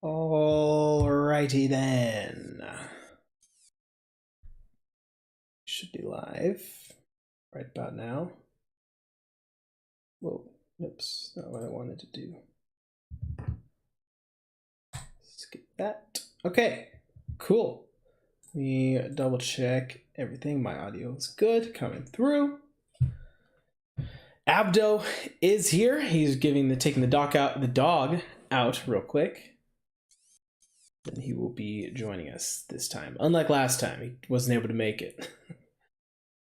Alrighty then. Should be live right about now. Whoa, oops, not what I wanted to do. Skip that. Okay, cool. Let me double check everything. My audio is good, coming through. Abdo is here. He's taking the dog out real quick. Then he will be joining us this time. Unlike last time, he wasn't able to make it.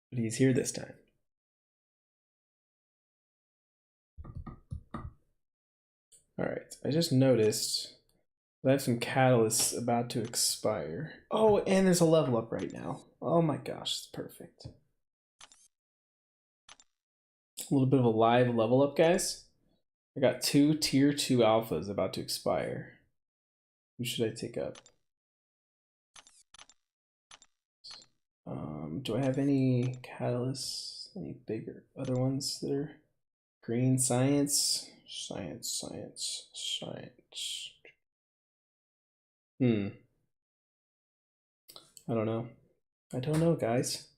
But he's here this time. Alright, I just noticed I have some catalysts about to expire. Oh, and there's a level up right now. Oh my gosh, it's perfect. A little bit of a live level up, guys. I got 2 tier 2 alphas about to expire. Who should I take up? Do I have any catalysts? Any bigger other ones that are green? Science. I don't know. I don't know, guys.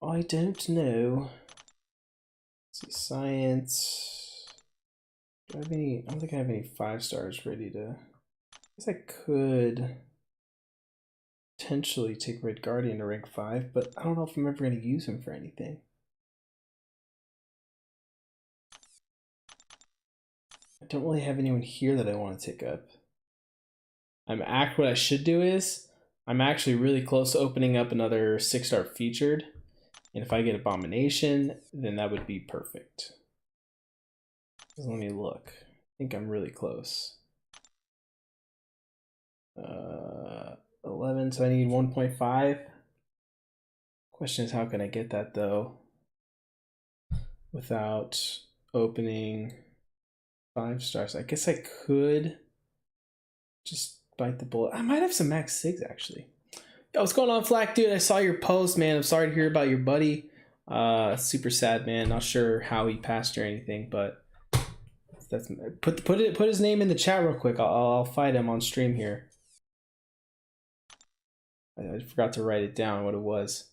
I don't know. Let's see, science. Do I have any? I don't think I have any 5 stars ready to. I guess I could potentially take Red Guardian to rank 5, but I don't know if I'm ever going to use him for anything. I don't really have anyone here that I want to take up. What I should do is I'm actually really close to opening up another 6-star featured, and if I get Abomination, then that would be perfect. Let me look. I think I'm really close. 11, so I need 1.5. Question is, how can I get that though without opening 5 stars? I guess I could just bite the bullet. I might have some max 6 actually. Yo, what's going on, Flack dude? I saw your post, man. I'm sorry to hear about your buddy. Super sad, man. Not sure how he passed or anything, but that's put his name in the chat real quick. I'll fight him on stream here. I forgot to write it down what it was.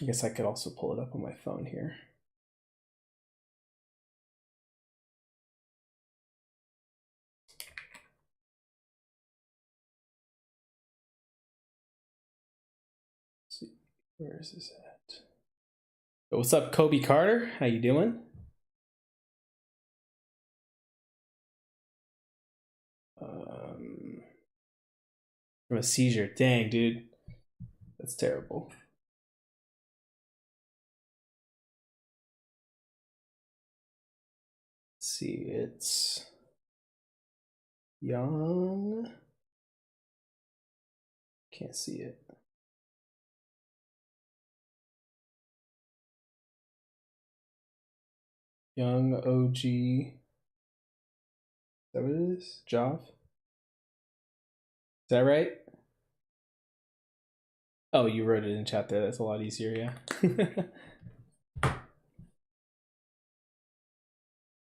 I guess I could also pull it up on my phone here. Let's see, where is this at? Yo, what's up, Kobe Carter? How you doing? From a seizure. Dang, dude. That's terrible. Let's see, it's Young. Can't see it. Young OG. Is that what it is? Jav? Is that right? Oh, you wrote it in chat there. That's a lot easier, yeah.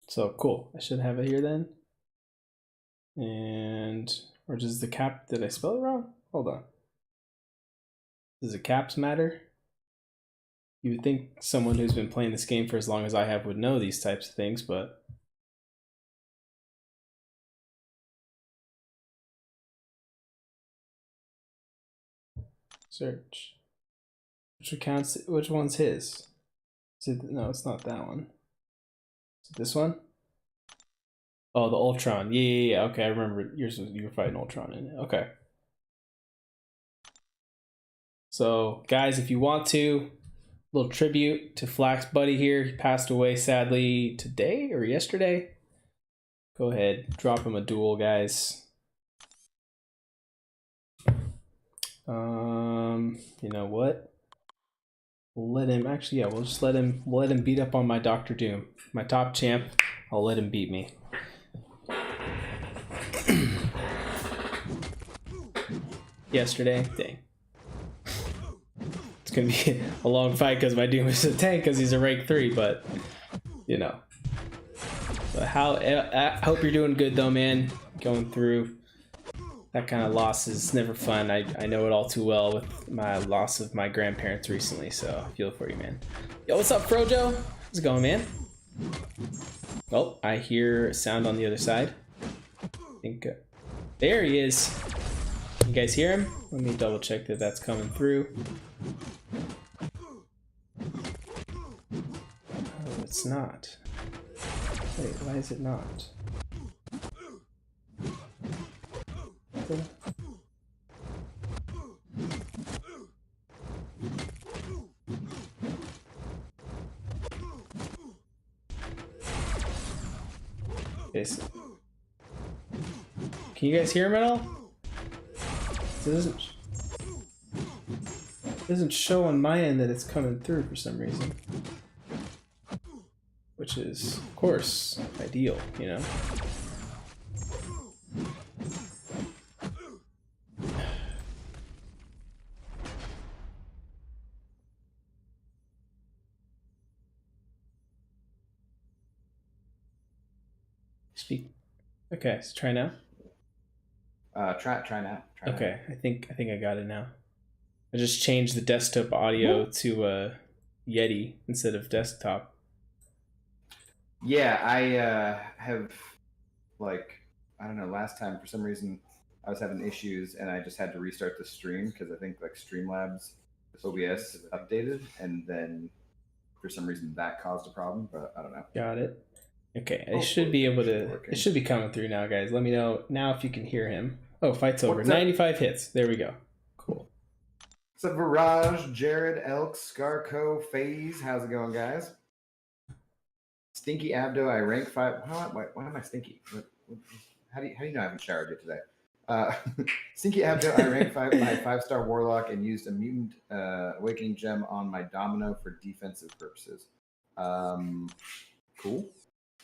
So cool. I should have it here then. And, or does the cap, did I spell it wrong? Hold on. Does the caps matter? You would think someone who's been playing this game for as long as I have would know these types of things, but search. Which one's his? No, it's not that one. Is it this one? Oh, the Ultron. Yeah. Okay, I remember you were fighting Ultron in it. Okay. So, guys, if you want to, little tribute to Flack's buddy here. He passed away sadly today or yesterday. Go ahead, drop him a duel, guys. You know what? We'll just let him beat up on my Dr. Doom. My top champ, I'll let him beat me. Yesterday, dang. It's gonna be a long fight because my Doom is a tank because he's a rank 3, but you know. But I hope you're doing good though, man. Going through that kind of loss is never fun. I know it all too well with my loss of my grandparents recently, so I feel for you, man. Yo, what's up, Frojo? How's it going, man? Oh, I hear a sound on the other side. I think there he is. You guys hear him? Let me double check that that's coming through. Oh, it's not. Wait, why is it not? Okay, so can you guys hear him at all? It doesn't show on my end that it's coming through for some reason. Which is, of course, ideal, you know? Speak. Okay, so try now. Try now. Okay, I think I got it now. I just changed the desktop audio to Yeti instead of desktop. Yeah, I have, like, I don't know, last time for some reason I was having issues and I just had to restart the stream because I think like Streamlabs OBS updated and then for some reason that caused a problem, but I don't know. Got it. Okay, I should be able to, it should be coming through now, guys. Let me know now if you can hear him. Oh, fight's over. 95 hits. There we go. Cool. What's up, Viraj, Jared, Elk, Scarco, FaZe? How's it going, guys? Stinky Abdo, I rank 5. Why am I stinky? How do you know I haven't showered yet today? Stinky Abdo, I rank 5 my 5-star Warlock and used a Mutant Awakening Gem on my Domino for defensive purposes. Cool.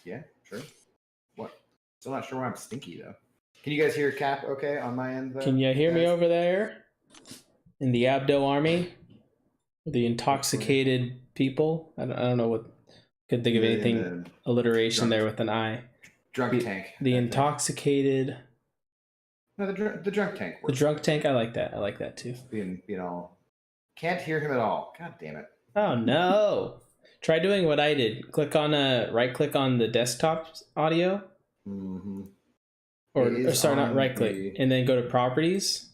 Yeah, sure. What? Still not sure why I'm stinky, though. Can you guys hear Cap okay on my end, though? Can you hear me over there? In the Abdo army? The intoxicated people? I don't know what... Couldn't think of anything alliteration there with an I. Drunk tank. The intoxicated. No, the drunk tank. The drunk tank. I like that. I like that too. Being all. Can't hear him at all. God damn it. Oh no! Try doing what I did. Click on right click on the desktop audio. Mm-hmm. Or sorry, not right click, and then go to properties.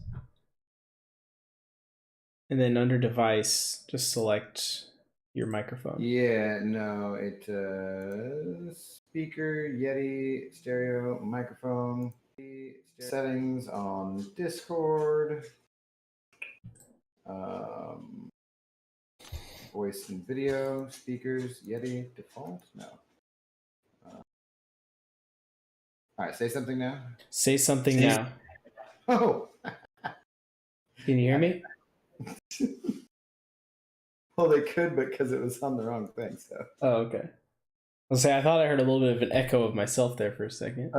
And then under device, just select your microphone. Yeah, no, it speaker, Yeti, stereo, microphone, settings on Discord, voice and video, speakers, Yeti, default, no. All right, say something now. Say something now. Oh. Can you hear me? Well, they could, but because it was on the wrong thing, so. Oh, okay. I'll say I thought I heard a little bit of an echo of myself there for a second.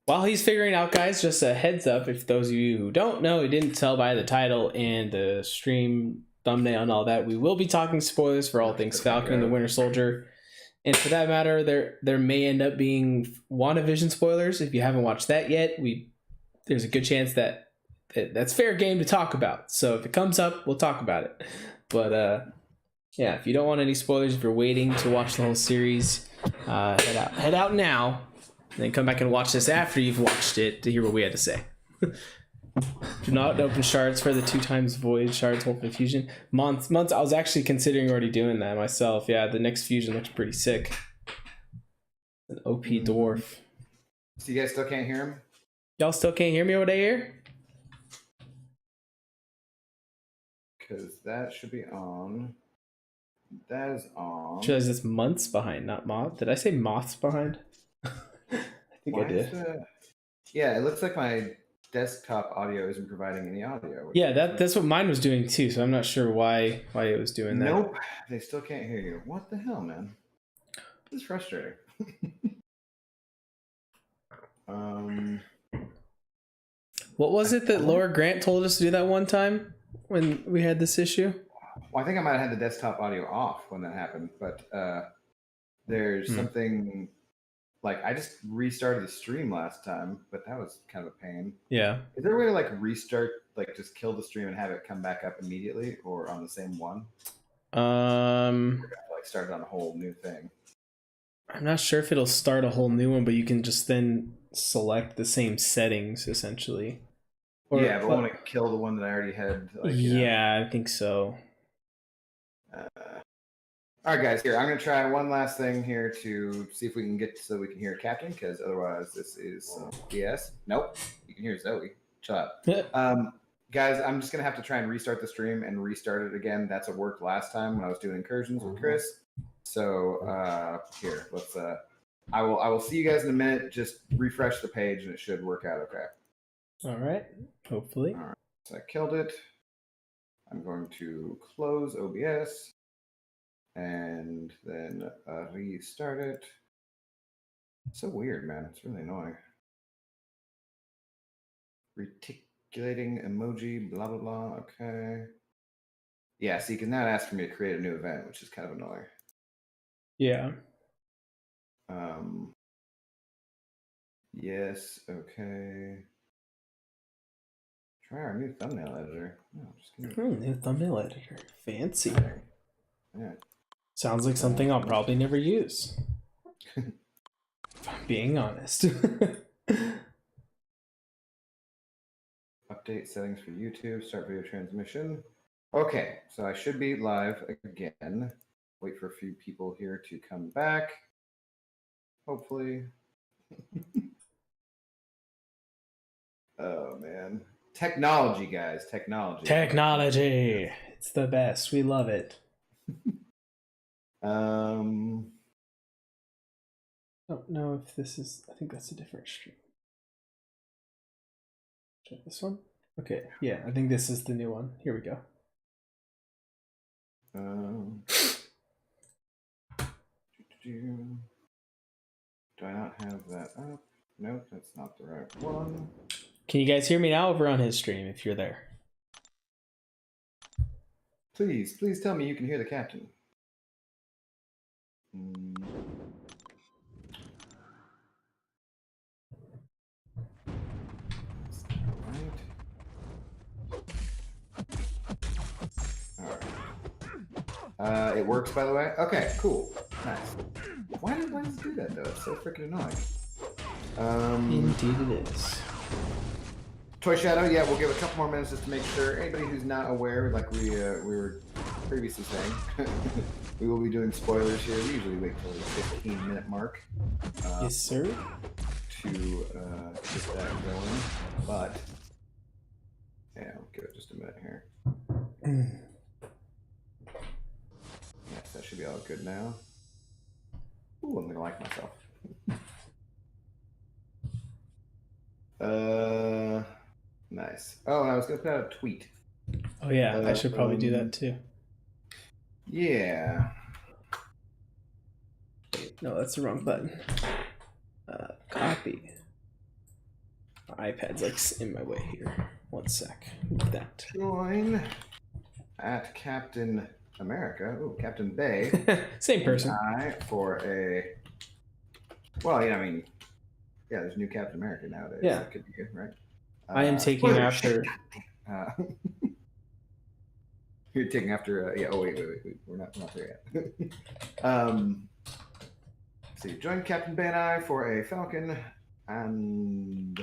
While he's figuring out, guys, just a heads up, if those of you who don't know, we didn't tell by the title and the stream thumbnail and all that, we will be talking spoilers for all things Falcon the Winter Soldier. And for that matter, there may end up being WandaVision spoilers. If you haven't watched that yet, there's a good chance that's fair game to talk about. So if it comes up, we'll talk about it. But yeah, if you don't want any spoilers, if you're waiting to watch the whole series, head out now, and then come back and watch this after you've watched it to hear what we had to say. Do not open shards for the 2x void shards whole fusion. Months. I was actually considering already doing that myself. Yeah, the next fusion looks pretty sick. An OP dwarf. So you guys still can't hear him? Y'all still can't hear me over there? Because that should be on. That is on. I realize it's months behind, not moth. Did I say moths behind? I think I did. Yeah, it looks like my desktop audio isn't providing any audio. Yeah, that's what mine was doing too, so I'm not sure why it was doing that. Nope, they still can't hear you. What the hell, man? This is frustrating. What was it that Laura Grant told us to do that one time when we had this issue? Well, I think I might have had the desktop audio off when that happened, but there's something like I just restarted the stream last time, but that was kind of a pain. Yeah. Is there a way to like restart, like just kill the stream and have it come back up immediately, or on the same one? Like start it on a whole new thing. I'm not sure if it'll start a whole new one, but you can just then select the same settings essentially. Or, yeah, but I want to kill the one that I already had. Like, yeah, I think so. All right, guys. Here, I'm going to try one last thing here to see if we can get so we can hear Captain, because otherwise this is BS. Nope, you can hear Zoe. Shut up. Guys, I'm just going to have to try and restart the stream and restart it again. That's what worked last time when I was doing incursions with Chris. So here, let's. I will see you guys in a minute. Just refresh the page and it should work out okay. All right. Hopefully. All right. So I killed it. I'm going to close OBS and then restart it. So weird, man. It's really annoying. Reticulating emoji, blah, blah, blah. Okay. Yeah, so you can now ask for me to create a new event, which is kind of annoying. Yeah. Yes, okay. Try our new thumbnail editor. New thumbnail editor. Fancy. Yeah. Sounds like something I'll probably never use. If I'm being honest. Update settings for YouTube. Start video transmission. Okay, so I should be live again. Wait for a few people here to come back. Hopefully. Oh, man. Technology, guys. Technology. Technology. It's the best. We love it. I don't know if this is... I think that's a different stream. Try this one? Okay, yeah, I think this is the new one. Here we go. Do I not have that up? Nope, that's not the right one. Can you guys hear me now over on his stream if you're there? Please tell me you can hear the captain. All right. It works, by the way. Okay, cool, nice. Why does it do that though? It's so freaking annoying. Indeed, it is. Toy Shadow, yeah, we'll give a couple more minutes just to make sure anybody who's not aware, like we were previously saying, we will be doing spoilers here. We usually wait till the 15-minute mark. Yes, sir. To get that going, but yeah, we'll give it just a minute here. Yes, that should be all good now. Ooh, I'm gonna like myself. Nice. Oh, and I was gonna put out a tweet. Oh yeah, I should probably do that too. Yeah. No, that's the wrong button. Copy. My iPad's like in my way here. 1 sec. Like that. Join at Captain America. Oh, Captain Bay. Same person. For a. Well, yeah, I mean, yeah, there's new Captain America nowadays. Yeah, that could be good, right? I am taking after. You're taking after. Yeah. Oh wait. We're not there yet. So you join Captain Bay and I for a Falcon and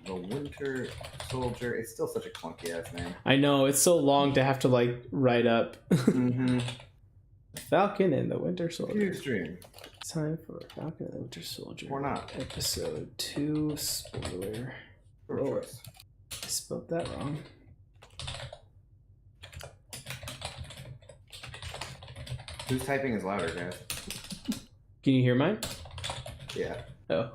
the Winter Soldier. It's still such a clunky ass name. I know, it's so long to have to like write up. Falcon and the Winter Soldier. Stream. Time for Falcon and the Winter Soldier. Or not. Episode 2 spoiler. Oh, I spelled that wrong. Who's typing is louder, guys? Can you hear mine? Yeah. Oh.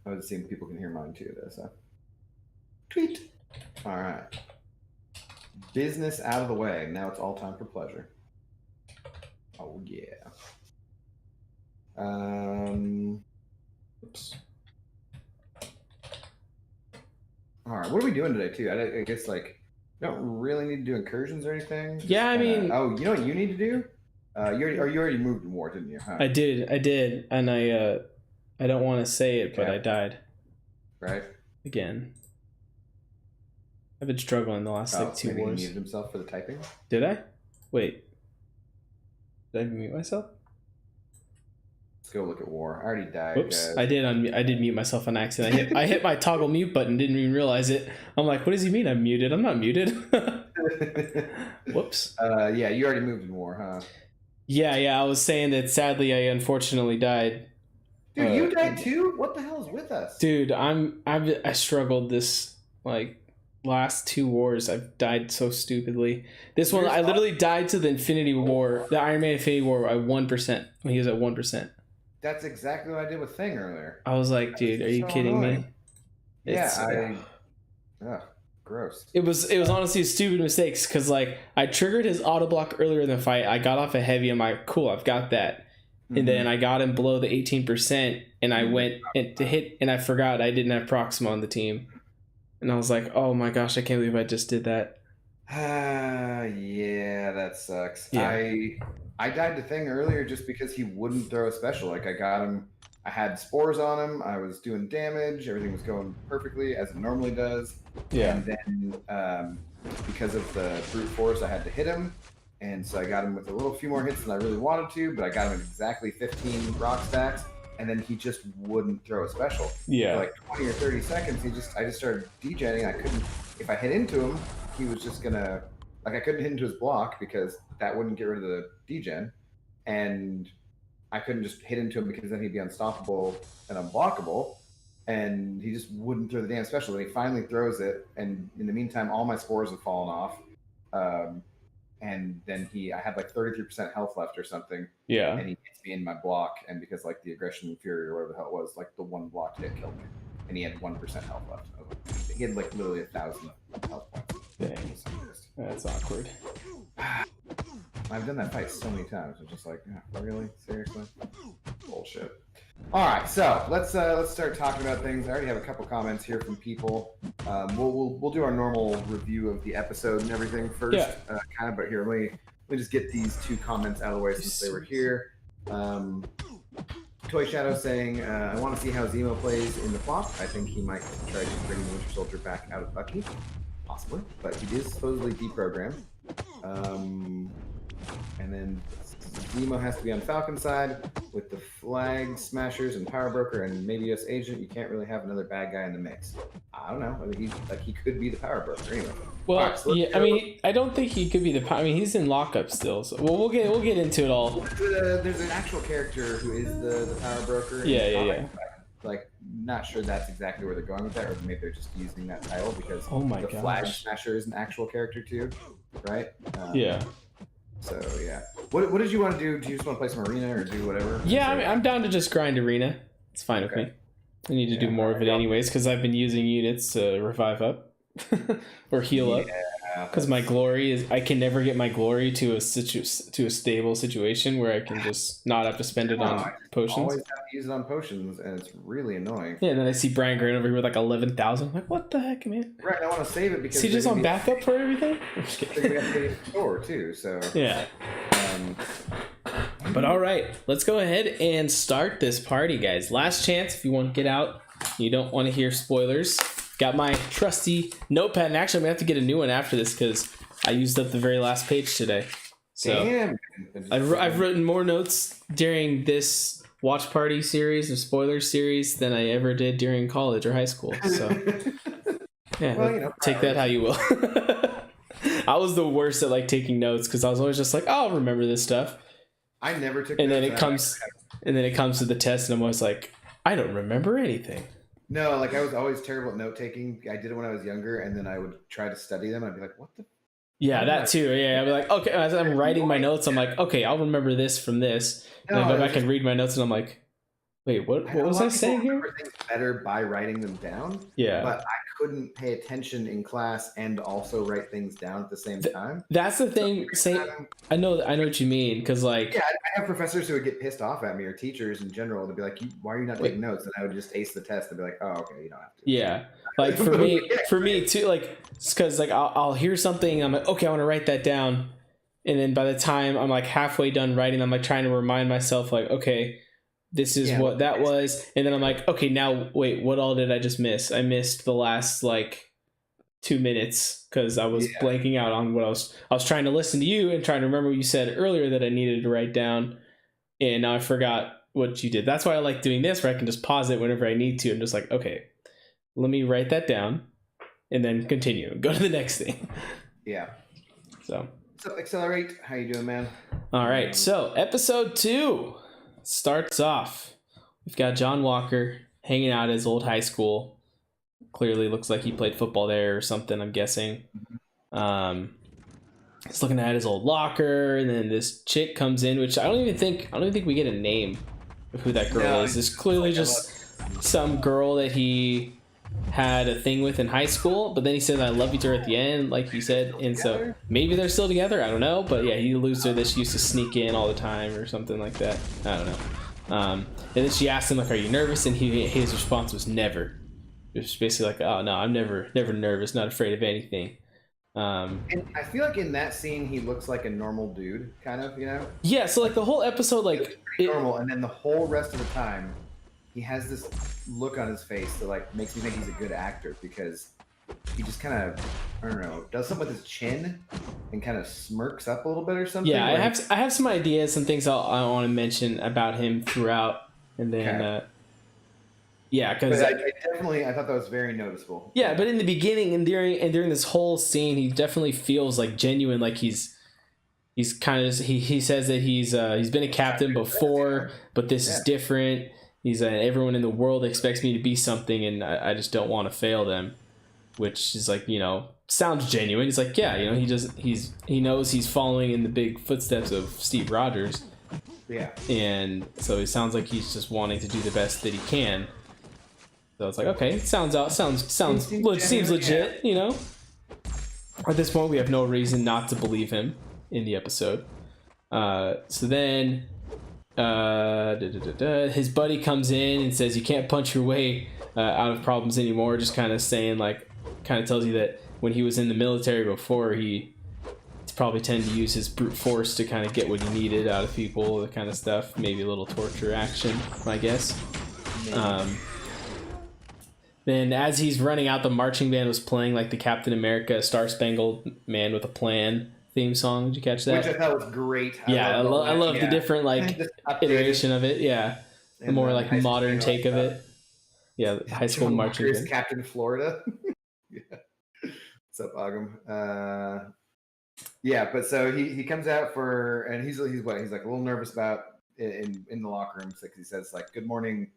I was seeing people can hear mine too, though. So. Tweet. All right. Business out of the way. Now it's all time for pleasure. Oh yeah. Oops. All right. What are we doing today, too? I guess like don't really need to do incursions or anything. Just Yeah, I kinda, mean, oh, you know what you need to do? You already moved in war, didn't you? Huh? I did, and I don't want to say it, but Yeah. I died Right. again. I've been struggling the last like So 2 maybe he wars. muted himself for the typing. Did I? Wait. Did I mute myself? Let's go look at war. I already died. Whoops! Guys. I did mute myself on accident. I hit my toggle mute button, didn't even realize it. I'm like, what does he mean I'm muted? I'm not muted. Whoops. Yeah, you already moved in war, huh? Yeah. I was saying that sadly, I unfortunately died. Dude, you died too? What the hell is with us? Dude, I struggled this like last 2 wars. I've died so stupidly. This one, I literally died to the Infinity War, the Iron Man Infinity War at 1% when he was at 1%. That's exactly what I did with Thing earlier. I was like, dude, are you kidding me? Yeah, gross. It was honestly stupid mistakes because like I triggered his auto block earlier in the fight. I got off a heavy. I'm like, cool, I've got that. And then I got him below the 18%, and I went to hit, and I forgot I didn't have Proxima on the team. And I was like, oh my gosh, I can't believe I just did that. Yeah, that sucks. Yeah. I died to Thing earlier just because he wouldn't throw a special. Like I got him, I had spores on him, I was doing damage, everything was going perfectly as it normally does. Yeah. And then because of the brute force, I had to hit him. And so I got him with a few more hits than I really wanted to, but I got him at exactly 15 rock stacks, and then he just wouldn't throw a special. Yeah. For like 20 or 30 seconds, I just started degenning. I couldn't, if I hit into him, he was just gonna, like I couldn't hit into his block because that wouldn't get rid of the degen, and I couldn't just hit into him because then he'd be unstoppable and unblockable, and he just wouldn't throw the damn special. And he finally throws it, and in the meantime, all my spores have fallen off. And then I had like 33% health left or something. Yeah. And he hits me in my block, and because like the aggression and fury or whatever the hell it was, like the one block hit killed me. And he had 1% health left. He had like literally 1,000 health points. Dang. That's awkward. I've done that fight so many times. I'm just like, oh, really? Seriously? Bullshit. All right, so let's start talking about things. I already have a couple comments here from people. We'll do our normal review of the episode and everything first, kind of. But here, let me just get these 2 comments out of the way since they were here. Toy Shadow saying, I want to see how Zemo plays in the flop. I think he might try to bring the Winter Soldier back out of Bucky, possibly, but he is supposedly deprogrammed. And then Zemo has to be on Falcon side with the Flag Smashers and Power Broker and maybe US Agent. You can't really have another bad guy in the mix. I don't know. I mean, he could be the Power Broker anyway. Well, right, so yeah. I mean, I don't think he could be the. I mean, he's in lockup still. So we'll get into it all. There's an actual character who is the Power Broker. Yeah. Like, not sure that's exactly where they're going with that, or maybe they're just using that title because the Flag Smasher is an actual character too, right? Yeah. So yeah, what did you want to do? Do you just want to play some arena or do whatever? Yeah, I'm down to just grind arena. It's fine with me. I need to do more of it anyways because I've been using units to revive up or heal up. Because my glory is, I can never get my glory to a stable situation where I can just not have to spend it on potions. I always have to use it on potions, and it's really annoying. Yeah, and then I see Brian Grant over here with like 11,000. I'm like, what the heck, man? Right, I want to save it because is he just on backup for everything? I'm just kidding. They have to get a store too, so yeah. But all right, let's go ahead and start this party, guys. Last chance if you want to get out. You don't want to hear spoilers. Got my trusty notepad, and actually I'm gonna have to get a new one after this because I used up the very last page today. So damn. I've written more notes during this watch party series or spoiler series than I ever did during college or high school. So yeah, well, take that how you will. I was the worst at like taking notes because I was always just like, oh, I'll remember this stuff. I never took. And then it comes to the test, and I'm always like, I don't remember anything. No, like I was always terrible at note taking. I did it when I was younger, and then I would try to study them. I'd be like, "What the?" Yeah, that too. Yeah, I'd be like, "Okay." As I'm writing my notes, I'm like, "Okay, I'll remember this from this." And I go back and read my notes, and I'm like, "Wait, what was I saying here?" Things better by writing them down. Yeah, but I couldn't pay attention in class and also write things down at the same time. That's the thing. I know what you mean, because like, yeah, I have professors who would get pissed off at me, or teachers in general. They'd be like, "Why are you not taking notes?" And I would just ace the test and be like, "Oh, okay, you don't have to." Yeah, like for me too. Like, because like I'll hear something, I'm like, okay, I want to write that down, and then by the time I'm like halfway done writing, I'm like trying to remind myself, like, okay, this is what that was, and then I'm like, okay, now wait, what all did I just miss? I missed the last like 2 minutes because I was blanking out on what I was trying to listen to you and trying to remember what you said earlier that I needed to write down, and now I forgot what you did. That's why I like doing this, where I can just pause it whenever I need to. I'm just like, okay, let me write that down and then continue, go to the next thing. Yeah. So what's up, Accelerate? How you doing, man? All right, so episode 2 starts off. We've got John Walker hanging out at his old high school. Clearly looks like he played football there or something, I'm guessing. He's looking at his old locker, and then this chick comes in, which I don't even think we get a name of who that girl is. It's clearly just some girl that he had a thing with in high school, but then he said I love you to her at the end, like you said, and so maybe they're still together, I don't know, but yeah, he alludes to her that she used to sneak in all the time or something like that. I don't know. And then she asked him, like, are you nervous? And his response was never. It was basically like, oh no, I'm never nervous, not afraid of anything. And I feel like in that scene he looks like a normal dude, kind of, you know? Yeah, so like the whole episode, like normal, and then the whole rest of the time he has this look on his face that like makes me think he's a good actor, because he just kind of, I don't know, does something with his chin and kind of smirks up a little bit or something. Yeah, I have some ideas, some things I want to mention about him throughout, and then yeah, because I thought that was very noticeable. Yeah, but in the beginning and during this whole scene, he definitely feels like genuine, like he's kind of he says that he's been a captain before, but this is different. He's everyone in the world expects me to be something, and I just don't want to fail them, which is like, you know, sounds genuine. He's like, yeah, you know, he knows he's following in the big footsteps of Steve Rogers. Yeah, and so it sounds like he's just wanting to do the best that he can. So it's like, okay, seems legit, you know. At this point, we have no reason not to believe him in the episode. So then his buddy comes in and says you can't punch your way out of problems anymore, just kind of saying, like, kind of tells you that when he was in the military before, he probably tended to use his brute force to kind of get what he needed out of people, that kind of stuff. Maybe a little torture action, I guess. Then as he's running out, the marching band was playing like the Captain America Star Spangled Man with a Plan theme song. Did you catch that? Which I thought was great. I love the different like iteration of it. Yeah, the more like modern take of it. Yeah, the high school marching band. Captain Florida. Yeah. What's up, Agam? Yeah, but so he comes out for, and he's like a little nervous about in the locker room. He says like, "Good morning,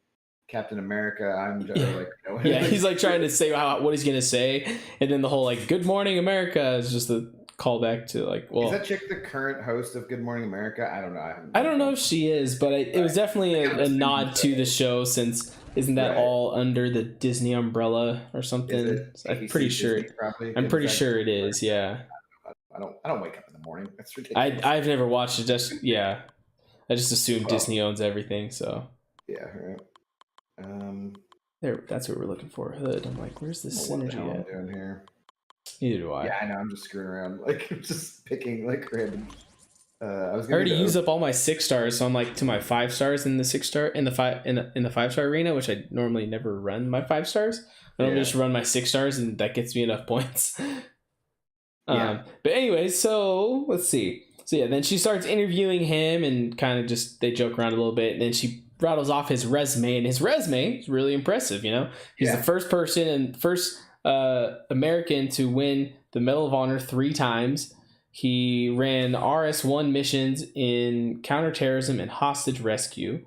Captain America." I'm just like, you know, yeah, he's like trying to say what he's gonna say, and then the whole like "Good Morning America" is just a callback to like, well, is that chick the current host of Good Morning America? I don't know. I don't know if she is, but it was definitely a nod to the show, since isn't that all under the Disney umbrella or something? I'm pretty sure. I'm pretty sure it is. Yeah. I don't wake up in the morning. That's ridiculous. I've never watched it. I just assume Disney owns everything. So yeah, right. There, that's what we're looking for. Hood. I'm like, where's this synergy at? Doing here? Neither do I. Yeah, I know. I'm just screwing around. Like, I'm just picking like random. I already used up all my 6 stars, so I'm like to my 5 stars in the 6 star in the 5-star arena, which I normally never run my 5 stars. I normally just run my 6 stars, and that gets me enough points. But anyway, so let's see. So yeah, then she starts interviewing him, and kind of just they joke around a little bit, and then she rattles off his resume, and his resume is really impressive. You know, he's the first person and first American to win the Medal of Honor 3 times. He ran RS-1 missions in counterterrorism and hostage rescue.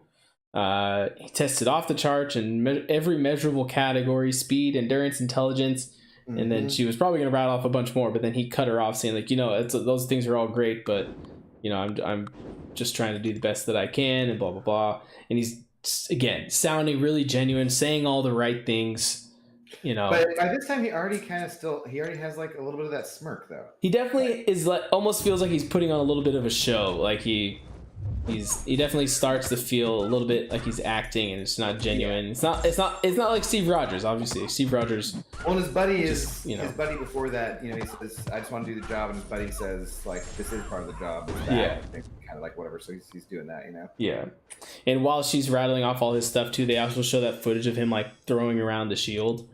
He tested off the charts in every measurable category: speed, endurance, intelligence. Mm-hmm. And then she was probably going to rattle off a bunch more, but then he cut her off, saying like, you know, those things are all great, but you know, I'm just trying to do the best that I can, and blah blah blah. And he's again sounding really genuine, saying all the right things. you know. But by this time, he already has like a little bit of that smirk though. He definitely is like, almost feels like he's putting on a little bit of a show. Like he definitely starts to feel a little bit like he's acting, and it's not genuine. Yeah. It's not like Steve Rogers. Obviously, Steve Rogers. Well, his buddy his buddy before that. He says, "I just want to do the job," and his buddy says, "Like this is part of the job." Yeah. Kind of like whatever. So he's doing that, Yeah. And while she's rattling off all his stuff too, they also show that footage of him like throwing around the shield.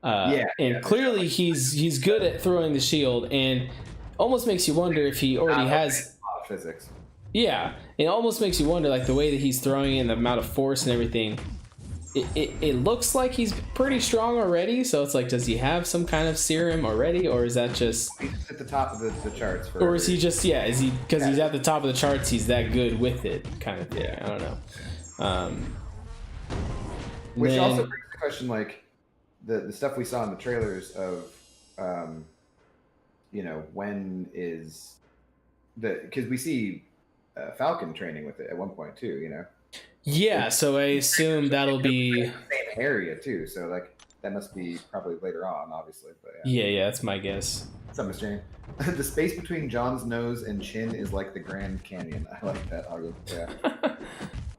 Clearly he's good at throwing the shield, and almost makes you wonder if he already has physics. Yeah, it almost makes you wonder, like the way that he's throwing in, the amount of force and everything. It looks like he's pretty strong already. So it's like, does he have some kind of serum already, or is that just he's at the top of the charts? Or is he just is he because he's at the top of the charts? He's that good with it, kind of thing. Yeah. I don't know. Which also brings the question, like the stuff we saw in the trailers of, when is because we see Falcon training with it at one point too, Yeah, so I assume that'll be the same area too. So like that must be probably later on, obviously. But yeah, that's my guess. Something strange. The space between John's nose and chin is like the Grand Canyon. I like that.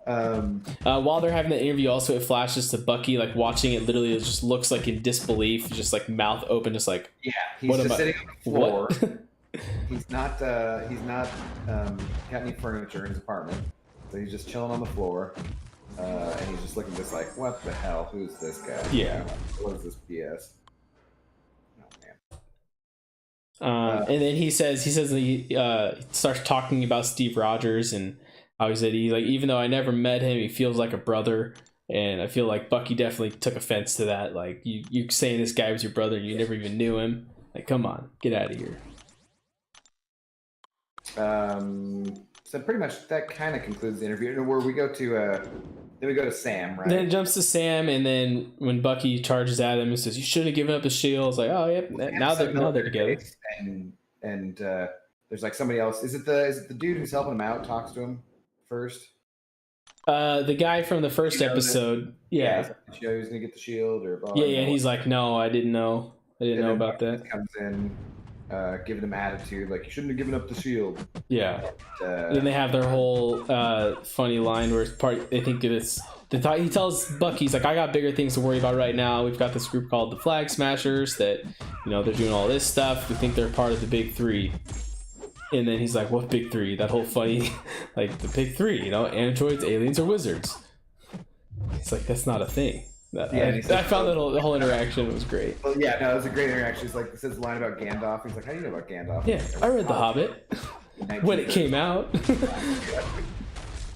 Yeah. While they're having the interview, also it flashes to Bucky, like watching it. Literally, it just looks like in disbelief, just like mouth open, just like he's just sitting on the floor. He's not got any furniture in his apartment, so he's just chilling on the floor, and he's just looking just like, what the hell? Who's this guy? Yeah. What is this BS? Oh man. And then he says he starts talking about Steve Rogers and how he said even though I never met him, he feels like a brother. And I feel like Bucky definitely took offense to that. Like you saying this guy was your brother and you never even knew him. Like, come on, get out of here. So pretty much that kind of concludes the interview. Where we go to then we go to Sam, right? Then it jumps to Sam, and then when Bucky charges at him and says, "You should have given up the shield," it's like, "Oh, yep." Now they're together. And there's like somebody else. Is it the dude who's helping him out? Talks to him first. The guy from the first episode. Yeah. He was gonna get the shield or. Yeah. He's like, "No, I didn't know. I didn't know about that." Comes in. Giving them attitude, like you shouldn't have given up the shield. Yeah. Then they have their whole funny line where they think it's he tells Bucky, he's like, I got bigger things to worry about right now. We've got this group called the Flag Smashers that, they're doing all this stuff. We think they're part of the Big Three. And then he's like, what Big Three? That whole funny, like the Big Three, androids, aliens, or wizards. He's like, that's not a thing. I found that the whole interaction was great. Well, yeah, no, it was a great interaction. It's like, it says a line about Gandalf. He's like, how do you know about Gandalf? Yeah, I read The Hobbit when it came out.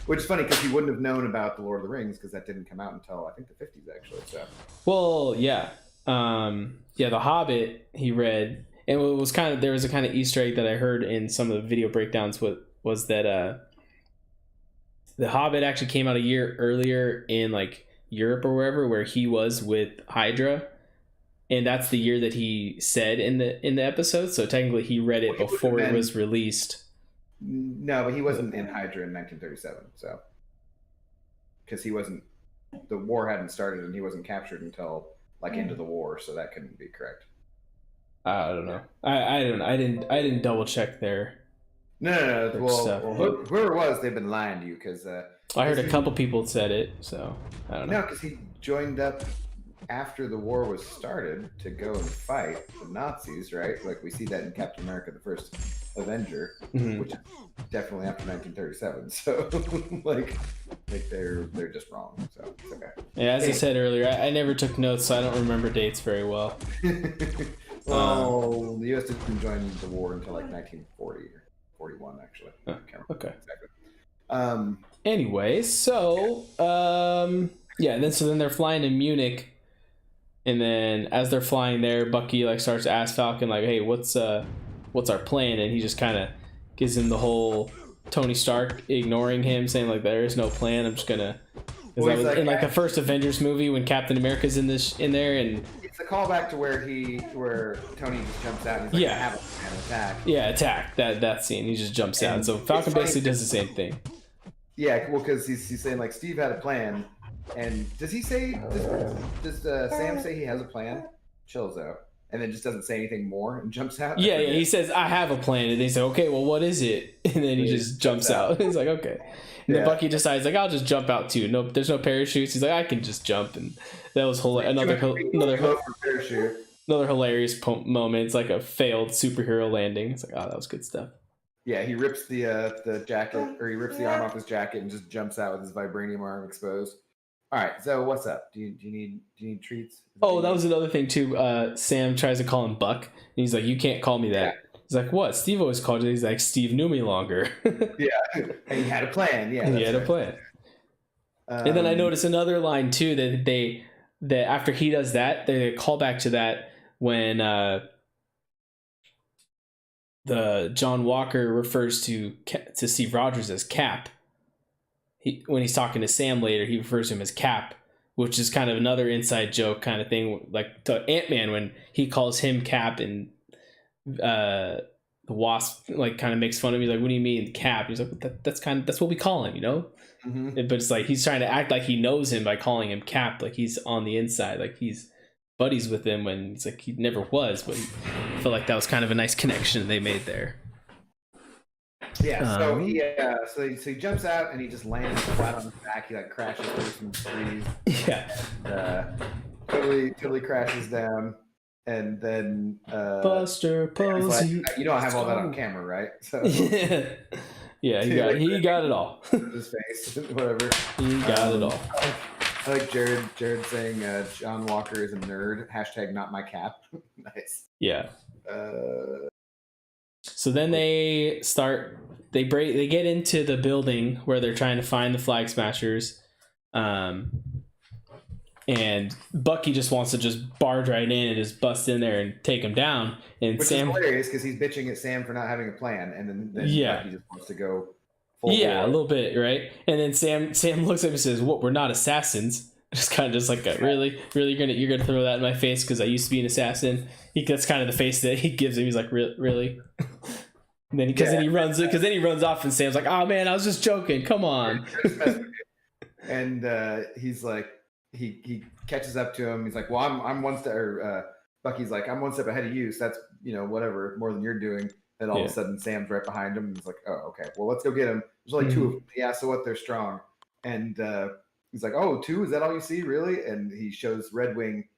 Which is funny because he wouldn't have known about The Lord of the Rings because that didn't come out until I think the 50s actually. So. Well, yeah, The Hobbit he read, and it was there was a kind of Easter egg that I heard in some of the video breakdowns. Was that The Hobbit actually came out a year earlier in like Europe or wherever where he was with Hydra, and that's the year that he said in the episode, so technically he read it before it was released. No, but he wasn't in Hydra in 1937, so because the war hadn't started and he wasn't captured until like into the war, so that couldn't be correct. I don't know. I didn't double check there. No. Well, whoever it was, they've been lying to you because I heard a couple people said it, so I don't know. No, because he joined up after the war was started to go and fight the Nazis, right? Like we see that in Captain America, the first Avenger, which is definitely after 1937. So like they're just wrong. So it's okay. Yeah, as I said earlier, I never took notes, so I don't remember dates very well. Well, the U.S. didn't join the war until like 1940 or 41, actually. Oh, okay. Exactly. Anyway, so then they're flying to Munich, and then as they're flying there, Bucky like starts to ask Falcon like, "Hey, what's our plan?" And he just kind of gives him the whole Tony Stark ignoring him, saying like, "There is no plan. I'm just gonna." In like the first Avengers movie when Captain America's in there, and it's a callback to where Tony just jumps out and he's like, "I have a plan, attack." Yeah, attack that scene. He just jumps out. So Falcon basically does the same thing. Yeah, well, because he's saying like Steve had a plan, And does he say? Does Sam say he has a plan? Chills out, and then just doesn't say anything more and jumps out. Yeah, yeah. He says, "I have a plan," and they say, "Okay, well, what is it?" And then he just jumps out. He's like, "Okay." And then Bucky decides, like, "I'll just jump out too." Nope, there's no parachutes. He's like, "I can just jump," and that was another hilarious moment. It's like a failed superhero landing. It's like, oh, that was good stuff. Yeah, he rips the jacket, or he rips the arm off his jacket and just jumps out with his vibranium arm exposed. All right, so what's up? Do you need treats? Oh, that was another thing too. Sam tries to call him Buck, and he's like, "You can't call me that." Yeah. He's like, "What? Steve always called you." He's like, "Steve knew me longer." Yeah, and he had a plan. Yeah, he had a plan. And then I noticed another line too that after he does that, they call back to that when the John Walker refers to Steve Rogers as Cap. When he's talking to Sam later, he refers to him as Cap, which is kind of another inside joke kind of thing, like to Ant-Man when he calls him Cap, and the Wasp like kind of makes fun of him. He's like, "What do you mean Cap?" He's like, that's what we call him, you know." Mm-hmm. But it's like he's trying to act like he knows him by calling him Cap, like he's on the inside, like he's buddies with him when it's like he never was. But I felt like that was kind of a nice connection they made there. Yeah, so he jumps out and he just lands flat on his back. He like crashes through some trees. Yeah, and, totally crashes down, and then Buster Posey. Like, you don't have all that on camera, right? So yeah, he got it all. His face, whatever. He got it all. I like Jared saying John Walker is a nerd. # not my Cap. Nice. Yeah. So then they get into the building where they're trying to find the Flag Smashers, and Bucky just wants to just barge right in and just bust in there and take him down. And which Sam, is hilarious because he's bitching at Sam for not having a plan, and then Bucky just wants to go full bore. A little bit, right? And then Sam looks at him and says, "What? We're not assassins." Just kind of just like really you're gonna throw that in my face because I used to be an assassin. That's kind of the face that he gives him. He's like, really. And then then he runs off, and Sam's like, "Oh man, I was just joking. Come on." And he's like, he catches up to him. He's like, "Well, I'm one step." Bucky's like, "I'm one step ahead of you. So that's whatever more than you're doing." Then all of a sudden, Sam's right behind him. And he's like, "Oh, okay. Well, let's go get him." There's only two of them. Yeah. So what? They're strong. And he's like, "Oh, two? Is that all you see, really?" And he shows Red Wing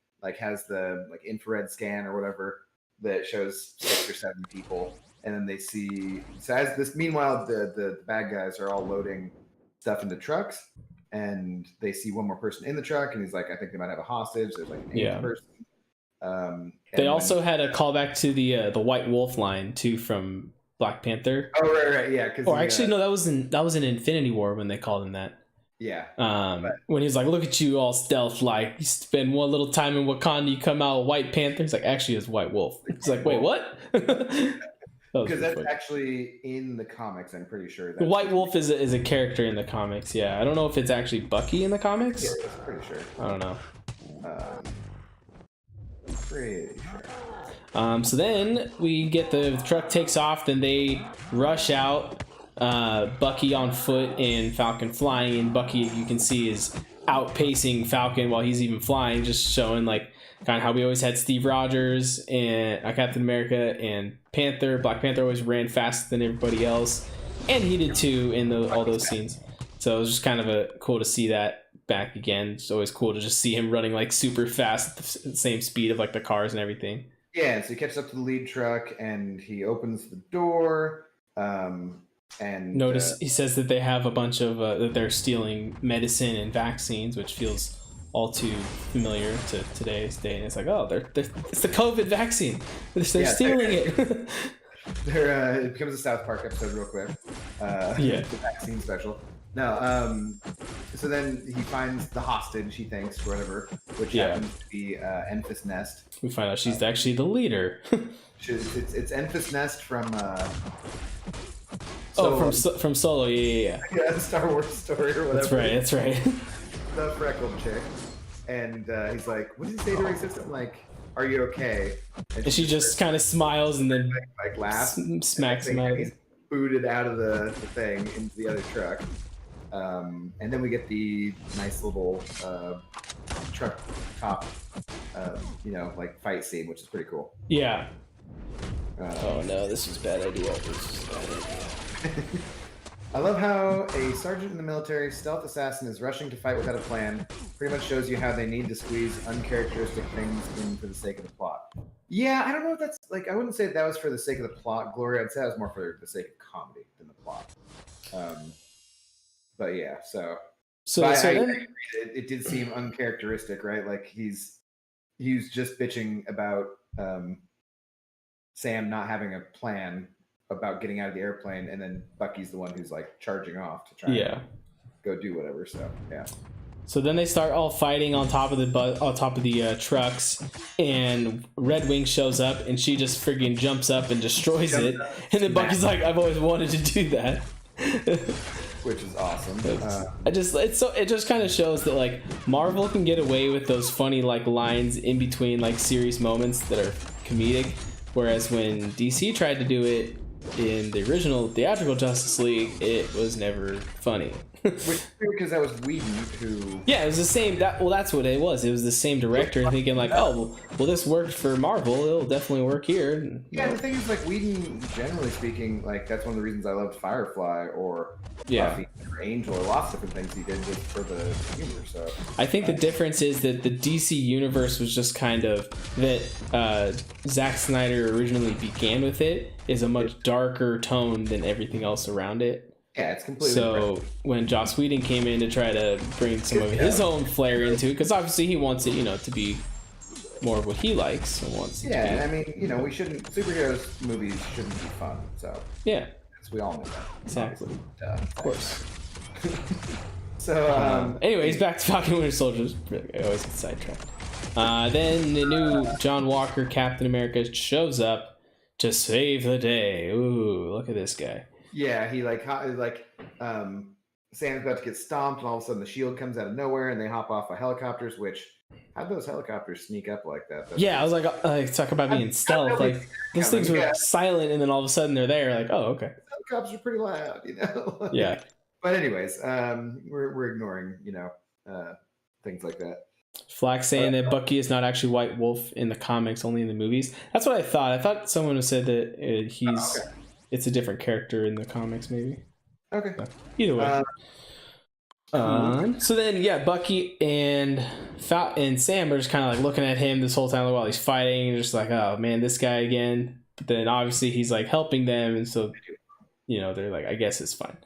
has the infrared scan or whatever that shows 6 or 7 people. And then they see. So as this, meanwhile, the bad guys are all loading stuff into trucks, and they see one more person in the truck, and he's like, "I think they might have a hostage." There's an 8th person. They also had a callback to the White Wolf line too from Black Panther. Oh right, yeah. Actually, no, that was in Infinity War when they called him that. Yeah. When he's like, "Look at you, all stealth like. You spend one little time in Wakanda, you come out a White Panther." He's like, "Actually, it's White Wolf." He's like, "Wait, what?" Because that's actually in the comics, I'm pretty sure. The White Wolf is a character in the comics. Yeah, I don't know if it's actually Bucky in the comics. Yeah, I'm pretty sure. I don't know. Pretty sure. So then we get the truck takes off. Then they rush out. Bucky on foot and Falcon flying. And Bucky, you can see, is outpacing Falcon while he's even flying, just showing kind of how we always had Steve Rogers and Captain America and Black Panther always ran faster than everybody else, and he did too in all those scenes. So it was just kind of cool to see that back again. It's always cool to just see him running super fast at the same speed of the cars and everything. Yeah, so he catches up to the lead truck and he opens the door. And notice he says that they have a bunch of that they're stealing medicine and vaccines, which feels all too familiar to today's day. And it's like, oh, it's the COVID vaccine. They're stealing it. It becomes a South Park episode real quick. The vaccine special. No, so then he finds the hostage, he thinks, or whatever, which happens to be Enfys Nest. We find out she's actually the leader. It's Enfys Nest from from Solo, yeah, the Star Wars story or whatever. That's right. The freckled chick. And he's like, what did he say to her? He said something like, "Are you okay?" And she just kind of smiles and then laughs, smacks him out. He's booted out of the thing into the other truck. And then we get the nice little truck top, like fight scene, which is pretty cool. Yeah. Oh no, this is a bad idea. This is a bad idea. I love how a sergeant in the military stealth assassin is rushing to fight without a plan. Pretty much shows you how they need to squeeze uncharacteristic things in for the sake of the plot. Yeah, I don't know if that's like, I wouldn't say that was for the sake of the plot, Gloria. I'd say that was more for the sake of comedy than the plot. But yeah, it did seem uncharacteristic, right? Like he was just bitching about Sam not having a plan about getting out of the airplane, and then Bucky's the one who's like charging off to try and go do whatever. So yeah. So then they start all fighting on top of the trucks, and Red Wing shows up, and she just friggin' jumps up and destroys it. And then Bucky's like, "I've always wanted to do that," which is awesome. It just kind of shows that like Marvel can get away with those funny like lines in between like serious moments that are comedic, whereas when DC tried to do it in the original theatrical Justice League, it was never funny. Which because that was Whedon who. Yeah, it was the same. That's what it was. It was the same director thinking like, oh, well, this worked for Marvel. It'll definitely work here. Yeah, the thing is, like Whedon, generally speaking, like that's one of the reasons I loved Firefly or Buffy or Angel or lots of different things he did was for the humor. So I think the difference is that the DC universe was just kind of that Zack Snyder originally began with it is a much darker tone than everything else around it. Yeah, it's completely so different. When Joss Whedon came in to try to bring some of his own flair into it, because obviously he wants it, to be more of what he likes and wants. Yeah, and I mean, we shouldn't superheroes movies shouldn't be fun. So yeah, because we all know that. Exactly. Of course. So anyways, back to Falcon Winter Soldier. I always get sidetracked. Then the new John Walker Captain America shows up to save the day. Ooh, look at this guy. Yeah, he Sam's about to get stomped, and all of a sudden the shield comes out of nowhere, and they hop off of helicopters. Which, how'd those helicopters sneak up like that? I was like, talk about being stealth. Like those things were silent, and then all of a sudden they're there. Like, oh, okay. Helicopters are pretty loud, Yeah. But anyways, we're ignoring things like that. Flack saying that Bucky is not actually White Wolf in the comics, only in the movies. That's what I thought. I thought someone said that he's. Okay. It's a different character in the comics, maybe. Okay. But either way. So then, Bucky and Sam are just kind of like looking at him this whole time while he's fighting, and just like, oh man, this guy again. But then obviously he's like helping them, and so they're like, I guess it's fine,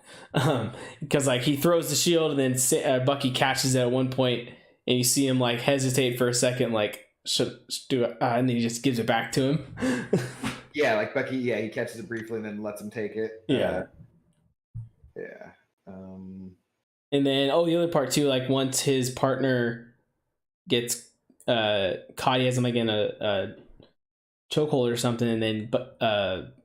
because like he throws the shield, and then Bucky catches it at one point, and you see him like hesitate for a second, like should do it, and then he just gives it back to him. Yeah, like Bucky, he catches it briefly and then lets him take it. Yeah. And then, the other part too, like once his partner gets caught, he has him like in a chokehold or something, and then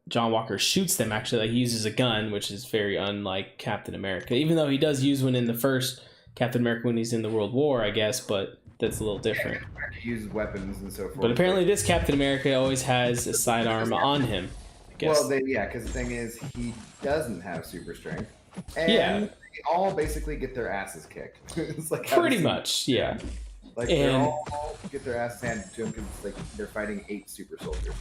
John Walker shoots them. Actually, like he uses a gun, which is very unlike Captain America, even though he does use one in the first Captain America when he's in the World War, I guess, but that's a little different. He uses weapons and so forth. But apparently this Captain America always has a sidearm on him, I guess. Well, because the thing is, he doesn't have super strength. And they all basically get their asses kicked. It's like pretty much, yeah. Like they all get their asses handed to them because it's like they're fighting 8 super soldiers.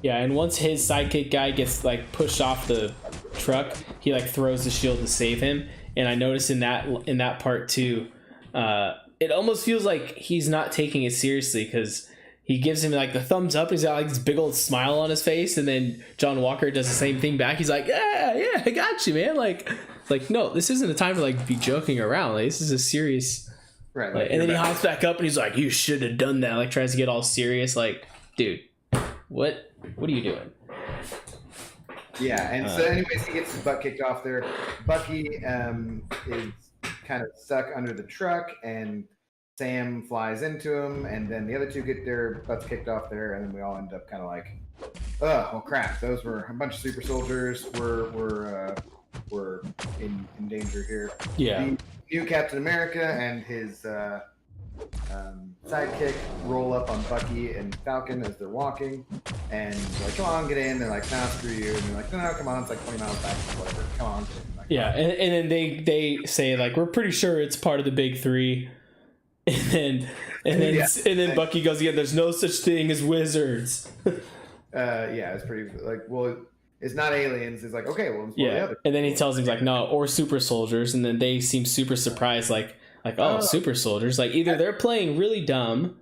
Yeah, and once his sidekick guy gets like pushed off the truck, he like throws the shield to save him. And I noticed in that part too, it almost feels like he's not taking it seriously because he gives him like the thumbs up. He's got like this big old smile on his face, and then John Walker does the same thing back. He's like, yeah, I got you, man. Like no, this isn't a time to like be joking around. Like this is a serious. Right. Like, and then he hops back up and he's like, you should have done that. Like tries to get all serious. Like, dude, what are you doing? Yeah, and so anyways, he gets his butt kicked off there. Bucky is kind of stuck under the truck, and Sam flies into him, and then the other two get their butts kicked off there, and then we all end up kind of like, oh, well, crap! Those were a bunch of super soldiers. We're in danger here. Yeah. The new Captain America and his sidekick roll up on Bucky and Falcon as they're walking, and they're like, "Come on, get in." They're like, "Nah, screw you." And they're like, "No, come on, it's like 20 miles back, whatever. Come on." Like, Yeah, and then they say like, we're pretty sure it's part of the big three, and then Bucky goes, "Yeah, there's no such thing as wizards." Yeah, it's pretty like, well, it's not aliens. It's like, okay, well, it's one of the other. And then he tells him like, no, or super soldiers, and then they seem super surprised, like oh, super soldiers. Like either they're playing really dumb,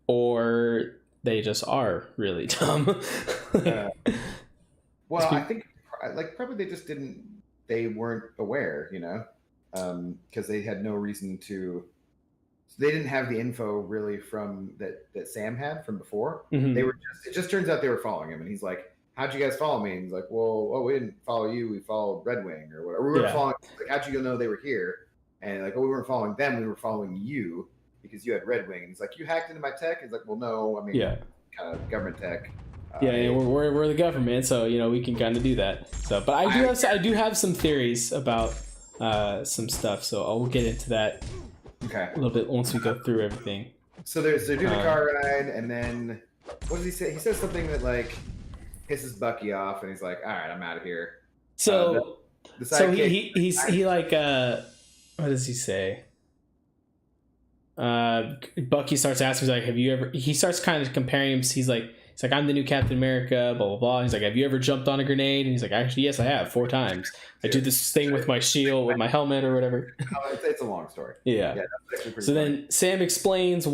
or they just are really dumb. Well, I think like probably they just didn't. They weren't aware, because they had no reason to. They didn't have the info really from that Sam had from before. Mm-hmm. They were just. It just turns out they were following him, and he's like, "How'd you guys follow me?" And he's like, "Well, we didn't follow you. We followed Red Wing or whatever. We were following. Like, how'd you know they were here?" And like, "Oh, we weren't following them. We were following you because you had Red Wing." And he's like, "You hacked into my tech?" He's like, "Well, no. I mean, kind of government tech." We're the government, so we can kind of do that. So, but I do have some theories about some stuff. So I'll get into that. Okay. A little bit once we go through everything. So they're doing a car ride, and then what does he say? He says something that like pisses Bucky off, and he's like, "All right, I'm out of here." So he like what does he say? Bucky starts asking, he's like, "Have you ever?" He starts kind of comparing him. He's like, "I'm the new Captain America." Blah blah blah. He's like, "Have you ever jumped on a grenade?" And he's like, "Actually, yes, I have 4 times. I do this thing with my shield, with my helmet, or whatever." It's a long story. Yeah. So then Sam explains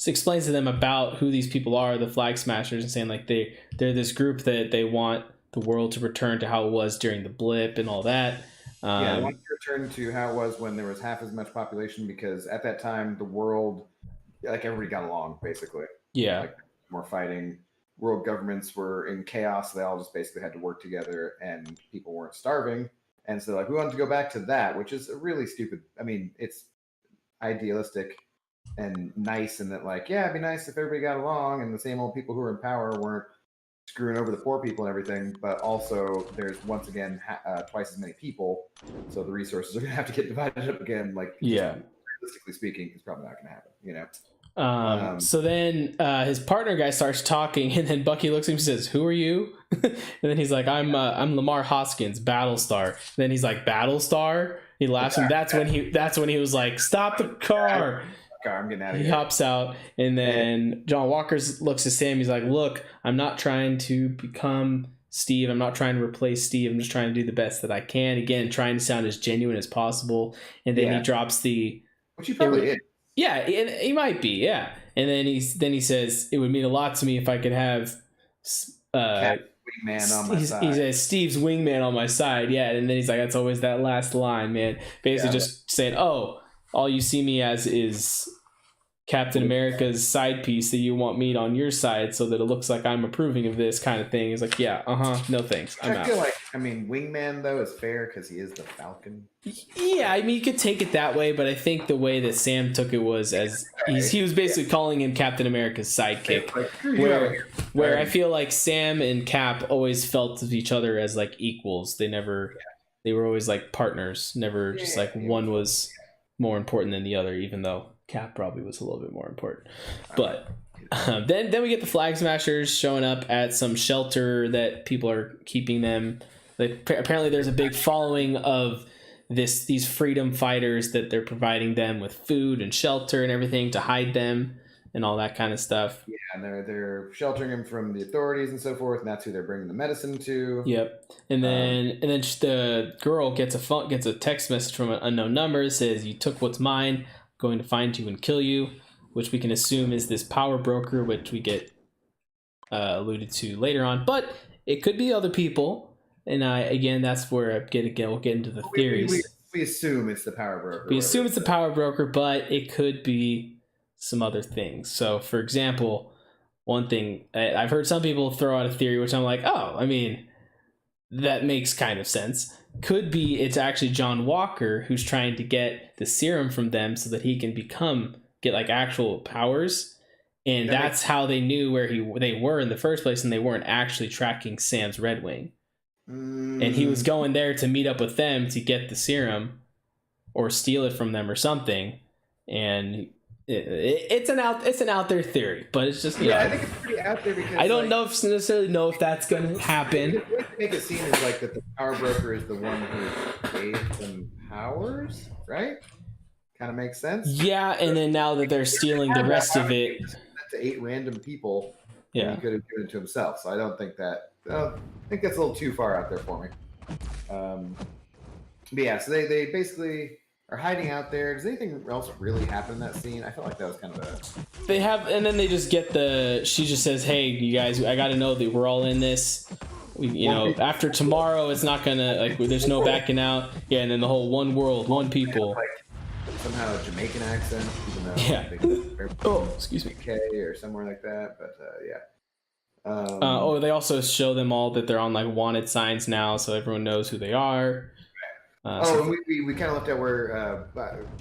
explains to them about who these people are, the Flag Smashers, and saying like they're this group that they want the world to return to how it was during the blip and all that. They want to return to how it was when there was half as much population, because at that time the world, like everybody got along basically. Yeah. Like, more fighting. World governments were in chaos. They all just basically had to work together, and people weren't starving. And so, like, we wanted to go back to that, which is a really stupid. I mean, it's idealistic and nice, and that, like, yeah, it'd be nice if everybody got along, and the same old people who were in power weren't screwing over the poor people and everything. But also, there's once again twice as many people, so the resources are going to have to get divided up again. Like, realistically speaking, it's probably not going to happen. So then his partner guy starts talking, and then Bucky looks at him and says, "Who are you?" And then he's like, I'm Lamar Hoskins, Battlestar." And then he's like, "Battlestar?" He laughs, and that's when he was like, "Stop the car." I'm getting out of here. He hops out, and then John Walker looks at Sam. He's like, "Look, I'm not trying to become Steve. I'm not trying to replace Steve. I'm just trying to do the best that I can." Again, trying to sound as genuine as possible. And then he drops the... Which he probably is. Yeah, he might be, yeah. And then he says, "It would mean a lot to me if I could have wingman on my side." He says, "Steve's wingman on my side." Yeah, and then he's like, "That's always that last line, man." Basically just saying, "Oh, all you see me as is Captain America's side piece that you want me on your side so that it looks like I'm approving of this," kind of thing. He's like, "Yeah, no thanks. I'm out." I feel like, wingman though is fair because he is the Falcon. Yeah, I mean, you could take it that way, but I think the way that Sam took it was as he was basically calling him Captain America's sidekick, where I feel like Sam and Cap always felt of each other as like equals. They were always like partners, never just like one was more important than the other, even though Cap probably was a little bit more important. But then we get the Flag Smashers showing up at some shelter that people are keeping them. Like, apparently there's a big following of these freedom fighters that they're providing them with food and shelter and everything to hide them and all that kind of stuff. Yeah, and they're sheltering them from the authorities and so forth, and that's who they're bringing the medicine to. Yep. And then the girl gets a text message from an unknown number that says, "You took what's mine. I'm going to find you and kill you," which we can assume is this power broker, which we get alluded to later on. But it could be other people. And again, that's where we'll get into the theories. We assume it's the power broker. We assume it's the power broker, but it could be some other things. So, for example, one thing I've heard some people throw out a theory, which I'm like, oh, I mean, that makes kind of sense. Could be it's actually John Walker who's trying to get the serum from them so that he can get like actual powers. And that's how they knew where they were in the first place, and they weren't actually tracking Sam's Red Wing. And he was going there to meet up with them to get the serum or steal it from them or something. and it's an out there theory, but it's just I think it's pretty out there because I don't necessarily know if that's gonna happen. The way to make it seem is like that the power broker is the one who gave them powers, right? Kind of makes sense. Yeah, and then now that they're stealing the rest of it to 8 random people, he could have given it to himself. So I don't think that. I think that's a little too far out there for me. But yeah, so they basically are hiding out there. Does anything else really happen in that scene? I felt like that was kind of They have, and then they just get she just says, "Hey, you guys, I got to know that we're all in this. After tomorrow, it's not gonna there's no backing out." Yeah, and then the whole one world, one people. Somehow a Jamaican accent, even though excuse me, UK or somewhere like that. But they also show them all that they're on wanted signs now, so everyone knows who they are. And we kind of left out where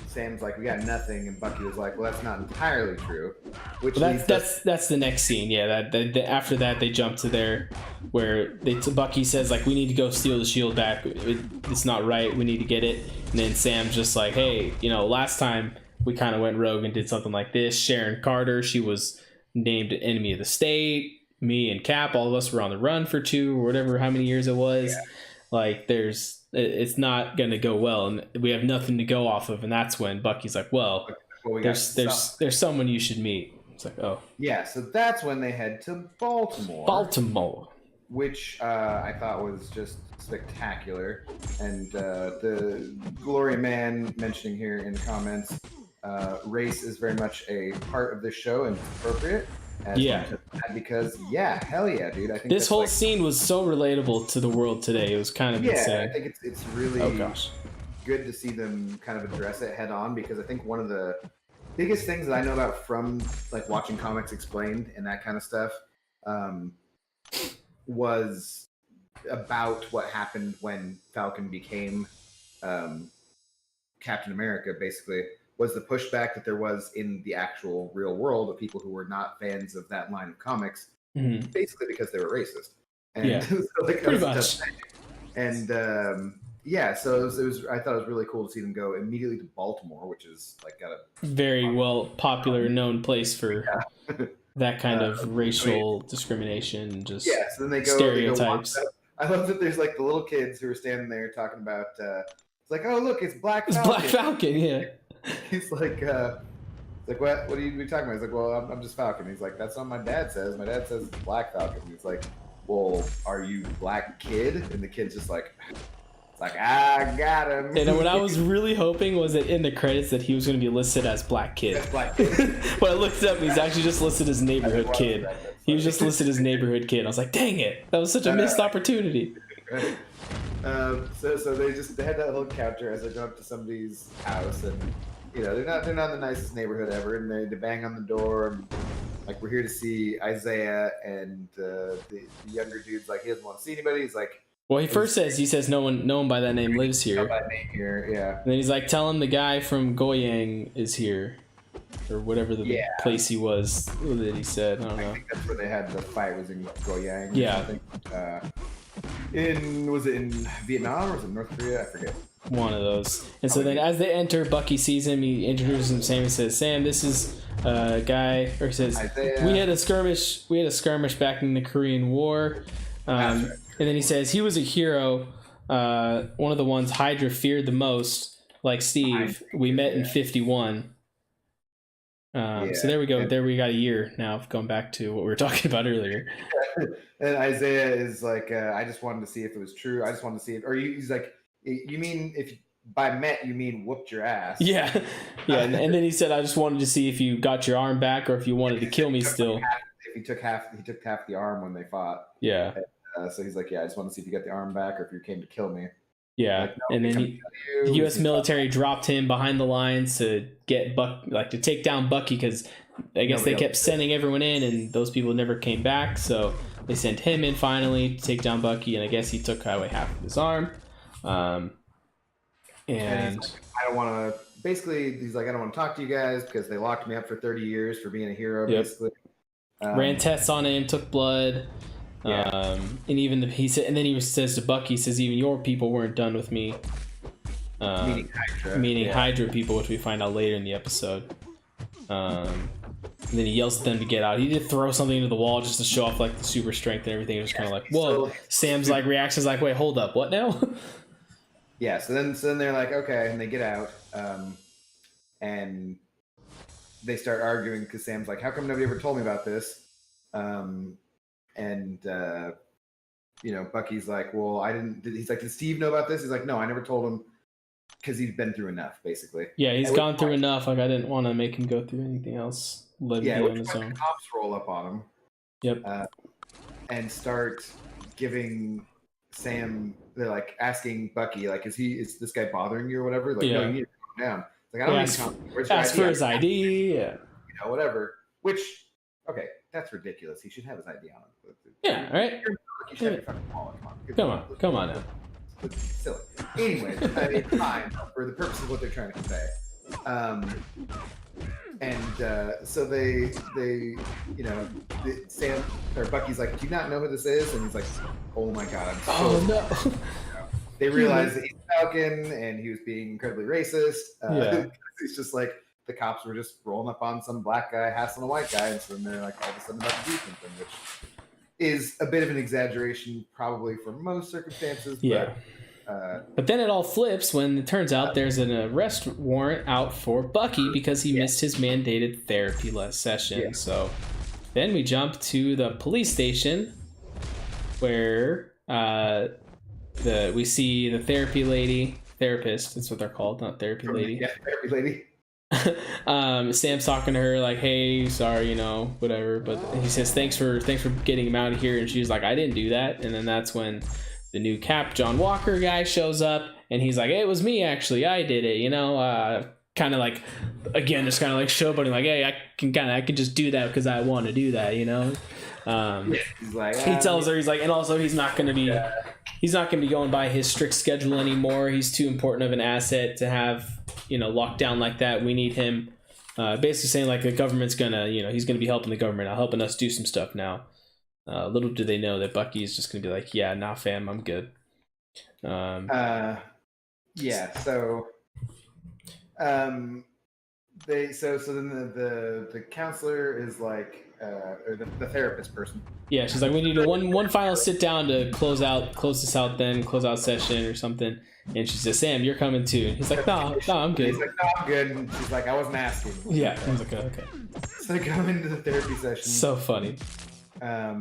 Sam's like, we got nothing, and Bucky was like, well, that's not entirely true. Which that's the next scene. Yeah, after that they jump to where Bucky says we need to go steal the shield back. It's not right. We need to get it. And then Sam's just like, hey, last time we kind of went rogue and did something like this. Sharon Carter, she was named an enemy of the state. Me and Cap, all of us were on the run for 2 or whatever, how many years it was. Yeah. It's not going to go well, and we have nothing to go off of. And that's when Bucky's like, well there's someone you should meet. It's like, oh yeah, so that's when they head to Baltimore, which I thought was just spectacular. And the Glory Man mentioning here in the comments, race is very much a part of this show, and it's appropriate. Because hell yeah, dude. I think this whole scene was so relatable to the world today. It was kind of insane. I think it's really good to see them kind of address it head on, because I think one of the biggest things that I know about from watching comics explained and that kind of stuff was about what happened when Falcon became Captain America, basically. Was the pushback that there was in the actual real world of people who were not fans of that line of comics, basically because they were racist. And pretty much. And so it was. I thought it was really cool to see them go immediately to Baltimore, which is got a very popular, known place for that kind of racial discrimination and just so then they go stereotypes. I love that there's the little kids who are standing there talking about. It's like, oh look, it's Black Falcon. It's Black Falcon, yeah. He's like, what are you talking about? He's like, well, I'm just Falcon. He's like, that's what my dad says. My dad says Black Falcon. He's like, well, are you Black Kid? And the kid's just like, I got him. And what I was really hoping was that in the credits that he was going to be listed as Black Kid. Black Kid. When I looked it up, he's actually just listed as Neighborhood Kid. He was just listed as Neighborhood Kid. I was like, dang it, that was such a missed opportunity. Right. So they had that little encounter as they go up to somebody's house, and they're not the nicest neighborhood ever, and they bang on the door, and we're here to see Isaiah, and the younger dude's like, he doesn't want to see anybody. He's like, well, he says no one by that name lives here. By name here, yeah. And then he's like, tell him the guy from Goyang is here, or whatever the place he was that he said. I don't know. I think that's where they had the fight, was in Goyang. Yeah. Was it in Vietnam or was it North Korea? I forget. One of those. And so then as they enter, Bucky sees him. He introduces him. Sam says, "Sam, this is a guy," or he says, Isaiah. We had a skirmish back in the Korean War." And then he says he was a hero, one of the ones Hydra feared the most, like Steve. We met in 51. So there we go. There we got a year now, going back to what we were talking about earlier. And Isaiah is like, I just wanted to see if it was true. I just wanted to see it. Or he's like, you mean if by met you mean whooped your ass? Yeah. And then he said, I just wanted to see if you got your arm back or if you wanted to kill me still. He took half the arm when they fought. Yeah. So he's like, I just want to see if you got the arm back or if you came to kill me. Yeah, like, no, and then the U.S. military dropped him behind the lines to get to take down Bucky, because I guess they kept sending everyone in, and those people never came back. So they sent him in finally to take down Bucky, and I guess he took away half of his arm. And he's like, I don't want to. Basically, he's like, I don't want to talk to you guys because they locked me up for 30 years for being a hero. Yep. Basically, ran tests on him, took blood. Yeah. And even he said, and then he says to Bucky, he says, even your people weren't done with me. Meaning Hydra. Meaning Hydra people, which we find out later in the episode. And then he yells at them to get out. He did throw something into the wall just to show off like the super strength and everything. It was kind of like, whoa. Sam's like reactions like, wait, hold up, what now? Yeah. So then they're like, okay, and they get out, and they start arguing because Sam's like, how come nobody ever told me about this? Bucky's like, well, I didn't. He's like, did Steve know about this? He's like, no, I never told him because he's been through enough, basically. Yeah, he's gone through enough. Like, I didn't want to make him go through anything else. Let him be on his own. The cops roll up on him. Yep. And start giving Sam. They're like asking Bucky, like, is this guy bothering you or whatever? Like, no, you need to calm down. Like, I don't need to calm down. Ask for his ID. Yeah. Whatever. Which, okay, that's ridiculous. He should have his ID on him. Yeah, right. You should have your fucking wallet. Come on now. It's silly. Anyway, I mean, fine for the purpose of what they're trying to convey. So they Sam or Bucky's like, do you not know who this is? And he's like, oh my god, I'm so They realize that he's Falcon and he was being incredibly racist. He's just like, the cops were just rolling up on some black guy hassling a white guy, and so then they're like all of a sudden about to do something, which is a bit of an exaggeration probably for most circumstances. But then it all flips when it turns out there's an arrest warrant out for Bucky because he missed his mandated therapy session. Yeah. So then we jump to the police station where we see the therapist, that's what they're called, not therapy lady. Yeah, therapy lady. Sam's talking to her like, hey, sorry, whatever, but he says thanks for getting him out of here, and she's like, I didn't do that. And then that's when the new Cap John Walker guy shows up, and he's like, hey, it was me actually, I did it, kind of like, again, just kind of like showboating, like, hey, I can just do that because I want to do that, he's like, he tells her, he's like, and also he's not going to be going by his strict schedule anymore. He's too important of an asset to have locked down like that. We need him, basically saying like the government's gonna, he's gonna be helping the government out, helping us do some stuff now. Little do they know that Bucky is just gonna be like, yeah, nah, fam, I'm good. So then the counselor is like, or the therapist person. Yeah, she's like, we need one final sit down to close this out, then close out session or something. And she says, Sam, you're coming too. And he's like, no, I'm good. He's like, no, I'm good. And she's like, I wasn't asking. Yeah, I was like, okay. So they come into the therapy session. So funny. They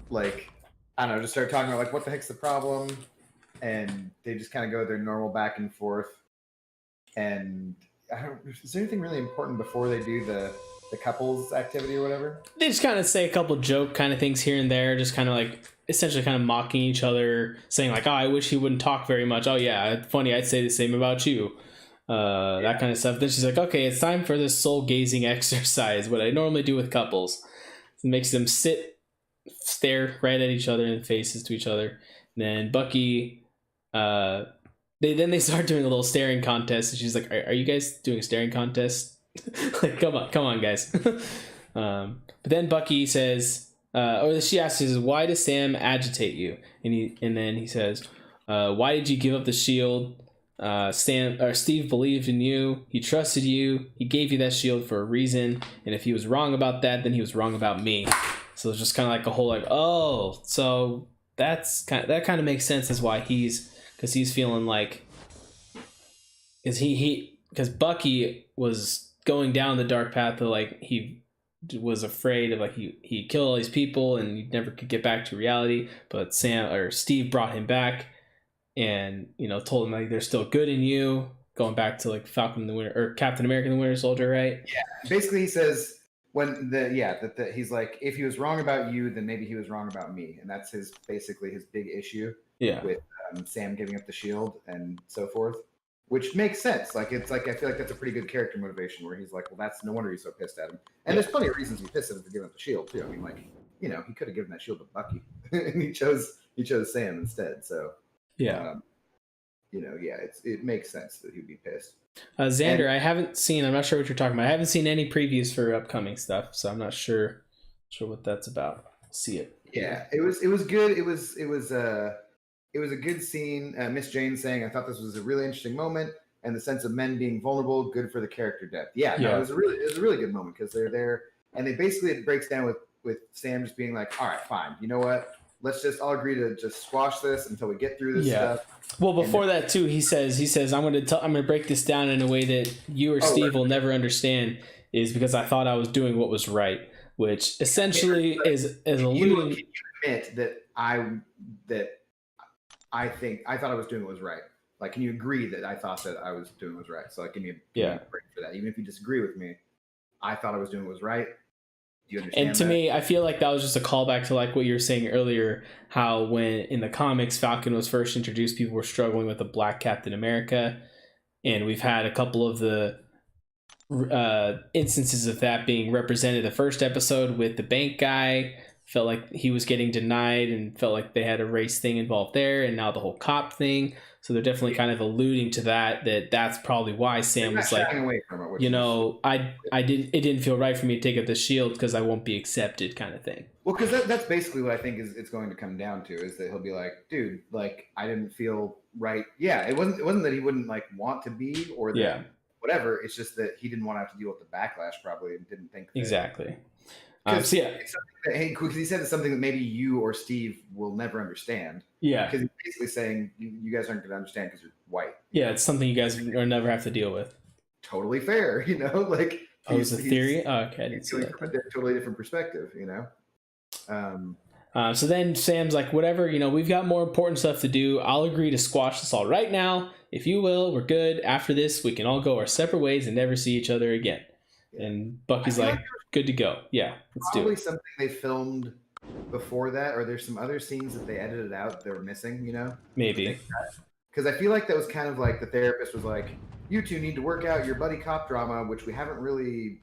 like, I don't know, just start talking about like, what the heck's the problem? And they just kind of go their normal back and forth. And is there anything really important before they do the couples activity or whatever? They just kind of say a couple joke kind of things here and there, just kind of like essentially kind of mocking each other, saying like, oh, I wish he wouldn't talk very much. Oh yeah, funny, I'd say the same about you. That kind of stuff. Then she's like, okay, it's time for this soul gazing exercise, what I normally do with couples. It makes them stare right at each other in the faces to each other. And then Bucky, they start doing a little staring contest, and she's like, are you guys doing a staring contest? Like, come on, guys. But then Bucky says, or she asks, why does Sam agitate you? And then he says, why did you give up the shield? Steve believed in you. He trusted you. He gave you that shield for a reason. And if he was wrong about that, then he was wrong about me. So it's just kind of like a whole like, oh, so that kind of makes sense as why because he's feeling like, because Bucky was going down the dark path of like, he was afraid of like he killed all these people and he never could get back to reality, but Steve brought him back and told him like, there's still good in you, going back to like Falcon the Winter or Captain America the Winter Soldier, right? Yeah, basically he says he's like, if he was wrong about you, then maybe he was wrong about me, and that's basically his big issue with Sam giving up the shield and so forth, which makes sense. Like, it's like, I feel like that's a pretty good character motivation where he's like, well, that's no wonder he's so pissed at him, and there's plenty of reasons to be pissed at him for giving up the shield too. I mean, like, he could have given that shield to Bucky and he chose Sam instead. So it makes sense that he'd be pissed. Xander, I haven't seen, I'm not sure what you're talking about. I haven't seen any previews for upcoming stuff, so I'm not sure what that's about. See it. Yeah, it was good. It was a good scene. Miss Jane saying, "I thought this was a really interesting moment," and the sense of men being vulnerable, good for the character depth. Yeah, no, Yeah. it was a really good moment because they're there, and they basically it breaks down with Sam just being like, "All right, fine. You know what? Let's just all agree to just squash this until we get through this Yeah. stuff." Well, before that too, he says I'm gonna break this down in a way that you or Steve will never understand, is because I thought I was doing what was right, which essentially is alluding. Can you admit that I think I thought I was doing what was right? Like, can you agree that I thought that I was doing what was right? So, like, give me a break for that. Even if you disagree with me, I thought I was doing what was right. Do you understand? And to me, I feel like that was just a callback to like what you were saying earlier, how when in the comics Falcon was first introduced, people were struggling with a black Captain America, and we've had a couple of the instances of that being represented. The first episode with the bank guy felt like he was getting denied and felt like they had a race thing involved there, and now the whole cop thing. So they're definitely kind of alluding to that's probably why Sam was like, away from it, it didn't feel right for me to take up the shield because I won't be accepted, kind of thing. Well, because that's basically what I think it's going to come down to, is that he'll be like, dude, like, I didn't feel right. Yeah, it wasn't that he wouldn't like want to be or that whatever. It's just that he didn't want to have to deal with the backlash probably, and didn't think that, exactly. Because he said it's something that maybe you or Steve will never understand. Yeah. Because he's basically saying you guys aren't going to understand because you're white. Yeah, it's something you guys will never have to deal with. Totally fair, like. It's a theory? Oh, okay, I didn't see that. From a totally different perspective, So then Sam's like, whatever, we've got more important stuff to do. I'll agree to squash this all right now. If you will, we're good. After this, we can all go our separate ways and never see each other again. Yeah. And Bucky's like, good to go. Yeah, let's do it. Probably something they filmed before that, or there's some other scenes that they edited out that were missing, Maybe. Because I feel like that was kind of like the therapist was like, you two need to work out your buddy cop drama, which we haven't really,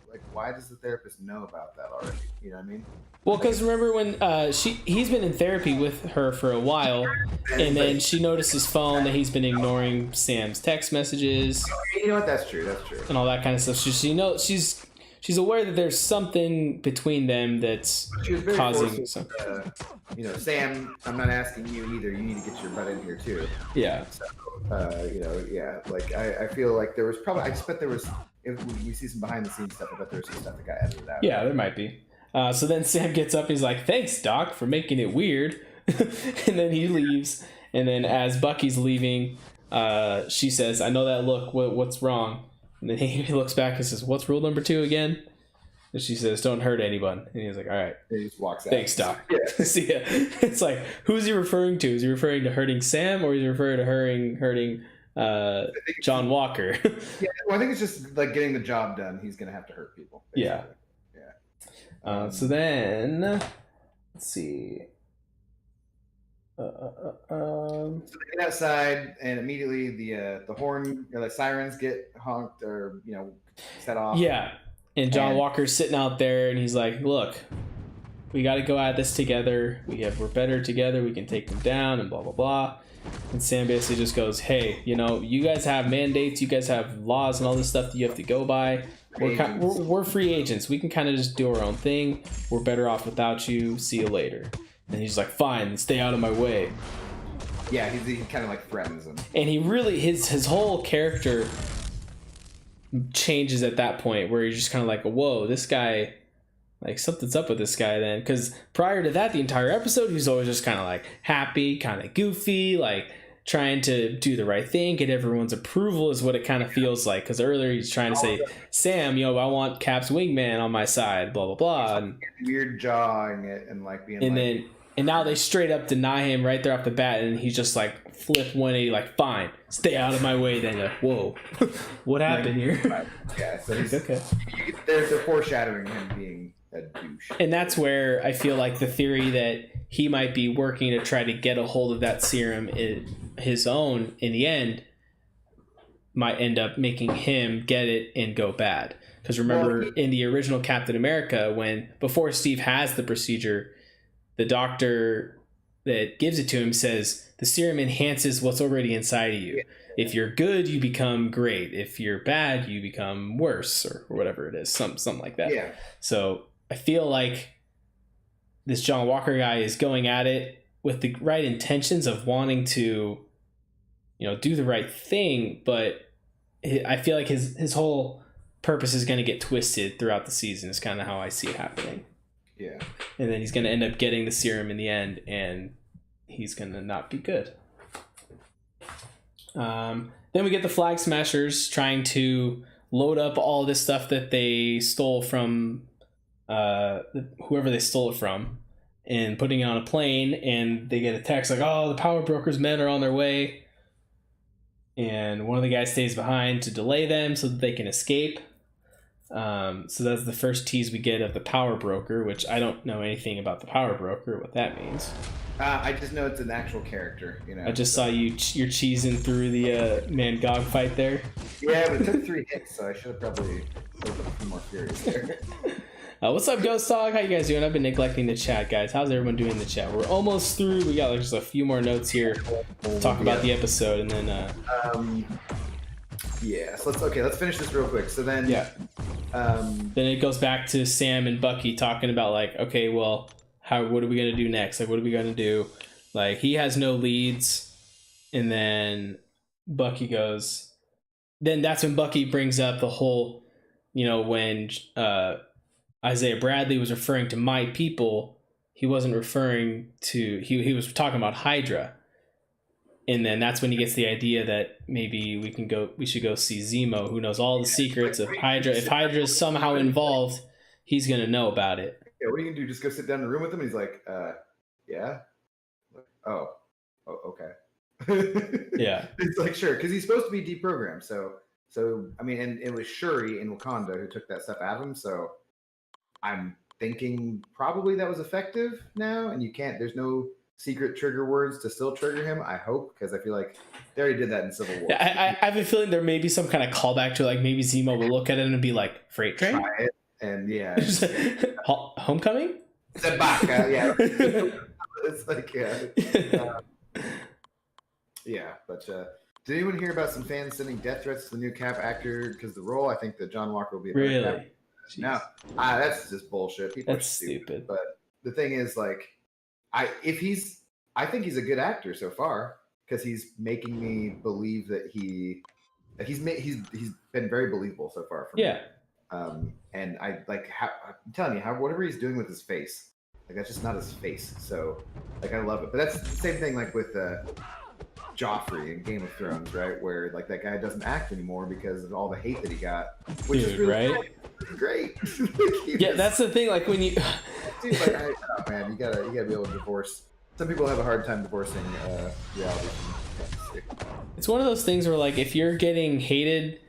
like, why does the therapist know about that already? You know what I mean? Well, because remember when he's been in therapy with her for a while, and then she noticed his phone that he's been ignoring Sam's text messages. You know what? That's true. And all that kind of stuff. She's aware that there's something between them that's causing some. Sam, I'm not asking you either. You need to get your butt in here too. Yeah. So, like I feel like there was probably. I just bet there was. If we see some behind the scenes stuff, I bet there was some stuff that got edited out. Yeah, there might be. So then Sam gets up. He's like, "Thanks, Doc, for making it weird," and then he leaves. And then as Bucky's leaving, she says, "I know that look. What's wrong?" And then he looks back and says, "What's rule number 2 again?" And she says, "Don't hurt anyone." And he's like, "All right." And he just walks out. Thanks, Doc. Yeah. See, it's like, who's he referring to? Is he referring to hurting Sam, or is he referring to hurting John Walker? Yeah, well, I think it's just like getting the job done. He's going to have to hurt people. Basically. Yeah. So then, let's see. So they get outside, and immediately the horn or the sirens get honked or set off. Yeah, and John Walker's sitting out there, and he's like, "Look, we got to go at this together. We're better together. We can take them down, and blah blah blah." And Sam basically just goes, "Hey, you guys have mandates, you guys have laws, and all this stuff that you have to go by. We're free agents. We can kind of just do our own thing. We're better off without you. See you later." And he's like, "Fine, stay out of my way." Yeah, he kind of like threatens him. And he really, his whole character changes at that point, where you're just kind of like, whoa, this guy, like, something's up with this guy then. Because prior to that, the entire episode, he's always just kind of like happy, kind of goofy, like trying to do the right thing, get everyone's approval is what it kind of feels like. Because earlier he's trying to say, Sam, I want Cap's wingman on my side, blah, blah, blah. And weird jawing it and like being and now they straight up deny him right there off the bat, and he's just like flip 180, like, fine, stay out of my way then. Like, whoa, what happened here? Yeah, so he's okay. They're foreshadowing him being a douche. And that's where I feel like the theory that he might be working to try to get a hold of that serum his own in the end might end up making him get it and go bad. Because remember, in the original Captain America, before Steve has the procedure, the doctor that gives it to him says the serum enhances what's already inside of you. If you're good, you become great. If you're bad, you become worse, or whatever it is, something like that. Yeah. So I feel like this John Walker guy is going at it with the right intentions of wanting to, do the right thing, but I feel like his whole purpose is going to get twisted throughout the season. Is kind of how I see it happening. Yeah. And then he's going to end up getting the serum in the end, and he's going to not be good. Then we get the Flag Smashers trying to load up all this stuff that they stole from whoever they stole it from, and putting it on a plane, and they get a text like, oh, the Power Broker's men are on their way. And one of the guys stays behind to delay them so that they can escape. So that's the first tease we get of the Power Broker, which I don't know anything about the Power Broker, what that means. I just know it's an actual character. I just saw you're cheesing through the Mangog fight there. Yeah, but it took 3 hits, so I should have probably put a few more furious there. What's up, Ghost Dog? How you guys doing? I've been neglecting the chat, guys. How's everyone doing in the chat? We're almost through. We got just a few more notes here to talk about the episode, and then yeah, so let's finish this real quick. So then then it goes back to Sam and Bucky talking about like, okay, well, what are we gonna do next? Like, what are we gonna do? Like, he has no leads, and then Bucky goes. Then that's when Bucky brings up the whole, when Isaiah Bradley was referring to my people, he wasn't referring to he was talking about Hydra. And then that's when he gets the idea that maybe we should go see Zemo, who knows all the secrets of Hydra. If Hydra is somehow involved, he's gonna know about it. Yeah, what are you gonna do? Just go sit down in the room with him? And he's like, yeah. Oh, okay. Yeah. It's like, sure, because he's supposed to be deprogrammed. So I mean, and it was Shuri in Wakanda who took that stuff out of him. So I'm thinking probably that was effective now, and there's no secret trigger words to still trigger him, I hope, because I feel like they already did that in Civil War. Yeah, I have a feeling there may be some kind of callback to like maybe Zemo will look at it and be like, freight train? Try it, and yeah. Homecoming? Zabaka, yeah. It's like, yeah, but did anyone hear about some fans sending death threats to the new Cap actor because the role? I think that John Walker will be a better Cap. Really? No, that's just bullshit. People that's are stupid. But the thing is, like, I think he's a good actor so far because he's making me believe that he's been very believable so far. For me. And I'm telling you, whatever he's doing with his face, like that's just not his face. So like I love it. But that's the same thing like with Joffrey in Game of Thrones, right? Where like that guy doesn't act anymore because of all the hate that he got, which is really right? Great. That's the thing. Like when you, dude, like, oh man, you gotta be able to divorce. Some people have a hard time divorcing reality. It's one of those things where like if you're getting hated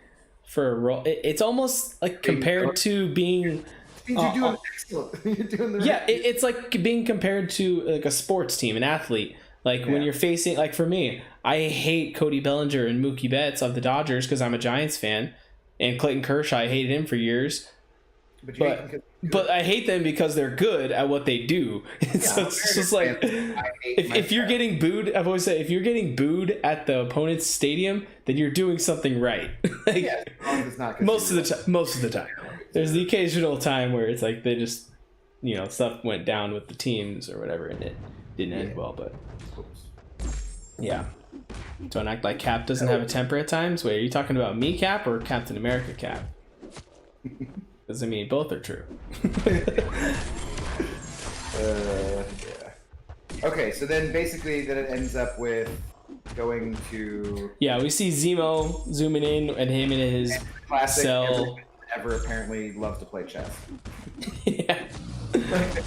for a role, it's almost like compared to being. You're doing excellent. You're doing the right thing. It's like being compared to like a sports team, an athlete. Like when you're facing, like for me, I hate Cody Bellinger and Mookie Betts of the Dodgers because I'm a Giants fan, and Clayton Kershaw, I hated him for years. But I hate them because they're good at what they do. So it's just like if you're getting booed, I've always said if you're getting booed at the opponent's stadium, then you're doing something right. Like, it's not most of the time. There's the occasional time where it's like they just stuff went down with the teams or whatever, and it didn't end well. But yeah, don't act like Cap doesn't have a temper at times. Wait, are you talking about me, Cap, or Captain America, Cap? Because I mean, both are true. Yeah. Okay, so then basically, then it ends up with going to. Yeah, we see Zemo zooming in at him in his cell. Ever apparently loves to play chess. Yeah. Like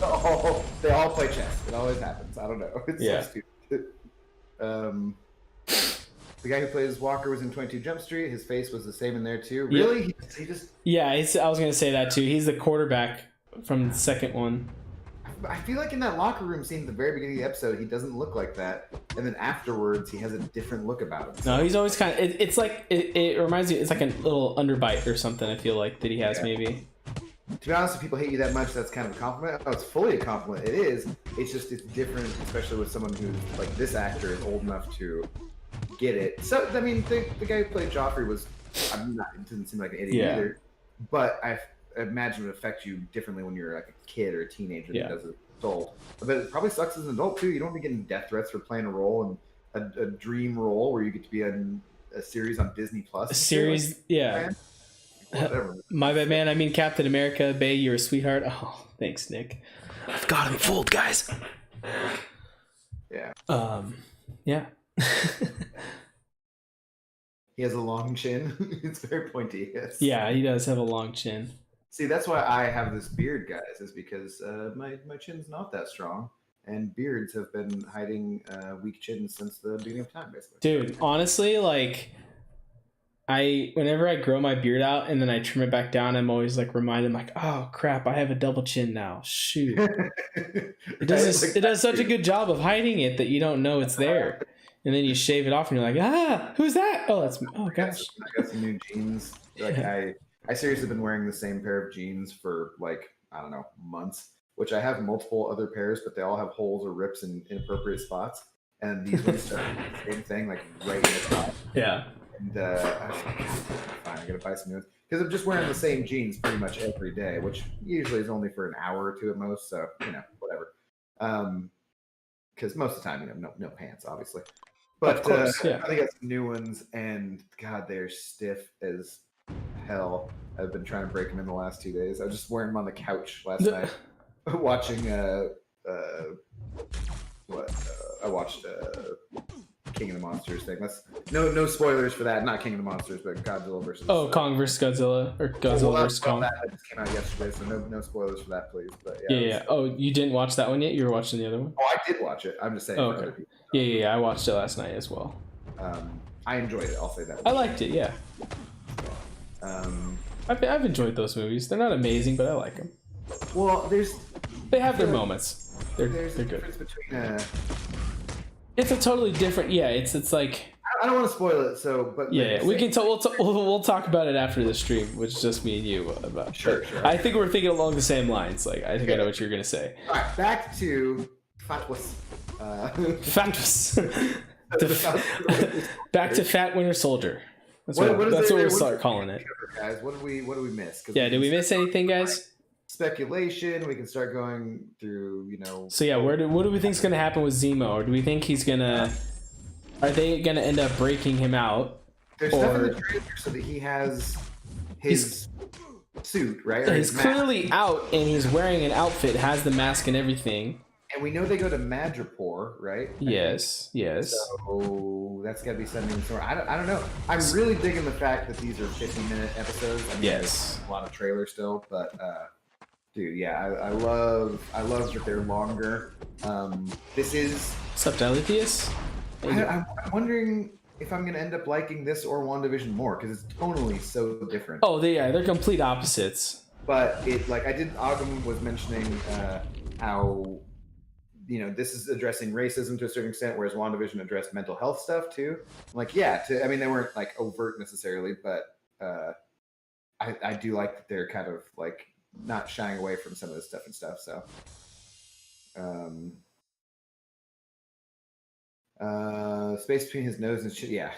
they all play chess. It always happens. I don't know. It's so stupid. The guy who plays Walker was in 22 Jump Street. His face was the same in there too. Really? Yep. He just. Yeah, I was gonna say that too. He's the quarterback from the second one. I feel like in that locker room scene at the very beginning of the episode, he doesn't look like that, and then afterwards, he has a different look about him. So. No, he's always kind of. It's like it reminds me. It's like a little underbite or something. I feel like that he has maybe. To be honest, if people hate you that much, that's kind of a compliment. Oh, it's fully a compliment. It is. It's just it's different, especially with someone who's like this actor is old enough to get it. So I mean, the guy who played Joffrey was. It didn't seem like an idiot either. But I imagine it would affect you differently when you're like a kid or a teenager that does it Sold. But it probably sucks as an adult too. You don't be getting death threats for playing a role and a dream role where you get to be in a series on Disney Plus. A series, like, yeah. man, whatever. My bad, man. I mean, Captain America, Bay, you're a sweetheart. Oh, thanks, Nick. I've got him fooled, guys. Yeah. Yeah. He has a long chin. It's very pointy. Yes. Yeah, he does have a long chin. See, that's why I have this beard, guys, is because my chin's not that strong, and beards have been hiding weak chins since the beginning of time, basically. Dude, honestly, like, whenever I grow my beard out and then I trim it back down, I'm always like reminded, like, oh crap, I have a double chin now. Shoot. It does such a good job of hiding it that you don't know it's there. And then you shave it off and you're like, who's that? Oh, that's me. Oh gosh. I got some new jeans. Like I seriously been wearing the same pair of jeans for like, I don't know, months, which I have multiple other pairs, but they all have holes or rips in inappropriate spots. And these ones start the same thing, like right in the top. Yeah. And I was like, fine, I gotta buy some new ones. Because I'm just wearing the same jeans pretty much every day, which usually is only for an hour or two at most. So, whatever. Because most of the time, no pants, obviously. But of course, yeah. I got some new ones, and God, they're stiff as hell. I've been trying to break them in the last 2 days. I was just wearing them on the couch last night, watching I watched King of the Monsters thing. That's no spoilers for that. Not King of the Monsters, but Godzilla versus. Kong versus Godzilla, or Godzilla versus Kong. That just came out yesterday, so no spoilers for that, please. But yeah. Oh, you didn't watch that one yet? You were watching the other one? Oh, I did watch it. I'm just saying. Oh, okay. Yeah. I watched it last night as well. I enjoyed it. I'll say that. I liked it. Yeah. I've enjoyed those movies. They're not amazing, but I like them. Well, they have their moments. There's they're a difference good. between It's a totally different. Yeah, it's like. I don't want to spoil it, so but yeah, we can. We'll talk about it after the stream, which is just me and you about. Sure. I think we're thinking along the same lines. Like I think I know what you're gonna say. All right, back to Fatwas. Back to Fat Winter Soldier. That's what we'll start calling it. Guys, what did we miss? Yeah, did we miss anything, guys? Speculation. We can start going through, So yeah, what do we think is gonna happen with Zemo? Or do we think he's gonna? Are they gonna end up breaking him out? There's stuff in the trailer so that he has his suit, right? Or he's clearly out, and he's wearing an outfit, has the mask and everything. And we know they go to Madripoor, right? Yes. So that's got to be something somewhere. I don't know. I'm really digging the fact that these are 50-minute episodes. I mean, yes. There's a lot of trailer still, but dude, yeah, I love that they're longer. This is. What's up, Dilithius? I'm wondering if I'm gonna end up liking this or WandaVision more because it's tonally so different. Oh, they're complete opposites. But Ogum was mentioning how. This is addressing racism to a certain extent, whereas WandaVision addressed mental health stuff too. I'm like, they weren't like overt necessarily, but I do like that they're kind of like not shying away from some of this stuff and stuff. So, space between his nose and shit. Yeah.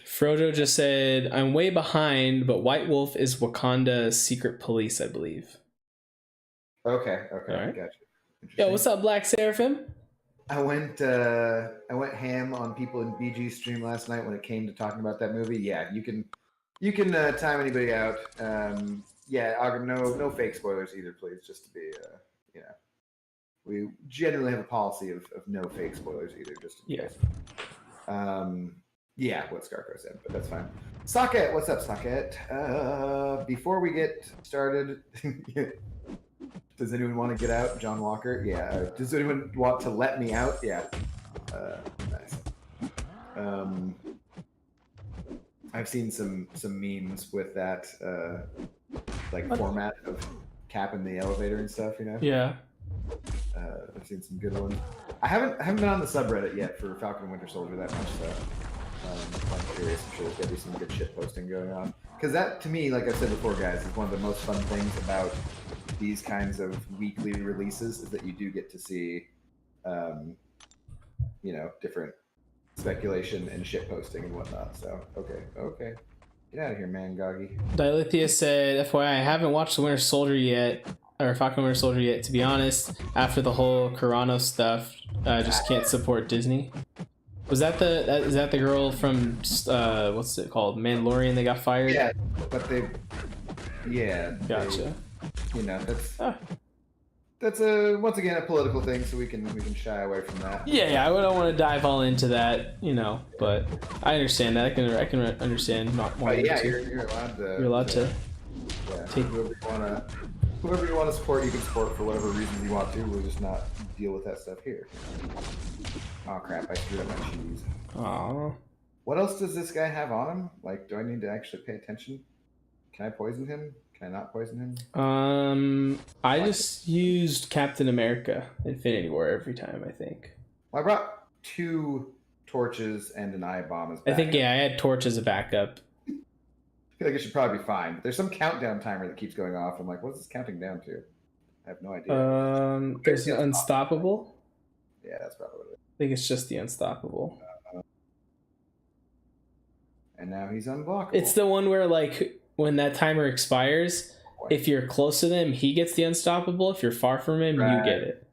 Frodo just said, "I'm way behind, but White Wolf is Wakanda's secret police, I believe." Okay, all right. Gotcha. Yo, what's up, Black Seraphim? I went ham on people in BG's stream last night when it came to talking about that movie. Yeah, you can time anybody out. Ogum, no fake spoilers either, please. Just to be, we generally have a policy of no fake spoilers either. Just in case. What Scarco said, but that's fine. Socket, what's up, Socket? Before we get started. Does anyone want to get out? John Walker? Yeah. Does anyone want to let me out? Yeah. Nice. I've seen some memes with that format of Cap in the elevator and stuff, Yeah. I've seen some good ones. I haven't been on the subreddit yet for Falcon Winter Soldier that much, so I'm curious. I'm sure there's gonna be some good shit posting going on. Because that, to me, like I said before, guys, is one of the most fun things about these kinds of weekly releases is that you do get to see, different speculation and shit posting and whatnot. So, okay. Get out of here, man, Goggy. Dilithius said, FYI, I haven't watched The Winter Soldier yet. or Falcon Winter Soldier yet. To be honest, after the whole Carano stuff, I just can't support Disney. Was that is that the girl from what's it called, Mandalorian? They got fired. Yeah, but Gotcha. That's a once again a political thing, so we can shy away from that. Yeah, I don't want to dive all into that, but I understand that. I can understand not wanting to. You're allowed to. You're allowed to. Yeah, take whoever you want to support, you can support for whatever reasons you want to. We'll just not deal with that stuff here. Oh crap! I screwed up my cheese. Aww. What else does this guy have on him? Like, do I need to actually pay attention? Can I poison him? Can I not poison him? I just used Captain America Infinity War every time, I think. Well, I brought 2 torches and an eye bomb as backup. I think, I had torch as a backup. I feel like it should probably be fine. But there's some countdown timer that keeps going off. I'm like, what's this counting down to? I have no idea. There's an Unstoppable. Yeah, that's probably what it is. I think it's just the Unstoppable. And now he's unblockable. It's the one where, like, when that timer expires, if you're close to them, he gets the Unstoppable. If you're far from him, you get it.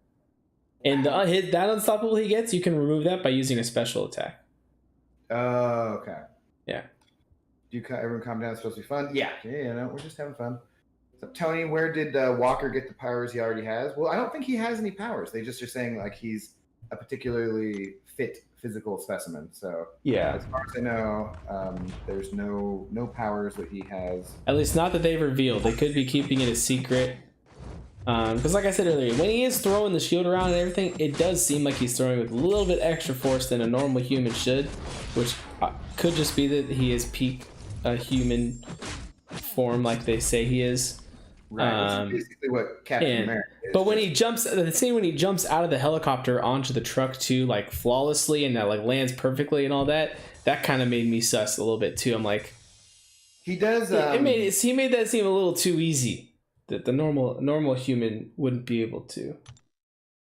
And that Unstoppable he gets, you can remove that by using a special attack. Oh, okay. Yeah. Everyone calm down. It's supposed to be fun. Yeah, we're just having fun. So, Tony, where did Walker get the powers he already has? Well, I don't think he has any powers. They just are saying, like, he's a particularly fit physical specimen. So yeah, as far as I know, there's no powers that he has. At least not that they've revealed. They could be keeping it a secret. Because like I said earlier, when he is throwing the shield around and everything, it does seem like he's throwing with a little bit extra force than a normal human should, which could just be that he is peak human form like they say he is. Right, which is basically what Captain America is. But when he jumps, the scene when he jumps out of the helicopter onto the truck too, like flawlessly, and that like lands perfectly and all that, that kind of made me sus a little bit too. I'm like, he does. He made that seem a little too easy that the normal human wouldn't be able to.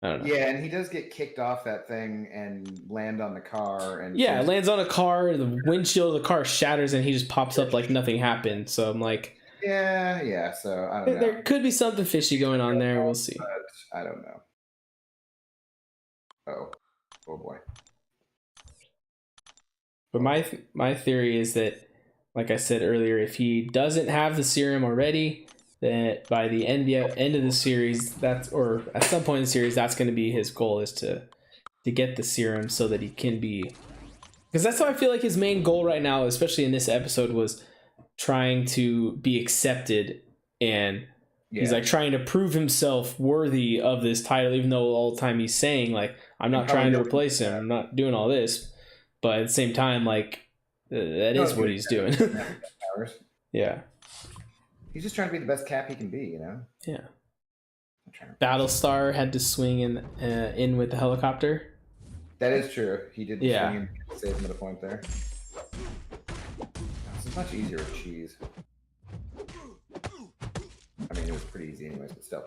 I don't know. Yeah, and he does get kicked off that thing and land on the car. And yeah, it lands on a car. The windshield of the car shatters, and he just pops up like nothing happened. So I'm like. Yeah. So I don't know. There could be something fishy going on there. We'll see. But I don't know. Oh boy. But my theory is that, like I said earlier, if he doesn't have the serum already, that by the end of the series, or at some point in the series, that's going to be his goal, is to get the serum so that he can be. Because that's how I feel like his main goal right now, especially in this episode, was trying to be accepted, and he's like trying to prove himself worthy of this title, even though all the time he's saying like, I'm not trying to replace him, I'm not doing all this, but at the same time, like, that is what he's doing. Yeah, he's just trying to be the best Cap he can be, Yeah. Battlestar had to swing in with the helicopter. That is true. He did swing and save him at a point there. It's much easier with cheese. I mean, it was pretty easy anyways, but still.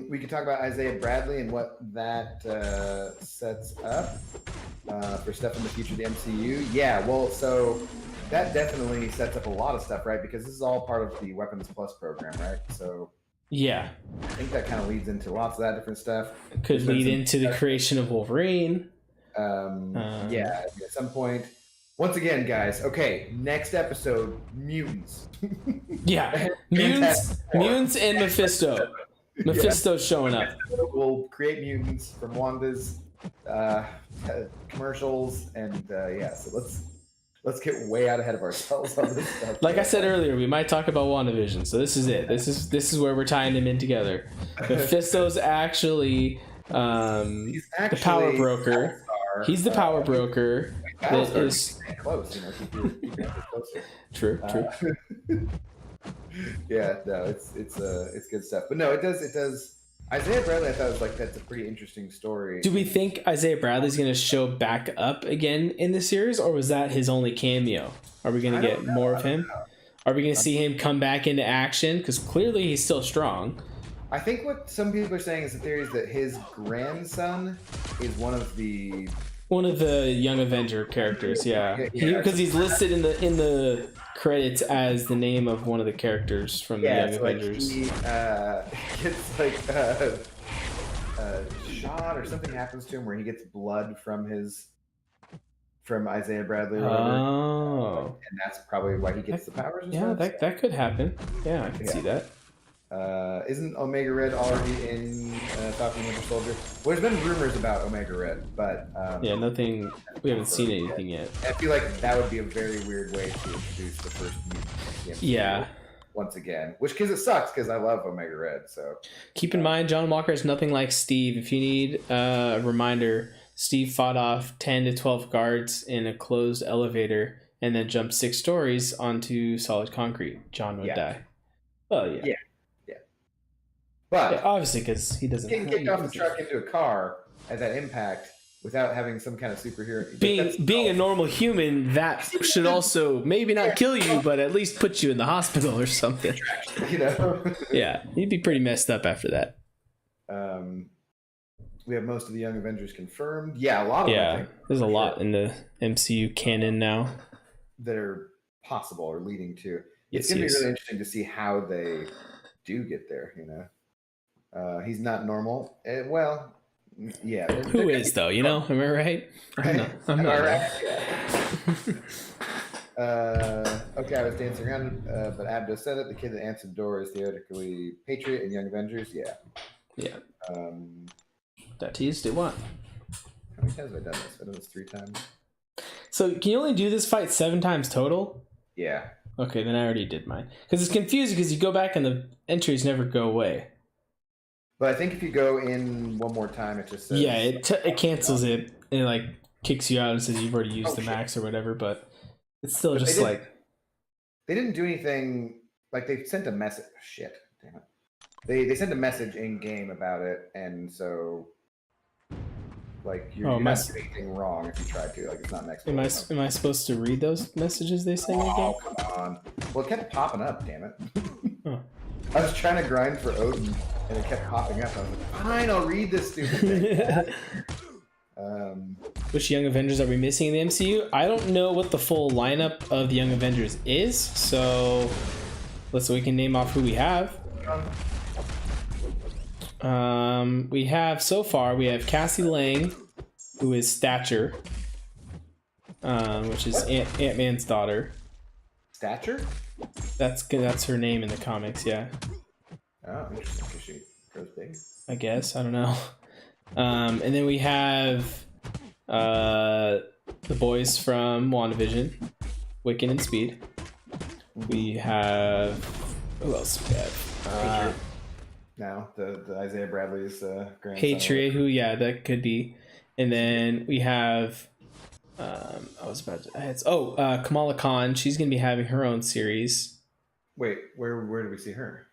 We could talk about Isaiah Bradley and what that sets up for stuff in the future of the MCU. Yeah, well, so that definitely sets up a lot of stuff, right? Because this is all part of the Weapons Plus program, right? So yeah, I think that kind of leads into lots of that different stuff. It could lead into the creation of Wolverine. Yeah, at some point. Once again, guys, okay, next episode, mutants. Yeah, mutants and Mephisto. Mephisto's showing up. We'll create mutants from Wanda's commercials, and so let's get way out ahead of ourselves on this stuff. Like I said earlier, we might talk about WandaVision, so this is it. This is where we're tying them in together. Mephisto's actually the power broker. He's the power broker. That is close, keep your closer. True. Yeah, no, it's good stuff. But no, it does. Isaiah Bradley, I thought was like, that's a pretty interesting story. Do we think Isaiah Bradley's going to show back up again in the series, or was that his only cameo? Are we going to get more of him? Are we going to see him come back into action? Because clearly he's still strong. I think what some people are saying is the theory is that his grandson is one of the One of the Young Avenger characters, yeah, because he's listed in the credits as the name of one of the characters from the Young Avengers. He gets like shot or something happens to him where he gets blood from Isaiah Bradley or whatever. Oh, and that's probably why he gets the powers. And yeah, stuff, that could happen. Yeah, I can see that. Isn't Omega Red already in Falcon The Winter Soldier? Well, there's been rumors about Omega Red, but yeah, nothing. We haven't seen anything yet. I feel like that would be a very weird way to introduce the first mutant. Yeah. Once again, which it sucks because I love Omega Red. So keep in mind, John Walker is nothing like Steve. If you need a reminder, Steve fought off 10 to 12 guards in a closed elevator and then jumped 6 stories onto solid concrete. John would die. Oh yeah. But obviously, because he doesn't getting kicked off the truck into a car at that impact without having some kind of superhero. Being a normal human, that should also maybe not kill you, but at least put you in the hospital or something. Yeah, you'd be pretty messed up after that. We have most of the Young Avengers confirmed. Yeah, a lot of them. Yeah, there's a lot in the MCU canon now that are possible or leading to. It's going to be really interesting to see how they do get there. He's not normal. Well, yeah. Who is though? Am I right? I'm not right. Okay, I was dancing around, but Abdo said it. The kid that answered the door is theoretically Patriot in Young Avengers. Yeah. Yeah. That teased it. What? How many times have I done this? I done this 3 times. So can you only do this fight 7 times total? Yeah. Okay, then I already did mine. Because it's confusing because you go back and the entries never go away. But I think if you go in one more time, it just says... Yeah, it cancels it. And it kicks you out and says you've already used the max or whatever. But it's still just They didn't do anything... they sent a message... Shit. Damn it. They sent a message in-game about it, and so... you're not doing anything wrong if you try to. It's not next. Am I supposed to read those messages they sent in-game? Oh, come on. Well, it kept popping up, damn it. I was trying to grind for Odin, and it kept popping up. I was like, fine, I'll read this stupid thing. Which Young Avengers are we missing in the MCU? I don't know what the full lineup of the Young Avengers is, so we can name off who we have. We have Cassie Lang, who is Stature, which is Ant-Man's daughter. Stature? That's her name in the comics, yeah. Oh, interesting, because she grows big. I guess, I don't know. And then we have the boys from WandaVision, Wiccan and Speed. We have... Who else do we have? Now, the Isaiah Bradley's grandson. Patriot, that could be. And then we have... Kamala Khan. She's going to be having her own series. Wait, where do we see her?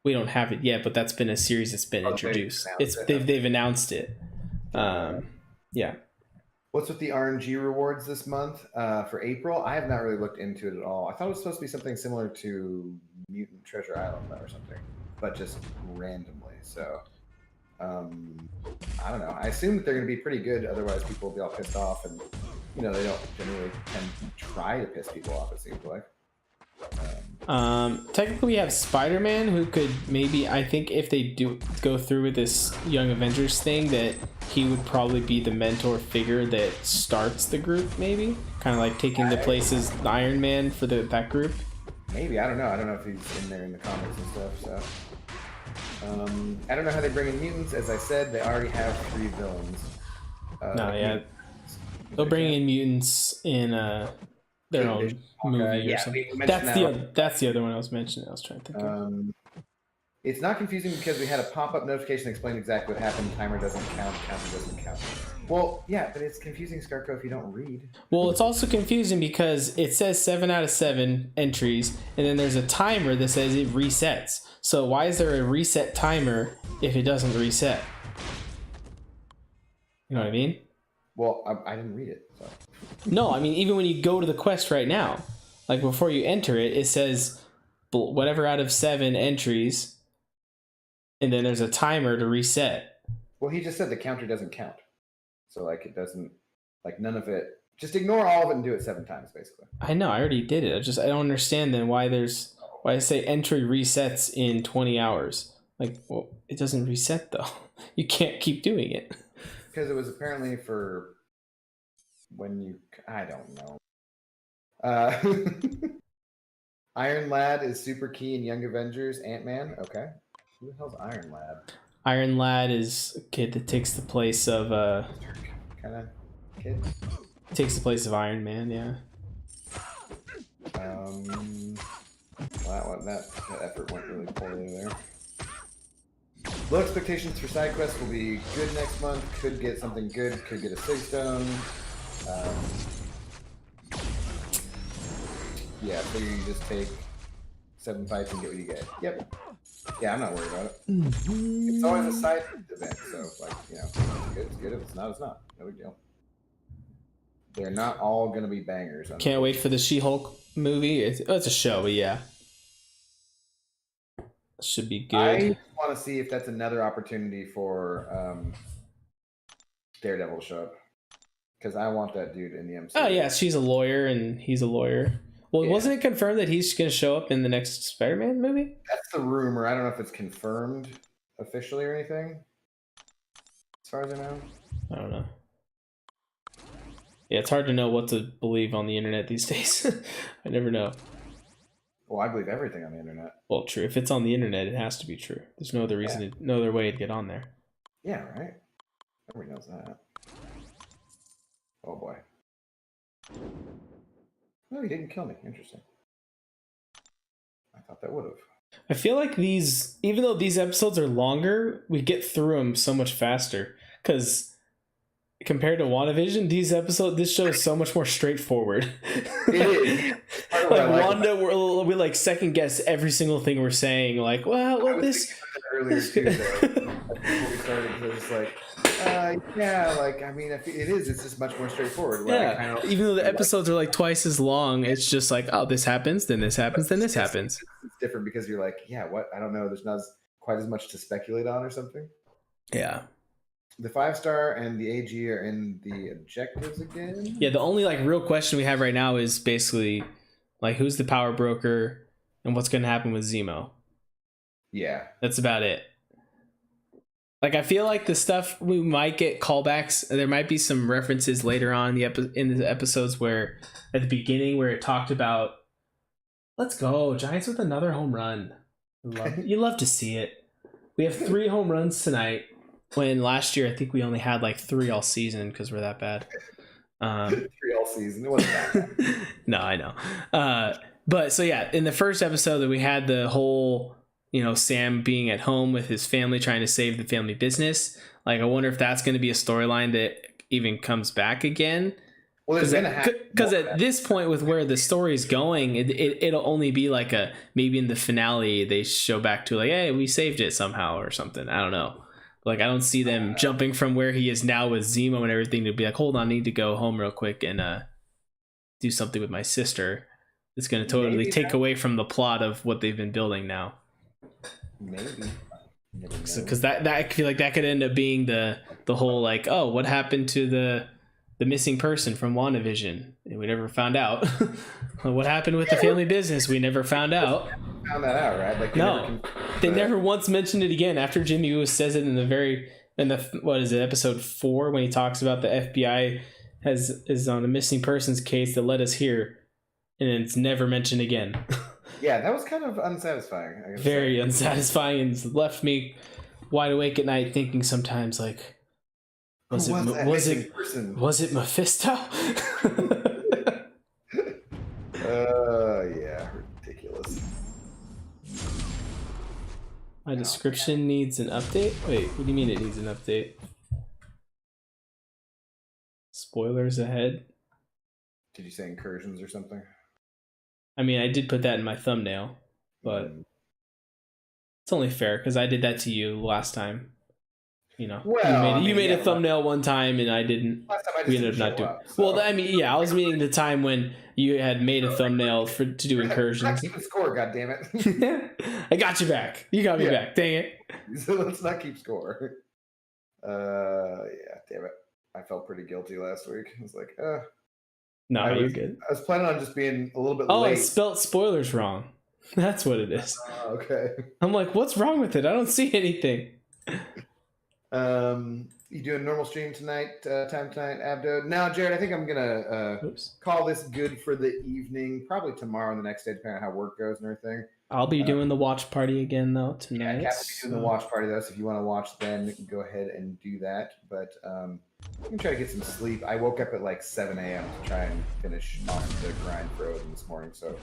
We don't have it yet, but that's been a series that's been introduced. They've announced it. Yeah. What's with the RNG rewards this month for April? I have not really looked into it at all. I thought it was supposed to be something similar to Mutant Treasure Island or something, but just randomly. So I don't know. I assume that they're going to be pretty good. Otherwise, people will be all pissed off, and they don't generally tend to try to piss people off. It seems like. Technically, we have Spider-Man, who could maybe. I think if they do go through with this Young Avengers thing, that he would probably be the mentor figure that starts the group. Maybe kind of taking the place as Iron Man for that group. Maybe, I don't know. I don't know if he's in there in the comics and stuff. So. I don't know how they bring in mutants. As I said, they already have 3 villains. They'll bring in mutants in their own movie or something. That's the other one I was mentioning. I was trying to think of. It's not confusing because we had a pop-up notification explaining exactly what happened. Timer doesn't count. Counter doesn't count. Well, yeah, but it's confusing, Scarco, if you don't read. Well, it's also confusing because it says 7 out of 7 entries, and then there's a timer that says it resets. So why is there a reset timer if it doesn't reset? You know what I mean? Well, I didn't read it. So. No, I mean, even when you go to the quest right now, before you enter it, it says whatever out of 7 entries, and then there's a timer to reset. Well, he just said the counter doesn't count. So, it doesn't... Like none of it. Just ignore all of it and do it 7 times, basically. I know, I already did it. I don't understand then why I say entry resets in 20 hours. Like, well, it doesn't reset though. You can't keep doing it. Because it was apparently for when you, I don't know. Iron Lad is super key in Young Avengers. Ant-Man, okay. Who the hell's Iron Lad? Iron Lad is a kid that takes the place of kind of kid. Takes the place of Iron Man, yeah. That effort went really poorly there. Low expectations for side quests will be good next month. Could get something good. Could get a Sig Stone. Yeah, so you just take 7 fights and get what you get. Yep. Yeah, I'm not worried about it. It's always a side event, so like, you know, if it's good, it's good. If it's not, it's not. No big deal. They're not all gonna be bangers. Can't wait for the She-Hulk movie. It's a show, but yeah. Should be good. I want to see if that's another opportunity for Daredevil to show up. Because I want that dude in the MCU. Oh, yeah, she's a lawyer and he's a lawyer. Well, yeah. Wasn't it confirmed that he's going to show up in the next Spider-Man movie? That's the rumor. I don't know if it's confirmed officially or anything. As far as I know. I don't know. Yeah, it's hard to know what to believe on the internet these days. I never know. Well, I believe everything on the internet. Well, true. If it's on the internet, it has to be true. There's no other reason, no other way to get on there. Yeah, right? Everybody knows that. Oh, boy. No, he didn't kill me. Interesting. I thought that would have. I feel like these, even though these episodes are longer, we get through them so much faster. Because compared to WandaVision, this show is so much more straightforward. It is. Like Wanda, we like second guess every single thing we're saying. Like, well, this earlier too. Before we started, it was like, yeah, like I mean, it is. It's just much more straightforward. Yeah. Even though the episodes are like twice as long, it's just like, oh, this happens, then this happens, then this happens. It's different because you're like, yeah, what? I don't know. There's not quite as much to speculate on or something. Yeah. The 5-star and the AG are in the objectives again. Yeah, the only like real question we have right now is basically like who's the power broker and what's going to happen with Zemo. Yeah, that's about it. Like I feel like the stuff we might get callbacks. There might be some references later on in the episodes where at the beginning where it talked about, let's go Giants with another home run. You love to see it. We have 3 home runs tonight. When last year, I think we only had like 3 all season because we're that bad. 3 all season. It wasn't that bad. No, I know. But so yeah, in the first episode that we had the whole, Sam being at home with his family trying to save the family business. Like, I wonder if that's going to be a storyline that even comes back again. Well, because at this point with where the story's going, it'll only be like maybe in the finale they show back to like, hey, we saved it somehow or something. I don't know. Like, I don't see them jumping from where he is now with Zemo and everything to be like, hold on, I need to go home real quick and do something with my sister. It's going to totally take away from the plot of what they've been building now. Maybe. Because that I feel like that could end up being the whole like, oh, what happened to the missing person from WandaVision? And we never found out. What happened with the family business? We never found out. Found that out, right? Like they never once mentioned it again. After Jimmy Woo says it in the what is it, episode 4, when he talks about the FBI is on a missing persons case that led us here, and it's never mentioned again. Yeah, that was kind of unsatisfying. I guess. Very unsatisfying, and left me wide awake at night thinking sometimes like, was it Mephisto? Yeah, ridiculous. My description needs an update? Wait, what do you mean it needs an update? Spoilers ahead? Did you say incursions or something? I mean, I did put that in my thumbnail, but it's only fair because I did that to you last time. Well, you made a thumbnail one time and I didn't. Last time I just we ended up not doing. So. Well, I mean, yeah, I was meaning the time when you had made a thumbnail to do incursions. Not keeping score, goddammit. I got you back. You got me back. Dang it. So let's not keep score. Yeah, damn it. I felt pretty guilty last week. I was like, No, you're good. I was planning on just being a little bit Oh, late. I spelt spoilers wrong. That's what it is. Okay. I'm like, what's wrong with it? I don't see anything. You doing normal stream tonight? Time tonight, Abdo? Now, Jared, I think I'm gonna call this good for the evening. Probably tomorrow and the next day, depending on how work goes and everything. I'll be doing the watch party again though tonight. Yeah, Kat will be doing the watch party though. So if you want to watch, then go ahead and do that. But I'm gonna try to get some sleep. I woke up at like 7 a.m. to try and finish off the grind for Odin this morning. So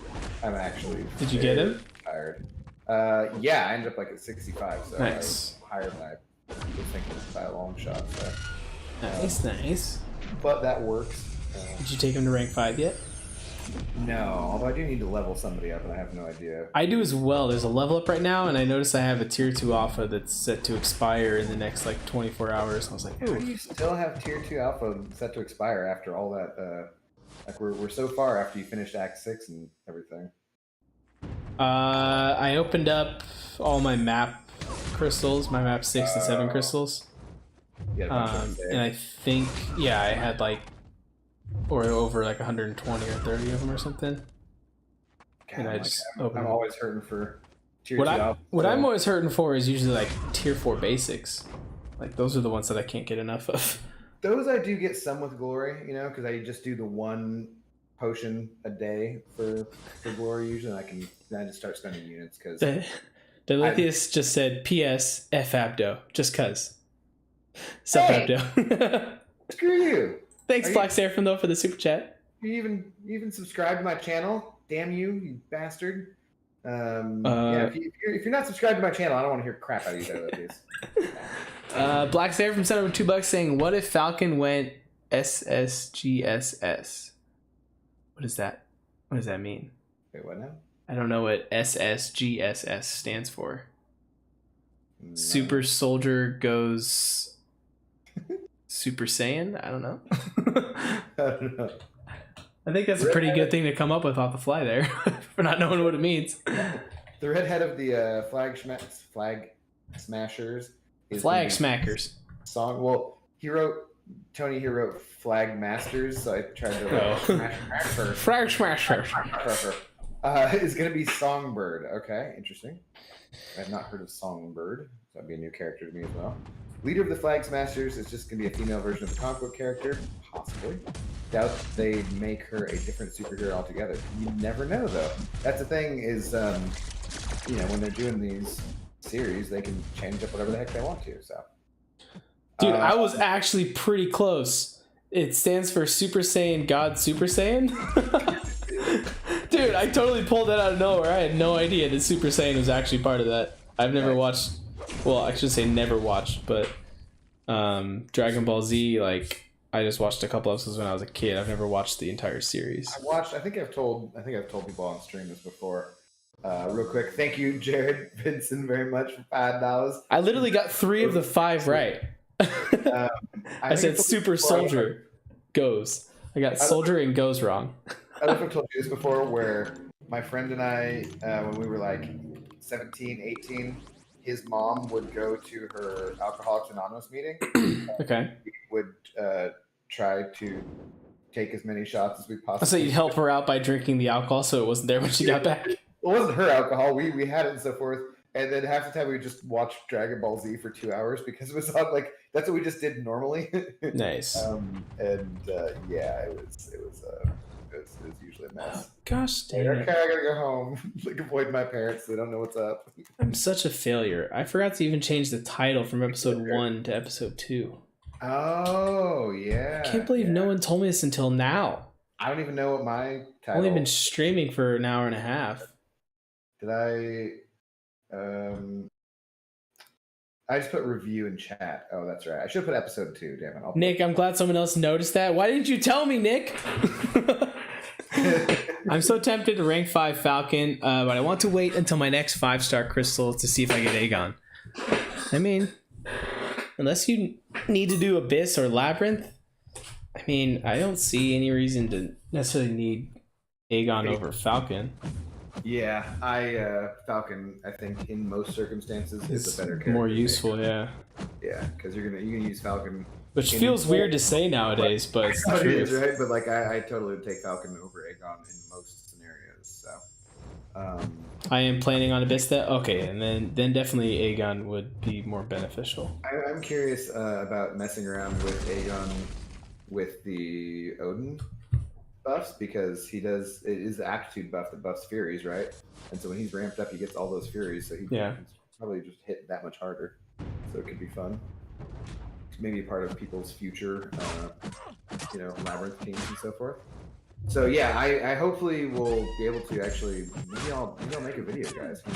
I'm actually. Did you get him? Tired. Yeah, I ended up like at 65. So nice. I was higher than I was thinking by a long shot. So. Nice. But that works. Did you take him to rank 5 yet? No, although I do need to level somebody up, and I have no idea. I do as well. There's a level up right now, and I noticed I have a tier 2 alpha that's set to expire in the next like 24 hours. I was like, ooh. How do you still have tier 2 alpha set to expire after all that? Like we're so far after you finished Act 6 and everything. I opened up all my map crystals, my map 6 and 7 crystals. And I think, yeah, I had like, or over like 120 or 30 of them or something. God, and I just opened. I'm always hurting for tier 2 alpha. What I'm always hurting for is usually like tier 4 basics. Like those are the ones that I can't get enough of. Those I do get some with glory, you know, because I just do the one potion a day for glory usually, and then I just start spending units because. Delithius just said, "P.S. F Abdo," just cuz. Sup, Abdo. Screw you. Thanks, Black Seraphim, though, for the super chat. You even subscribe to my channel? Damn you bastard! Yeah, if you're not subscribed to my channel, I don't want to hear crap out of you, Delithius. Black Seraphim sent over $2 saying, "What if Falcon went SSGSS?" What is that? What does that mean? Wait, what now? I don't know what SSGSS stands for. No. Super Soldier goes Super Saiyan? I don't know. I don't know. I think that's a pretty good thing to come up with off the fly there for not knowing what it means. The redhead of the Flag Smashers. Flag Smackers. Song. Well, Tony wrote Flag Masters, so I tried to Flag Smashers. Is going to be Songbird. Okay, interesting. I have not heard of Songbird. So that'd be a new character to me as well. Leader of the Flag Smashers is just going to be a female version of the comic book character, possibly. Doubt they make her a different superhero altogether. You never know, though. That's the thing is, when they're doing these series, they can change up whatever the heck they want to. So, dude, I was actually pretty close. It stands for Super Saiyan God Super Saiyan. Dude, I totally pulled that out of nowhere. I had no idea that Super Saiyan was actually part of that. I've never watched, well, I should say never watched, but Dragon Ball Z, like, I just watched a couple episodes when I was a kid. I've never watched the entire series. I think I've told people on stream this before. Real quick, thank you, Jared Vincent, very much for $5. I literally got 3 of the 5 right. I said Super Soldier goes. I got Soldier and goes wrong. I don't know if I've told you this before, where my friend and I, when we were like 17, 18, his mom would go to her Alcoholics Anonymous meeting. Okay. We would try to take as many shots as we possibly. So you'd help her out by drinking the alcohol so it wasn't there when she got back? It wasn't her alcohol. We had it and so forth. And then half the time we would just watch Dragon Ball Z for 2 hours because it was on, like, that's what we just did normally. Nice. Yeah, it was usually a mess. Gosh dang Okay, it. I gotta go home. Like, avoid my parents. They don't know what's up. I'm such a failure. I forgot to even change the title from episode 1 to episode 2. Oh, yeah. I can't believe no one told me this until now. I don't even know what my title. I've only been streaming for an hour and a half. Did I just put review in chat. Oh, that's right. I should have put episode 2. Damn it. Nick, I'm glad someone else noticed that. Why didn't you tell me, Nick? I'm so tempted to rank 5 Falcon, but I want to wait until my next 5-star crystal to see if I get Aegon. I mean, unless you need to do Abyss or Labyrinth, I mean, I don't see any reason to necessarily need Aegon over Falcon. Yeah, Falcon. I think in most circumstances is It's a better character. more than useful, yeah. Yeah, because you're gonna use Falcon. Which in feels full- weird to say nowadays, but it's the It is, truth. right? But like, I totally would take Falcon over Aegon in most scenarios. So, I am planning on Abyss that. Okay, and then definitely Aegon would be more beneficial. I'm curious about messing around with Aegon with the Odin buffs because he does it is the aptitude buff that buffs Furies, right? And so when he's ramped up, he gets all those Furies, so he Yeah. can probably just hit that much harder. So it could be fun. Maybe part of people's future, labyrinth teams and so forth. So yeah, I hopefully will be able to actually maybe I'll make a video, guys. Who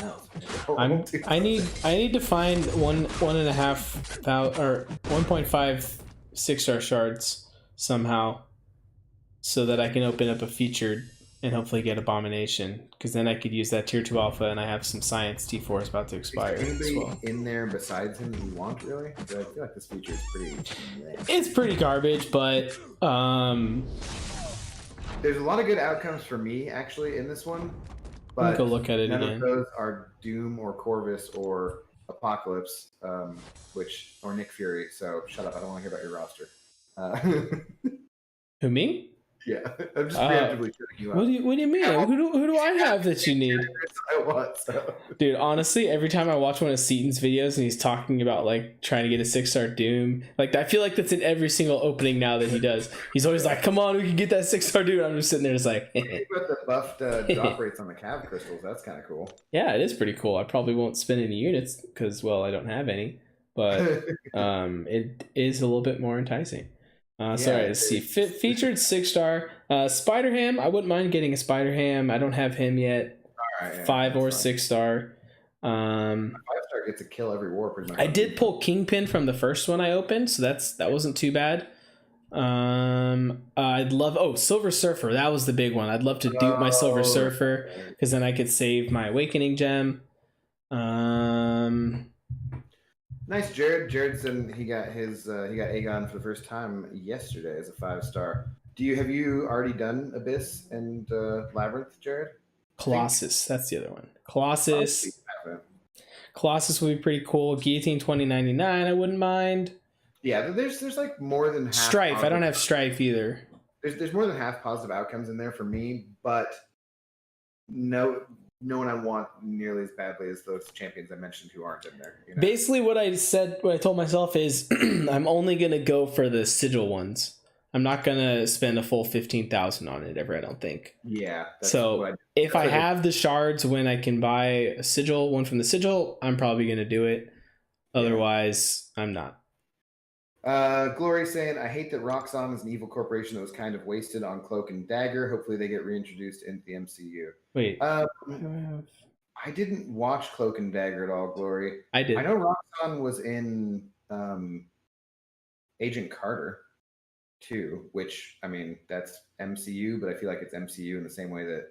knows? I need to find 1.5 or 1.5 6-star shards somehow, so that I can open up a featured and hopefully get Abomination, because then I could use that tier 2 alpha, and I have some science T4 is about to expire. Is there anybody as well. in there besides him you want really? I feel like this feature is pretty. It's pretty garbage, but there's a lot of good outcomes for me actually in this one, but go look at it none again. of those are Doom or Corvus or Apocalypse, or Nick Fury. So shut up, I don't want to hear about your roster. Who, me? Yeah, I'm just preemptively shutting you up. What do you mean? Who do I have that you need? I want, so. Dude, honestly, every time I watch one of Seaton's videos and he's talking about like trying to get a 6-star Doom, like I feel like that's in every single opening now that he does. He's always like, "Come on, we can get that 6-star Doom." I'm just sitting there, just like. About the buffed drop rates on the Cav crystals, that's kind of cool. Yeah, it is pretty cool. I probably won't spend any units because, well, I don't have any, but it is a little bit more enticing. Sorry, let's see. Featured 6-star Spider Ham. I wouldn't mind getting a Spider Ham. I don't have him yet. All right, 5 or 6-star. 5-star gets a kill every war pretty much. I did pull Kingpin from the first one I opened, so that wasn't too bad. I'd love Silver Surfer. That was the big one. I'd love to dupe my Silver Surfer because then I could save my Awakening Gem. Nice, Jared. Jaredson, he got Aegon for the first time yesterday as a 5-star. Have you already done Abyss and Labyrinth, Jared? Colossus, that's the other one. Colossus would be pretty cool. Guillotine 2099, I wouldn't mind. Yeah, there's like more than half Strife. I don't have Strife either. There's more than half positive outcomes in there for me, but no one I want nearly as badly as those champions I mentioned who aren't in there. You know? Basically, what I told myself is I'm only gonna go for the sigil ones. I'm not gonna spend a full 15,000 on it ever. I don't think. Yeah. So if I have the shards when I can buy a sigil, one from the sigil, I'm probably gonna do it. Otherwise, I'm not. Glory saying, I hate that Roxxon is an evil corporation that was kind of wasted on Cloak and Dagger. Hopefully they get reintroduced into the MCU. Wait. I didn't watch Cloak and Dagger at all, Glory. I did. I know Roxxon was in Agent Carter too, which, I mean, that's MCU, but I feel like it's MCU in the same way that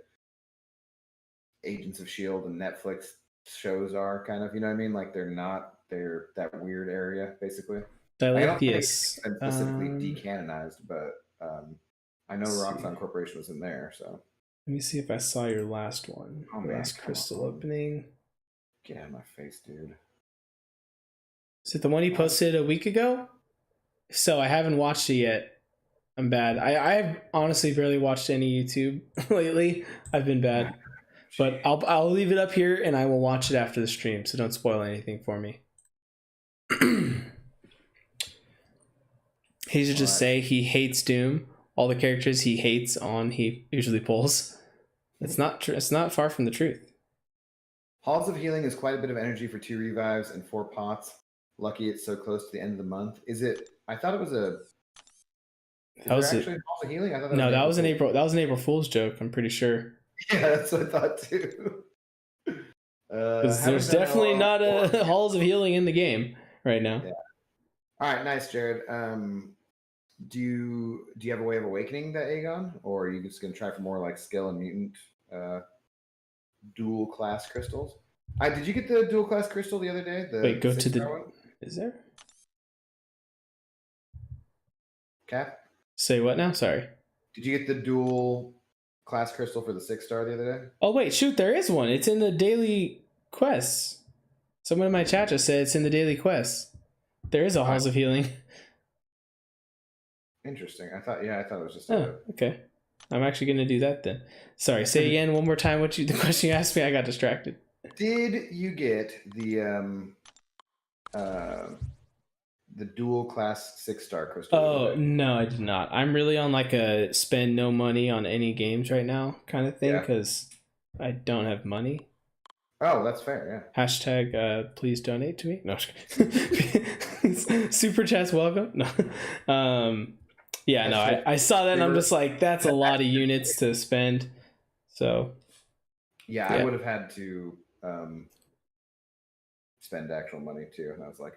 Agents of S.H.I.E.L.D. and Netflix shows are kind of, you know what I mean? Like they're that weird area, basically. I don't think it's been specifically decanonized, but I know Roxxon Corporation was in there, so. Let me see if I saw your last one. Last crystal opening. Get out of my face, dude. Is it the one you posted a week ago? So I haven't watched it yet. I'm bad. I've honestly barely watched any YouTube lately. I've been bad. But I'll leave it up here and I will watch it after the stream, so don't spoil anything for me. He should just say he hates Doom. All the characters he hates he usually pulls. It's not true. It's not far from the truth. Halls of Healing is quite a bit of energy for 2 revives and 4 pots. Lucky it's so close to the end of the month. Is it? I thought it was a. That was actually Halls of Healing? I thought that was an April. That was an April Fool's joke. I'm pretty sure. Yeah, that's what I thought too. There's definitely not a Halls of Healing in the game right now. Yeah. All right, nice, Jared. Do you have a way of awakening that Aegon, or are you just gonna try for more like skill and mutant dual class crystals? Did you get the dual class crystal the other day? Wait, go to the one? Is there? Cap? Say what now? Sorry. Did you get the dual class crystal for the 6-star the other day? Oh wait, shoot, there is one. It's in the daily quests. Someone in my chat just said it's in the daily quests. There is a Halls of Healing. Interesting. I thought it was just. Okay. I'm actually gonna do that then. Sorry. Say again one more time. The question you asked me? I got distracted. Did you get the dual class 6-star crystal? Oh no, I did not. I'm really on like a spend no money on any games right now kind of thing because I don't have money. Oh, that's fair. Yeah. Hashtag please donate to me. No. Super chats welcome. No. Yeah, no, I saw that and I'm just like, that's a lot of units to spend. So yeah. I would have had to spend actual money too, and I was like,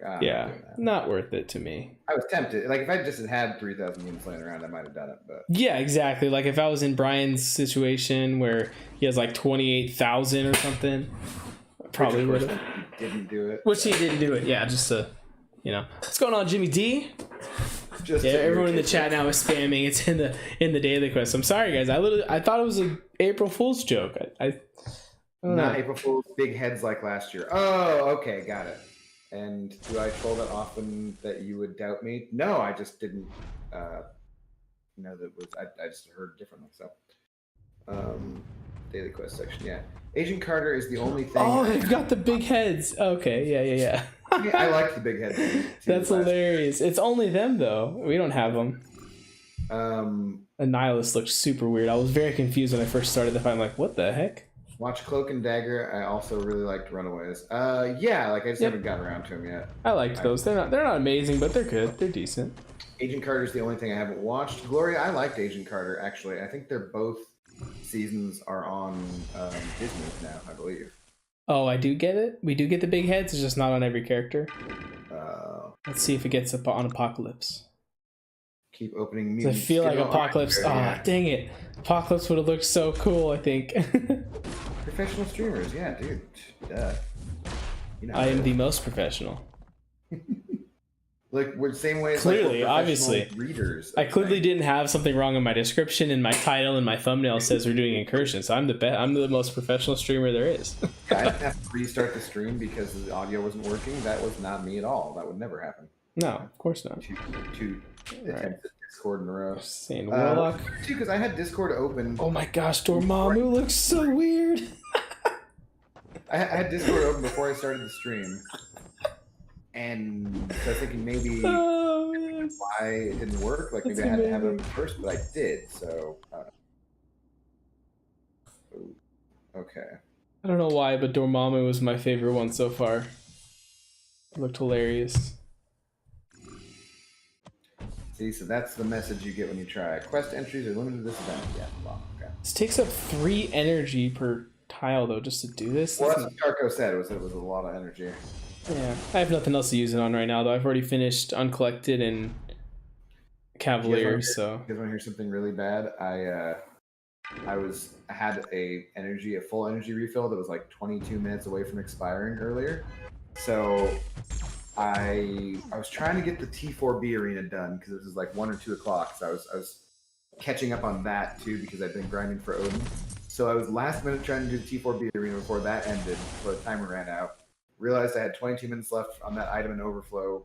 not worth it to me. I was tempted. Like if I just had 3,000 units laying around, I might have done it. But yeah, exactly. Like if I was in Brian's situation where he has like 28,000 or something, probably would have. Didn't do it. Which he didn't do it. Yeah, just to, what's going on, Jimmy D? Everyone in the chat now is spamming. It's in the daily quest. I'm sorry, guys. I thought it was an April Fool's joke. Not April Fool's big heads like last year. Oh, okay, got it. And do I troll that often that you would doubt me? No, I just didn't know that was. I just heard differently. So, daily quest section. Yeah, Agent Carter is the only thing. Oh, they've got the big heads. Okay, yeah. I like the big heads. That's hilarious. It's only them though. We don't have them. Annihilus looks super weird. I was very confused when I first started the fight. I'm like, what the heck? Watch Cloak and Dagger. I also really liked Runaways. Yeah, like I just haven't gotten around to them yet. I liked those. They're not amazing, but they're good. They're decent. Agent Carter's the only thing I haven't watched. Gloria, I liked Agent Carter actually. I think they're both seasons are on Disney now, I believe. Oh, I do get it. We do get the big heads. It's just not on every character. Let's see if it gets up on Apocalypse. Keep opening I feel like Apocalypse. Dang it! Apocalypse would have looked so cool. I think. Professional streamers, yeah, dude. I am the most professional. Like we're the same way as clearly, obviously, readers. I clearly didn't have something wrong in my description, and my title and my thumbnail says we're doing incursions. So I'm the most professional streamer there is. I didn't have to restart the stream because the audio wasn't working. That was not me at all. That would never happen. No, of course not. Two attempts at Discord in a row. Saying Warlock. Too, because I had Discord open. Oh my gosh, Dormammu looks so weird. I had Discord open before I started the stream. And so I was thinking maybe why it didn't work. Like maybe I had to have it first, but I did. So, okay. I don't know why, but Dormammu was my favorite one so far. It looked hilarious. See, so that's the message you get when you try. Quest entries are limited to this event. Yeah, well, okay. This takes up 3 energy per tile though, just to do this. Well, that's what Carco said. It was a lot of energy. Yeah, I have nothing else to use it on right now, though. I've already finished Uncollected and Cavalier, so... You guys want to hear something really bad? I had a full energy refill that was like 22 minutes away from expiring earlier. So I was trying to get the T4B arena done because it was like 1 or 2 o'clock. So I was catching up on that too because I've been grinding for Odin. So I was last minute trying to do the T4B arena before that ended, before the timer ran out. Realized I had 22 minutes left on that item and overflow,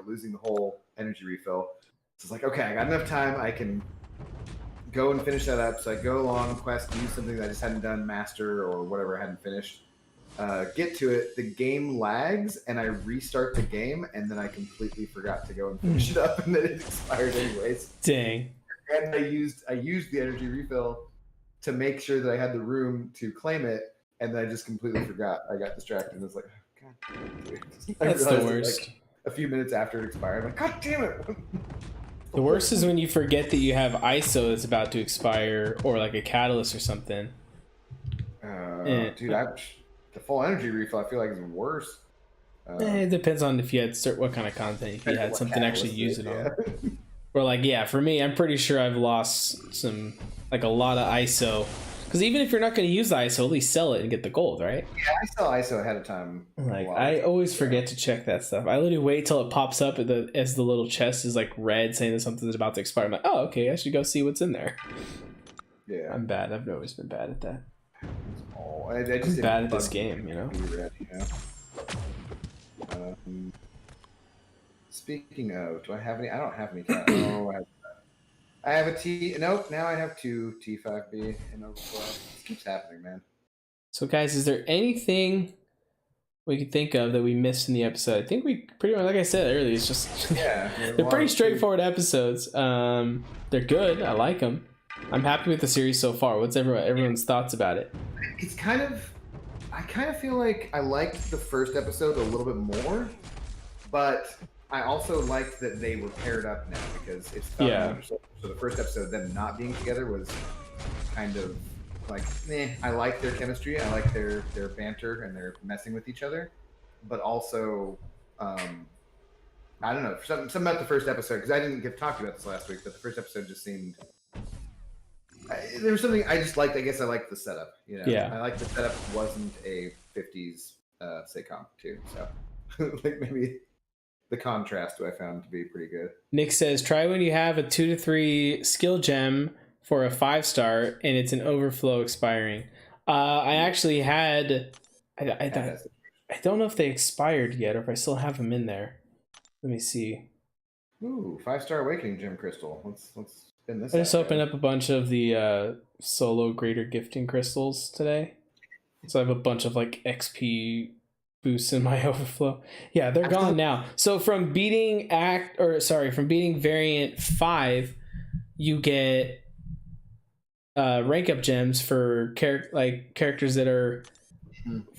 losing the whole energy refill. So it's like, okay, I got enough time. I can go and finish that up. So I go along quest, do something that I just hadn't done, master or whatever I hadn't finished. Get to it, the game lags, and I restart the game, and then I completely forgot to go and finish it up, and then it expired anyways. Dang. And I used the energy refill to make sure that I had the room to claim it. And then I just completely forgot. I got distracted and was like, oh, God. That's the worst. Like, a few minutes after it expired, I'm like, God damn it. The worst is when you forget that you have ISO that's about to expire or like a catalyst or something. Dude, the full energy refill I feel like is worse. It depends on if you had what kind of content, if you had something to actually use it on. Or like, yeah, for me, I'm pretty sure I've lost a lot of ISO. Because even if you're not going to use the ISO, at least sell it and get the gold, right? Yeah, I sell ISO ahead of time. Like, I always forget to check that stuff. I literally wait till it pops up as the little chest is like red saying that something's about to expire. I'm like, oh, okay, I should go see what's in there. Yeah. I'm bad. I've always been bad at that. Oh, I I'm just bad at this game, you know? Speaking of, do I have any? I don't have any. Oh, I have a T. Nope. Now I have two T5B in overflow. This keeps happening, man. So, guys, is there anything we could think of that we missed in the episode? I think we pretty much, like I said earlier, it's just they're pretty straightforward episodes. They're good. I like them. I'm happy with the series so far. What's everyone's thoughts about it? It's kind of. I kind of feel like I liked the first episode a little bit more, but I also liked that they were paired up now because it's so the first episode, them not being together was kind of like, I like their chemistry. I like their banter and their messing with each other, but also, I don't know, something about the first episode, because I didn't get to talk about this last week, but the first episode just seemed. There was something I just liked. I guess I liked the setup. You know, I liked the setup. Wasn't a '50s sitcom too, so like maybe the contrast I found to be pretty good. Nick says, try when you have a 2 to 3 skill gem for a 5-star and it's an overflow expiring. I actually had. I don't know if they expired yet or if I still have them in there. Let me see. Ooh, 5-star awakening gem crystal. Let's. I just opened up a bunch of the solo greater gifting crystals today. So I have a bunch of like XP boosts in my overflow. Yeah, they're gone now. So from beating variant 5, you get rank up gems for characters that are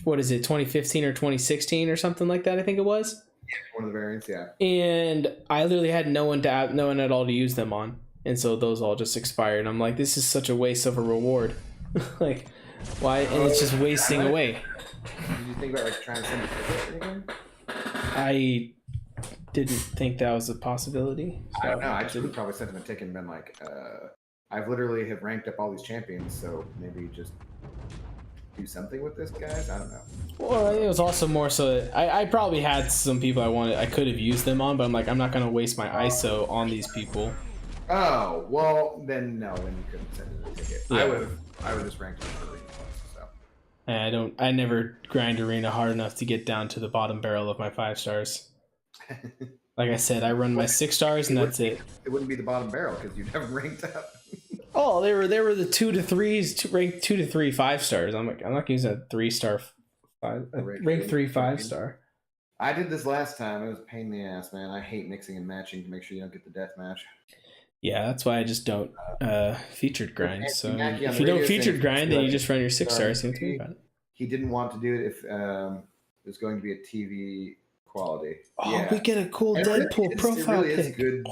what is it, 2015 or 2016 or something like that, I think it was. One of the variants, yeah. And I literally had no one at all to use them on. And so those all just expired. I'm like, this is such a waste of a reward. Like, why? And it's just wasting away. Did you think about like trying to send a ticket or anything? I didn't think that was a possibility. So I don't know. I just would probably sent them a ticket and been like, I've literally have ranked up all these champions, so maybe just do something with this, guys. I don't know. Well, it was also more so that I probably had some people I could have used them on, but I'm like, I'm not going to waste my ISO on these people. Oh, well, then no, then you couldn't send it a ticket. Yeah. I would just rank them for arena points, so. I never grind arena hard enough to get down to the bottom barrel of my 5 stars. Like I said, I run my 6 stars and that's it. It wouldn't be the bottom barrel because you'd have ranked up. Oh, they were the 2 to 3s, ranked 2 to 3 5 stars. I'm like, I'm not using a 3-star, rank 3 5-star. I did this last time. It was a pain in the ass, man. I hate mixing and matching to make sure you don't get the death match. Yeah, that's why I just don't featured grind. So if you don't featured grind, then you just run your 6 stars. You don't think about it. He didn't want to do it if it was going to be a TV quality. Oh, yeah. We get a cool Deadpool profile pic. It really pic. is good,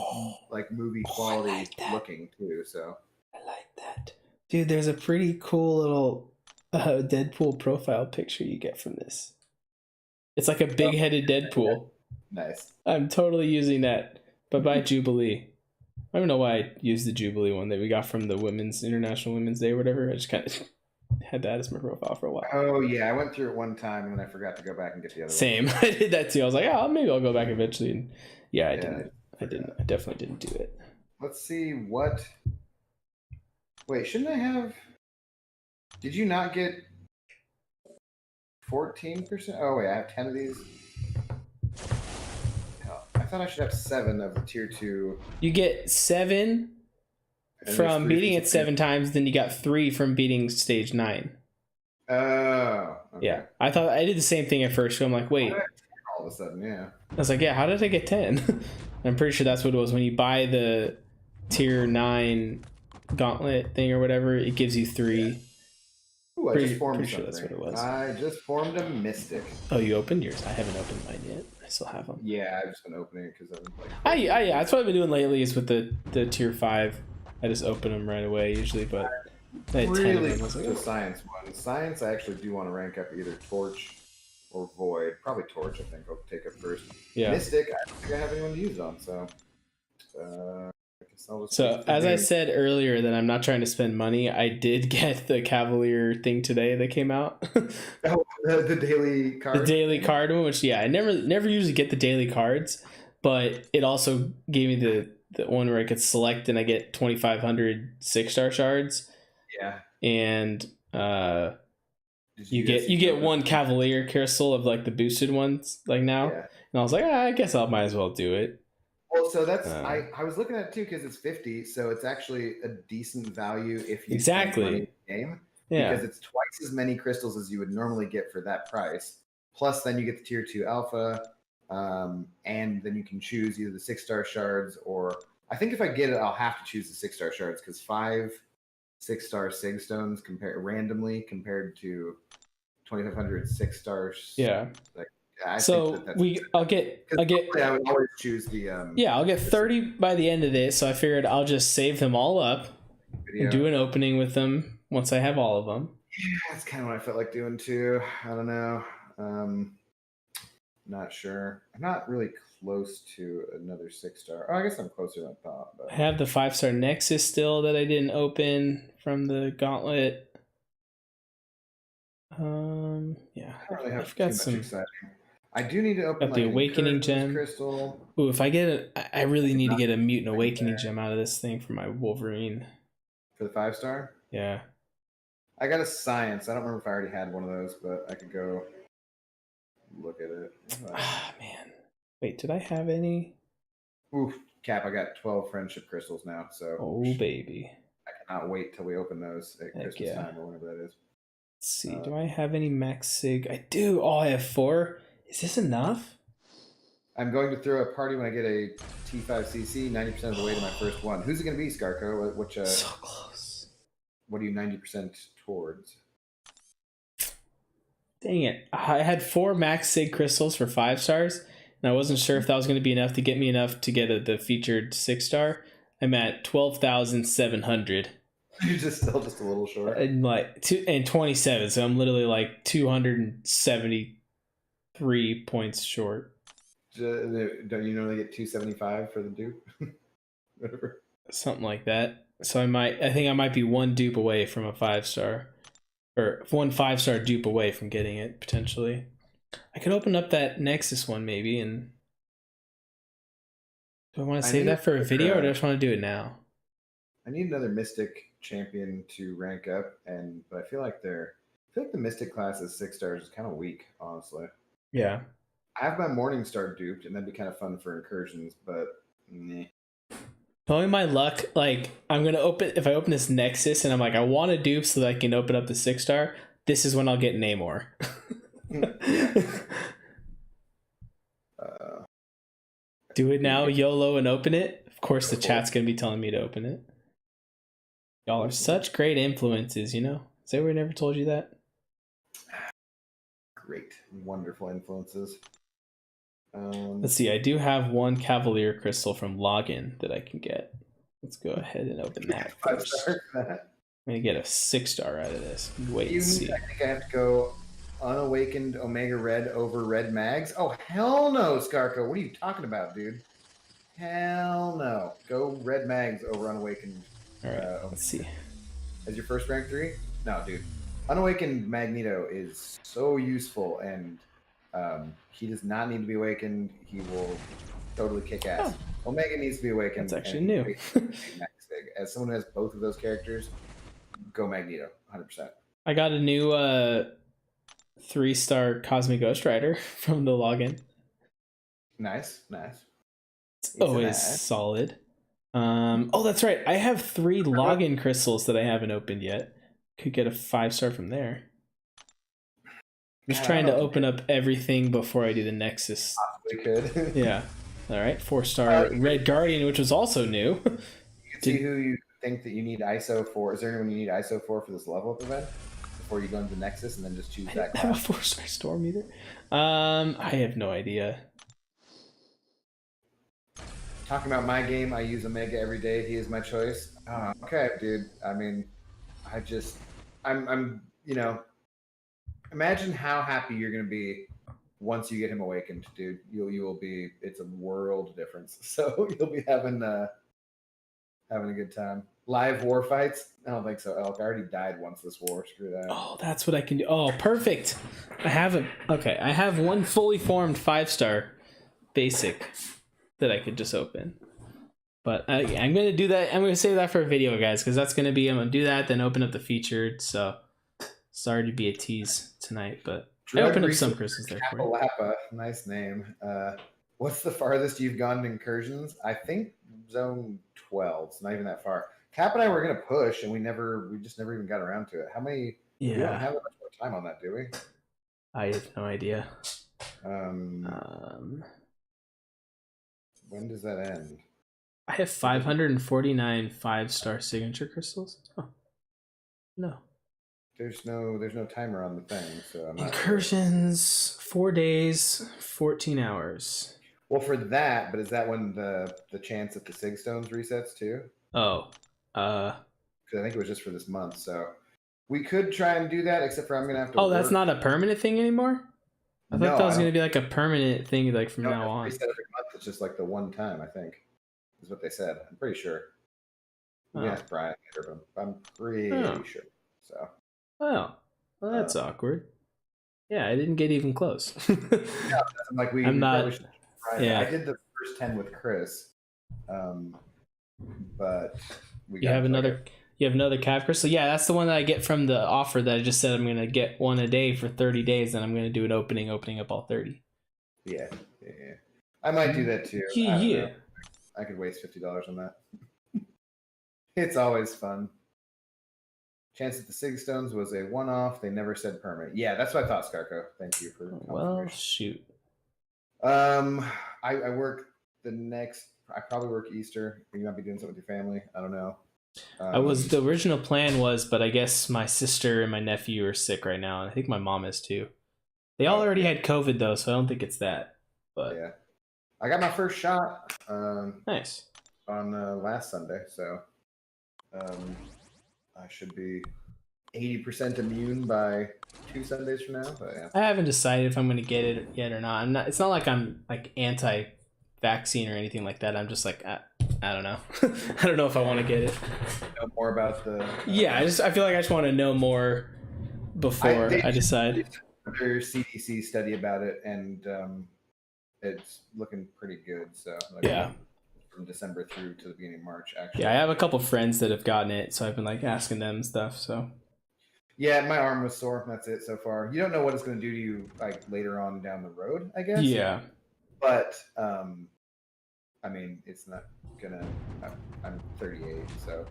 like movie quality looking too. So I like that, dude. There's a pretty cool little Deadpool profile picture you get from this. It's like a big-headed Deadpool. Nice. I'm totally using that, but by Jubilee. I don't know why I used the Jubilee one that we got from the International Women's Day or whatever. I just kind of had that as my profile for a while. Oh, yeah. I went through it one time and then I forgot to go back and get the other Same. one. I did that too. I was like, oh, maybe I'll go back eventually. And I didn't. I definitely didn't do it. Let's see what... Wait, shouldn't I have... Did you not get 14%? Oh, wait. I have 10 of these. I thought I should have 7 of the tier 2. You get 7 from beating it 7 times, then you got 3 from beating stage 9. Oh. Okay. Yeah. I thought I did the same thing at first, so I'm like, wait. All of a sudden, yeah. I was like, yeah, how did I get 10? I'm pretty sure that's what it was. When you buy the tier 9 gauntlet thing or whatever, it gives you 3. Yeah. Ooh, I just formed sure that's what it was. I just formed a mystic. Oh, you opened yours? I haven't opened mine yet. I still have them. Yeah, I've just been opening it because I'm like... yeah, that's what I've been doing lately is with the tier 5. I just open them right away usually, but... Really, the science one. Science, I actually do want to rank up either Torch or Void. Probably Torch, I think I'll take up first. Yeah. Mystic, I don't think I have anyone to use it on, so... So as I said earlier that I'm not trying to spend money, I did get the Cavalier thing today that came out. Oh, the daily card. The daily card one, which I never usually get the daily cards, but it also gave me the one where I could select and I get 2,500 6-star shards. Yeah. and Did you guys get open one it? Cavalier crystal of like the boosted ones like now, Yeah. and I was like, I guess I might as well do it. Well, so that's Uh, I was looking at it too because it's 50, so it's actually a decent value if you spend money in exactly. the game Yeah. because it's twice as many crystals as you would normally get for that price. Plus, then you get the tier 2 alpha, and then you can choose either the 6-star shards or I think if I get it, I'll have to choose the 6-star shards because 5 6-star sig stones compare randomly compared to 2,500 6-stars. Yeah. Like, I think So that's I'll because get I would always choose the yeah, I'll get 30 by the end of this. So I figured I'll just save them all up and video. do an opening with them once I have all of them. Yeah, that's kind of what I felt like doing too. I don't know. Not sure. I'm not really close to another 6-star. Oh, I guess I'm closer than I thought. I But have the 5-star Nexus still that I didn't open from the gauntlet. Yeah, I don't really have I've too got much some. exciting. I do need to open Got the like an Awakening Incursions gem. crystal. Ooh, if I get it, I really need to Not get a Mutant anything Awakening there gem out of this thing for my Wolverine. for the 5-star. Yeah. I got a Science. I don't remember if I already had one of those, but I could go look at it. Ah, man. Wait, did I have any? Oof, Cap. I got 12 friendship crystals now, so Oh, baby. I cannot wait till we open those at Heck Christmas yeah. time or whenever that is. Let's see. Do I have any Max Sig? I do. Oh, I have 4. Is this enough? I'm going to throw a party when I get a T5CC, 90% of the way to my first one. Who's it going to be, Scarco? Which, So close. what are you 90% towards? Dang it. I had 4 Max Sig crystals for 5 stars, and I wasn't sure if that was going to be enough to get me enough to get the featured 6-star. I'm at 12,700. You're just still just a little short. And like 27, so I'm literally like 273 points short. Don't you normally get 275 for the dupe? Whatever. Something like that. So I think I might be one dupe away from a 5-star. Or one 5-star dupe away from getting it, potentially. I could open up that Nexus one, maybe, and... Do I want to save that for a video, or do I just want to do it now? I need another Mystic champion to rank up, but I feel like the Mystic class is 6 stars is kind of weak, honestly. Yeah. I have my Morningstar duped, and that'd be kind of fun for incursions, but meh. Knowing my luck, like I'm gonna open if I open this Nexus and I'm like I want a dupe so that I can open up the 6-star. This is when I'll get Namor. Do it now, YOLO, and open it. Of course, the chat's gonna be telling me to open it. Y'all are such great influences, you know. Has anyone ever told you that? Great, wonderful influences. Let's see. I do have one Cavalier crystal from Login that I can get. Let's go ahead and open that first. I'm gonna get a 6-star out of this. Wait and see. I think I have to go Unawakened Omega Red over Red Mags. Oh hell no, Scarco! What are you talking about, dude? Hell no. Go Red Mags over Unawakened. All right. Let's see. As your first rank 3? No, dude. Unawakened Magneto is so useful, and he does not need to be awakened. He will totally kick ass. Oh. Omega needs to be awakened. That's actually new. As someone who has both of those characters, go Magneto, 100%. I got a new 3-star Cosmic Ghost Rider from the Login. Nice. It's always solid. Oh, that's right. I have 3 Login crystals that I haven't opened yet. Could get a 5-star from there. I'm just trying to open up everything before I do the Nexus. Possibly could. Yeah. All right. 4-star Red Guardian, which was also new. You can see who you think that you need ISO for. Is there anyone you need ISO for this level up event before you go into the Nexus, and then just choose that class? I have a 4-star Storm either. I have no idea. Talking about my game, I use Omega every day. He is my choice. Okay, dude. I mean, I'm imagine how happy you're gonna be once you get him awakened, dude. You will be. It's a world difference. So you'll be having a good time. Live war fights? I don't think so, Elk. I already died once this war. Screw that. Oh, that's what I can do. Oh, perfect. I have one fully formed 5-star basic that I could just open. But I'm gonna do that. I'm gonna save that for a video, guys, because that's gonna be. I'm gonna do that, then open up the featured. So sorry to be a tease tonight, but I opened up some crystals there for you. Kapalapa, nice name. What's the farthest you've gone in incursions? I think zone 12. It's not even that far. Cap and I were gonna push, and we just never even got around to it. How many? Yeah, we don't have that much more time on that, do we? I have no idea. When does that end? I have 549 5-star signature crystals. Oh, no. There's no timer on the thing, so I'm not incursions. 4 days, 14 hours. Well, for that, but is that when the chance at the Sig Stones resets too? Oh, because I think it was just for this month, so we could try and do that. Except for I'm gonna have to. Oh, that's not a permanent thing anymore. I thought that was gonna be like a permanent thing, like from now on. Reset every month. It's just like the one time, I think, is what they said. I'm pretty sure. Yeah, Brian, I'm pretty sure. So. Well, that's awkward. Yeah, I didn't get even close. Yeah, I'm like I'm not. Yeah, I did the first 10 with Chris, but you have another. You have another cap crystal. Yeah, that's the one that I get from the offer that I just said I'm gonna get one a day for 30 days, and I'm gonna do an opening up all 30. Yeah. I might do that too. Yeah. I could waste $50 on that. It's always fun. Chance at the Sig Stones was a one-off. They never said permanent. Yeah, that's what I thought, Scarco. Thank you for confirmation. Well, shoot. I work the next. I probably work Easter. You might be doing something with your family. I don't know. The original plan was, but I guess my sister and my nephew are sick right now, and I think my mom is too. They all already had COVID though, so I don't think it's that. But yeah, I got my first shot. Nice. On last Sunday, so I should be 80% immune by 2 Sundays from now. But yeah. I haven't decided if I'm going to get it yet or not. I'm not. It's not like I'm like anti-vaccine or anything like that. I'm just like I don't know. I don't know if I want to get it. Know more about the. Yeah, I feel like I just want to know more before I decide. There's CDC study about it, and it's looking pretty good. So yeah. From December through to the beginning of March, actually. Yeah, I have a couple friends that have gotten it, so I've been like asking them stuff. So. Yeah, my arm was sore. That's it so far. You don't know what it's going to do to you like later on down the road, I guess. Yeah. But I mean, it's not gonna. I'm 38, so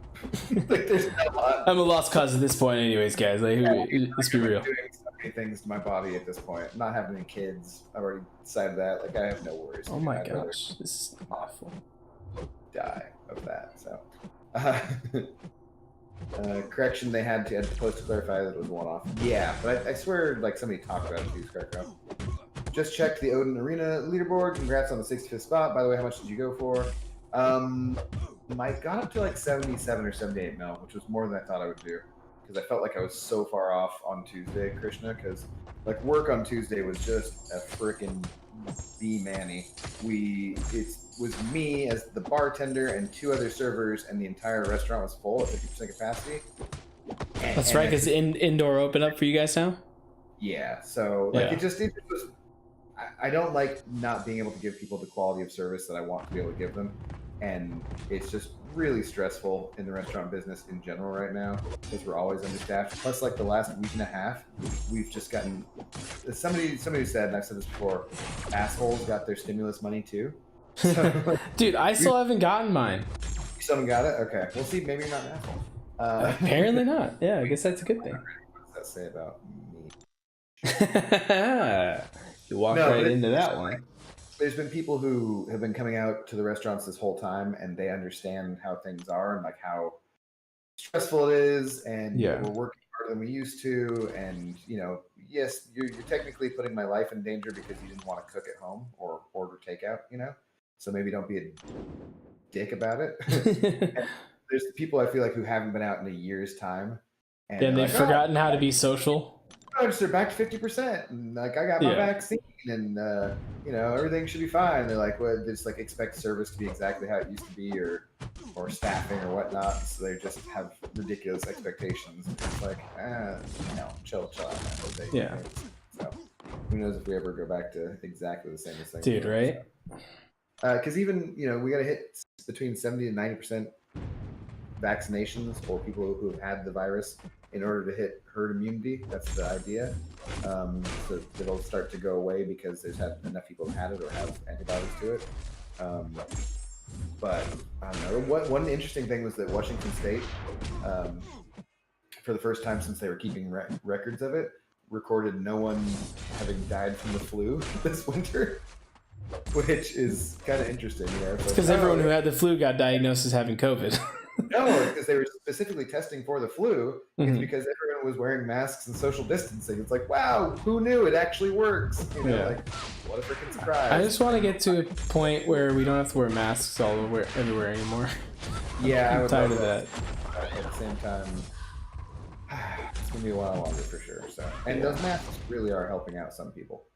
like, there's not a lot. I'm a lost cause at this point, anyways, guys. Like, let's be real. Doing so many things to my body at this point. I'm not having any kids. I've already decided that. Like, I have no worries. Oh my gosh, this is awful. Die of that. So, correction, they had to post to clarify that it was one off. Yeah, but I swear, like somebody talked about it too, Scarecrow. Just checked the Odin Arena leaderboard. Congrats on the 65th spot. By the way, how much did you go for? I got up to like 77 or 78 mil, which was more than I thought I would do. Because I felt like I was so far off on Tuesday, Krishna, because like work on Tuesday was just a freaking B-manny. It was me as the bartender and 2 other servers, and the entire restaurant was full at 50% capacity. That's right, because indoor open up for you guys now? Yeah, so like it was. I don't like not being able to give people the quality of service that I want to be able to give them, and it's just really stressful in the restaurant business in general right now because we're always understaffed. Plus, like the last week and a half, we've just gotten somebody said, and I've said this before, assholes got their stimulus money too. So, dude, I still haven't gotten mine. You still haven't got it? Okay, we'll see. Maybe you're not an asshole. Apparently not. Yeah, I guess that's a good thing. What does that say about me? You walked right into that one. There's been people who have been coming out to the restaurants this whole time, and they understand how things are and like how stressful it is, and we're working harder than we used to. And yes, you're technically putting my life in danger because you didn't want to cook at home or order takeout. So maybe don't be a dick about it. There's people I feel like who haven't been out in a year's time, and they've forgotten how to be social. They're back to 50%, and like I got my vaccine, and everything should be fine. They're like, well, they just like expect service to be exactly how it used to be, or staffing or whatnot. So they just have ridiculous expectations. It's like, chill out, man. So who knows if we ever go back to exactly the same as things. Dude, right? Because even we got to hit between 70 and 90% vaccinations for people who have had the virus in order to hit herd immunity. That's the idea. So it'll start to go away because there's enough people who had it or have antibodies to it. But I don't know. One interesting thing was that Washington State, for the first time since they were keeping records of it, recorded no one having died from the flu this winter, which is kind of interesting. It's because everyone who had the flu got diagnosed as having COVID. No, it's because they were specifically testing for the flu. It's because everyone was wearing masks and social distancing. It's like, wow, who knew it actually works? Like, what a freaking surprise. I just want to get to a point where we don't have to wear masks everywhere anymore. Yeah, I'm tired of that. At the same time, it's gonna be a while longer for sure. So, and those masks really are helping out some people,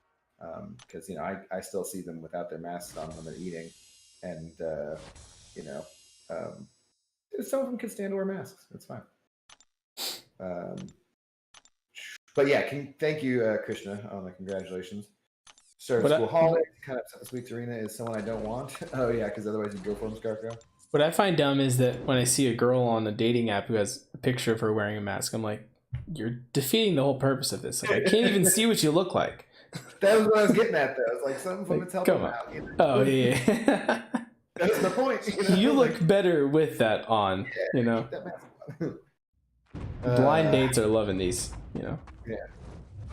because I still see them without their masks on when they're eating, and some of them can stand to wear masks. It's fine. But yeah, thank you, Krishna, on the congratulations. Start school holidays, kind of this week's arena is someone I don't want. Oh yeah, because otherwise you'd go for them, Scarco. What I find dumb is that when I see a girl on a dating app who has a picture of her wearing a mask, I'm like, you're defeating the whole purpose of this. Like, I can't even see what you look like. That was what I was getting at, though. I was like, something from it's helping out. Oh yeah. That's the point. You look better with that on. Keep that mask on. Blind dates are loving these. Yeah.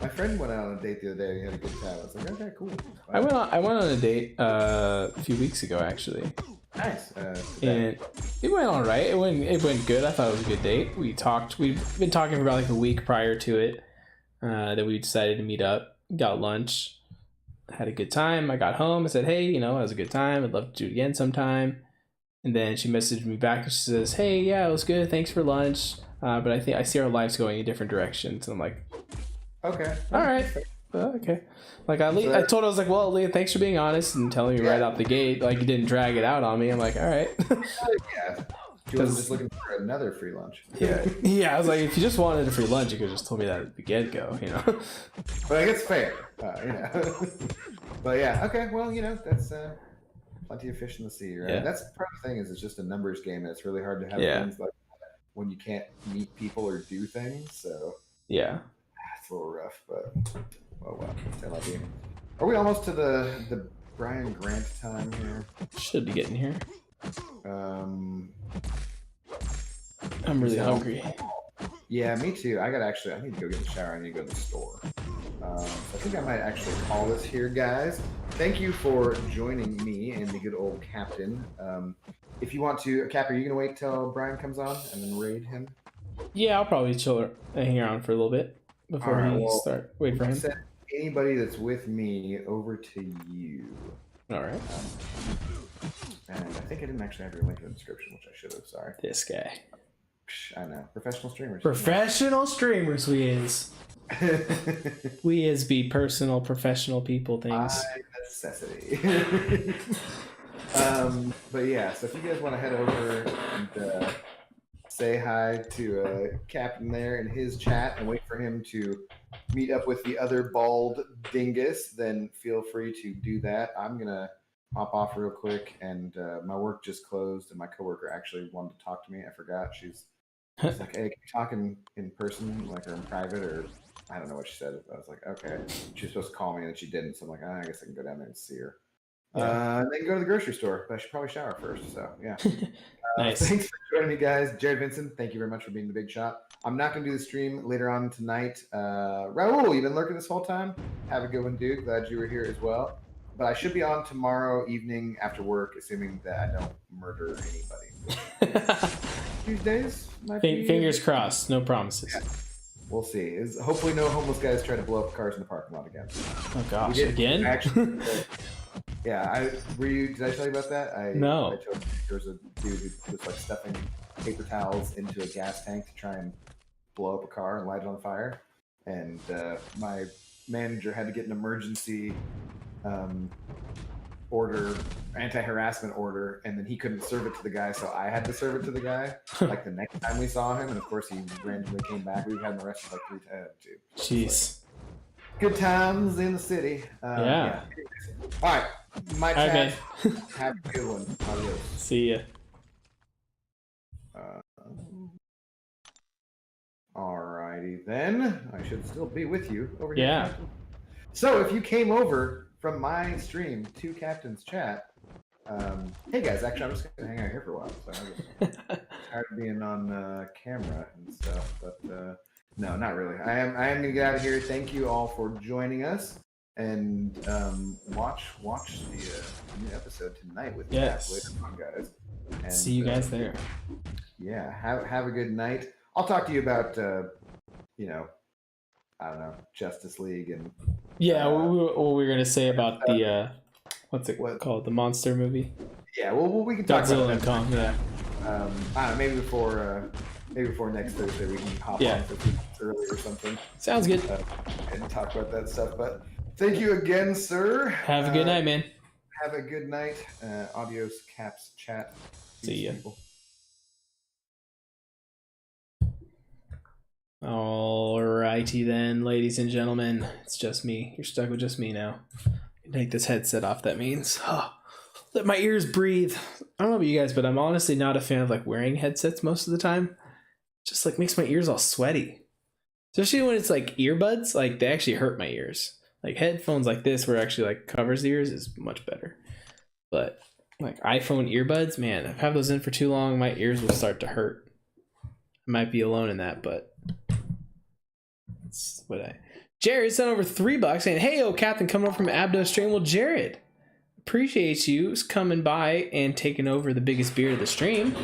My friend went out on a date the other day. He had a good time. I was like, okay, cool. I went on a date a few weeks ago, actually. Nice. And it went all right. It went good. I thought it was a good date. We talked. We've been talking for about like a week prior to it. Then we decided to meet up. Got lunch. Had a good time. I got home. I said, hey, it was a good time. I'd love to do it again sometime. And then she messaged me back and she says, hey, yeah, it was good. Thanks for lunch. But I think I see our lives going in different directions. And I'm like, okay. All right. Okay. Like I told her, I was like, well, Leah, thanks for being honest and telling me right out the gate. Like you didn't drag it out on me. I'm like, all right. Yeah. She wasn't just looking for another free lunch. Yeah. I was like, if you just wanted a free lunch, you could have just told me that at the get-go, But I guess fair, But yeah, okay. Well, that's plenty of fish in the sea, right? Yeah. That's part of the thing is it's just a numbers game, and it's really hard to have things like that when you can't meet people or do things. So yeah, it's a little rough, but oh well. Are we almost to the Brian Grant time here? Should be getting here. I'm really hungry. Yeah, me too. I need to go get in the shower. I need to go to the store. I think I might actually call this here, guys. Thank you for joining me and the good old Captain. If you want to, Cap, are you gonna wait till Brian comes on and then raid him? Yeah, I'll probably hang around for a little bit before wait for him. Send anybody that's with me over to you. All right. And I think I didn't actually have your link in the description, which I should have. Sorry. This guy. I know. Professional streamers. Professional streamers, we is. We is be personal, professional people things. By necessity. But yeah, so if you guys want to head over and say hi to Captain there in his chat and wait for him to meet up with the other bald dingus, then feel free to do that. I'm going to hop off real quick, and my work just closed, and my coworker actually wanted to talk to me. I forgot. She's like, hey, can we talk in person, like, or in private, or I don't know what she said. I was like, okay. She was supposed to call me, and she didn't, so I'm like, I guess I can go down there and see her. Then go to the grocery store, but I should probably shower first, so yeah. Nice. Thanks for joining me, guys. Jared Vincent, thank you very much for being the big shot. I'm not going to do the stream later on tonight. Raul, you've been lurking this whole time. Have a good one, dude. Glad you were here as well. But I should be on tomorrow evening after work, assuming that I don't murder anybody. Tuesdays might be... Fingers crossed. No promises. Yeah. We'll see. Hopefully no homeless guys try to blow up cars in the parking lot again. Oh, gosh. Again? Actually, yeah. Did I tell you about that? No. I told you there was a dude who was like stuffing paper towels into a gas tank to try and blow up a car and light it on fire. And my manager had to get an emergency order, anti-harassment order, and then he couldn't serve it to the guy, so I had to serve it to the guy. Like the next time we saw him, and of course he randomly came back. We've had him arrested like 3 times too. Jeez. Like, good times in the city. Yeah. All right. My All right, chat. man. Have a good one. Adios. See ya. Alrighty then. I should still be with you over here. Yeah. Captain. So if you came over from my stream to Captain's chat, hey guys, actually I'm just gonna hang out here for a while. So I'm just tired of being on camera and stuff, but no, not really. I am gonna get out of here. Thank you all for joining us, and watch the new episode tonight with Yes. Cap later on, guys. And, See you guys there. Yeah, have a good night. I'll talk to you about I don't know, Justice League and Yeah, what we were gonna say about the what's it called? The monster movie. Yeah, well we can talk Godzilla about and that. Kong. Yeah. I don't know, maybe before next Thursday we can hop on 15 minutes early or something. Sounds good. And talk about that stuff. But thank you again, sir. Have a good night, man. Have a good night. Adios, Caps chat. See ya. People. Alrighty then, ladies and gentlemen. It's just me. You're stuck with just me now. Take this headset off, that means. Let my ears breathe. I don't know about you guys, but I'm honestly not a fan of like wearing headsets most of the time. Just like makes my ears all sweaty. Especially when it's like earbuds, like they actually hurt my ears. Like headphones like this where it actually like covers the ears is much better. But like iPhone earbuds, man, if I have those in for too long, my ears will start to hurt. I might be alone in that, but that's what Jared sent over $3 saying, "Hey, Captain, coming up from Abdo stream." Well, Jared, appreciate you coming by and taking over the biggest beer of the stream.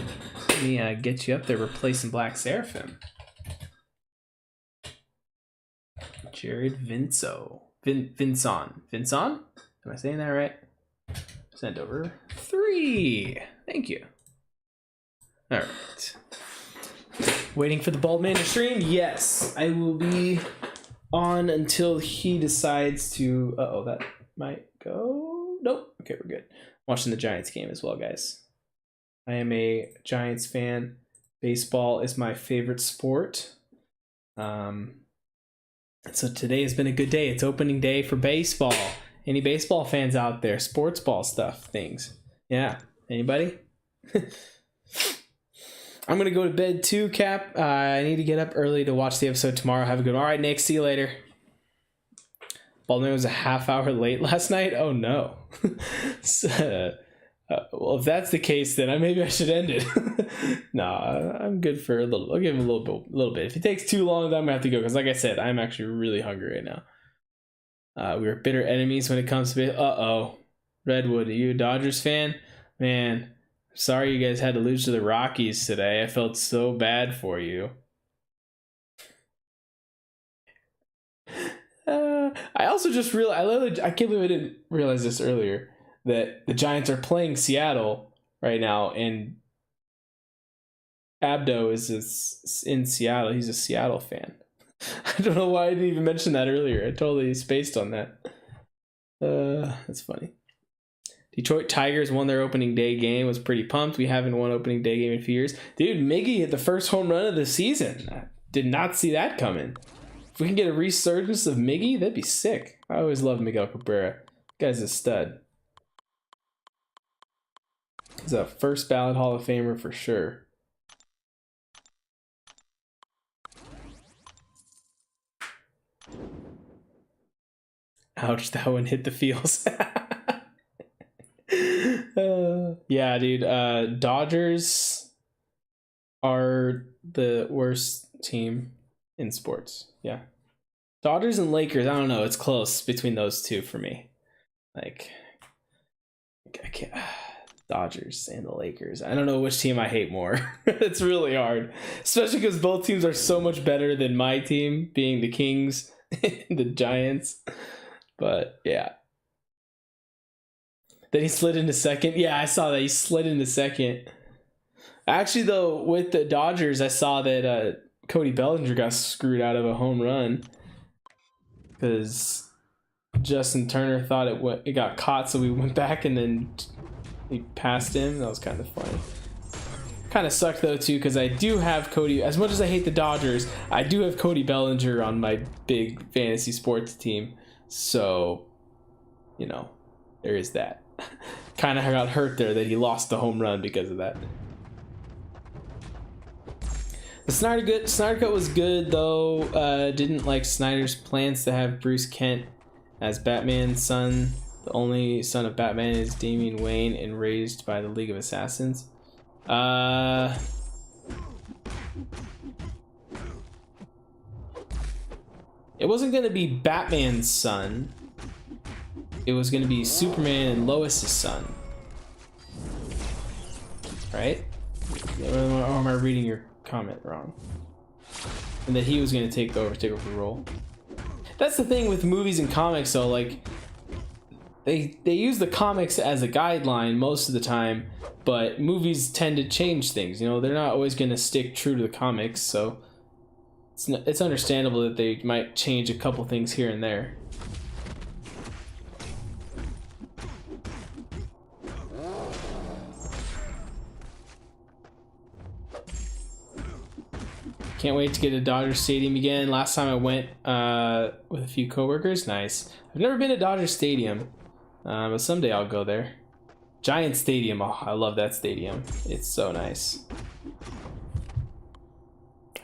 Let me get you up there replacing Black Seraphim. Jared Vinson. Am I saying that right? Sent over 3. Thank you. All right. Waiting for the bald man to stream? Yes, I will be on until he decides to. Uh-oh, that might go. Nope. Okay, we're good. Watching the Giants game as well, guys. I am a Giants fan. Baseball is my favorite sport. So today has been a good day. It's opening day for baseball. Any baseball fans out there? Sports ball stuff, things. Yeah. Anybody? I'm going to go to bed too, Cap. I need to get up early to watch the episode tomorrow. Have a good one. All right, Nick. See you later. Baldwin was a half hour late last night. Oh, no. Well, if that's the case, then maybe I should end it. Nah, I'm good for a little. I'll give him a little bit. If it takes too long, then I'm going to have to go. Because like I said, I'm actually really hungry right now. We are bitter enemies when it comes to it. Uh-oh. Redwood, are you a Dodgers fan? Man, sorry you guys had to lose to the Rockies today. I felt so bad for you. I also just realized, I can't believe I didn't realize this earlier, that the Giants are playing Seattle right now, and Abdo is in Seattle. He's a Seattle fan. I don't know why I didn't even mention that earlier. I totally spaced on that. That's funny. Detroit Tigers won their opening day game. Was pretty pumped. We haven't won opening day game in a few years. Dude, Miggy hit the first home run of the season. I did not see that coming. If we can get a resurgence of Miggy, that'd be sick. I always love Miguel Cabrera. Guy's a stud. He's a first ballot Hall of Famer for sure. Ouch, that one hit the feels. Yeah, dude. Dodgers are the worst team in sports. Yeah. Dodgers and Lakers, I don't know. It's close between those two for me. Like, I can't. Dodgers and the Lakers. I don't know which team I hate more. It's really hard. Especially because both teams are so much better than my team, being the Kings and the Giants. But, yeah. Then he slid into second. Yeah, I saw that. He slid into second. Actually, though, with the Dodgers, I saw that Cody Bellinger got screwed out of a home run because Justin Turner thought it got caught, so we went back and then he passed him. That was kind of funny. Kind of sucked, though, too, because I do have Cody. As much as I hate the Dodgers, I do have Cody Bellinger on my big fantasy sports team. So, you know, There is that. Kind of got hurt there that he lost the home run because of that. The Snyder Cut was good though. Didn't like Snyder's plans to have Bruce Kent as Batman's son. The only son of Batman is Damian Wayne and raised by the League of Assassins. It wasn't gonna be Batman's son. It was gonna be Superman and Lois's son. Right? Or am I reading your comment wrong? And that he was gonna take over the role. That's the thing with movies and comics though, like they use the comics as a guideline most of the time, but movies tend to change things. You know, they're not always gonna stick true to the comics, so it's understandable that they might change a couple things here and there. Can't wait to get to Dodger Stadium again. Last time I went with a few coworkers. Nice. I've never been to Dodger Stadium, but someday I'll go there. Giant Stadium. Oh, I love that stadium. It's so nice.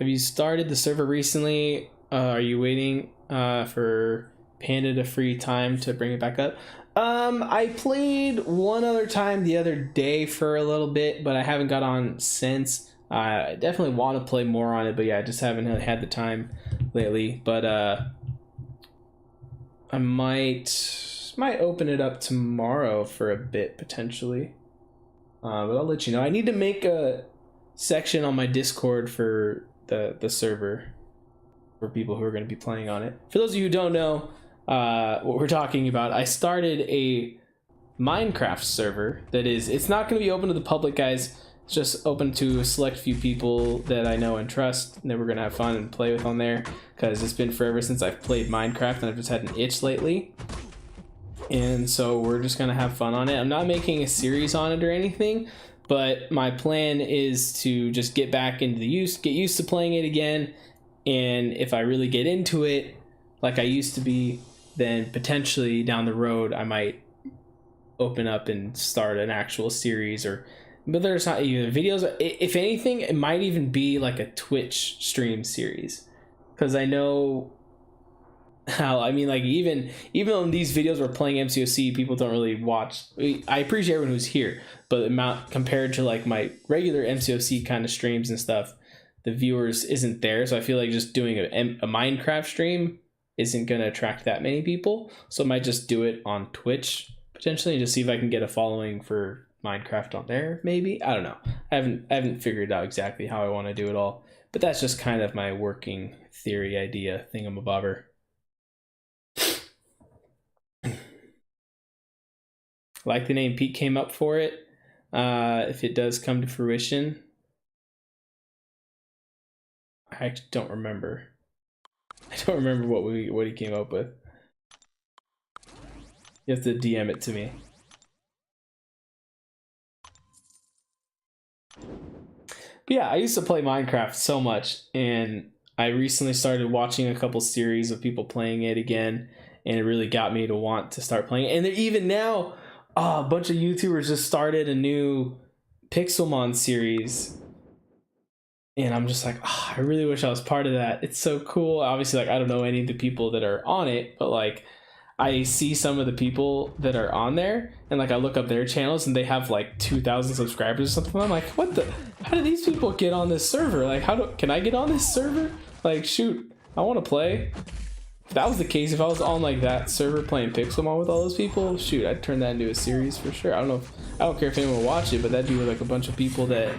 Have you started the server recently? Are you waiting for Panda to free time to bring it back up? I played one other time the other day for a little bit, but I haven't got on since. I definitely want to play more on it, but yeah, I just haven't had the time lately. But I might open it up tomorrow for a bit potentially. But I'll let you know. I need to make a section on my Discord for the server for people who are going to be playing on it. For those of you who don't know what we're talking about, I started a Minecraft server that it's not going to be open to the public, guys. It's just open to a select few people that I know and trust, and that we're going to have fun and play with on there, because it's been forever since I've played Minecraft and I've just had an itch lately. And so we're just going to have fun on it. I'm not making a series on it or anything, but my plan is to just get back into get used to playing it again. And if I really get into it like I used to be, then potentially down the road I might open up and start an actual series, but there's not even videos. If anything, it might even be like a Twitch stream series, because I know how, I mean, like even on these videos we're playing MCOC, people don't really watch. I appreciate everyone who's here, but the amount compared to like my regular MCOC kind of streams and stuff, the viewers isn't there. So I feel like just doing a Minecraft stream isn't going to attract that many people. So I might just do it on Twitch potentially and just see if I can get a following for Minecraft on there, maybe. I don't know. I haven't figured out exactly how I want to do it all, but that's just kind of my working theory idea thingamabobber. Like the name Pete came up for it. If it does come to fruition, I actually don't remember. I don't remember what he came up with. You have to DM it to me. But yeah, I used to play Minecraft so much, and I recently started watching a couple series of people playing it again, and it really got me to want to start playing it. And even now, a bunch of YouTubers just started a new Pixelmon series, and I'm just like, I really wish I was part of that. It's so cool. Obviously, like I don't know any of the people that are on it, but like I see some of the people that are on there, and like I look up their channels and they have like 2,000 subscribers or something. I'm like, what the? How do these people get on this server? Like, can I get on this server? Like, shoot, I want to play. If that was the case, if I was on like that server playing Pixelmon with all those people, shoot, I'd turn that into a series for sure. I don't care if anyone will watch it, but that'd be with like a bunch of people that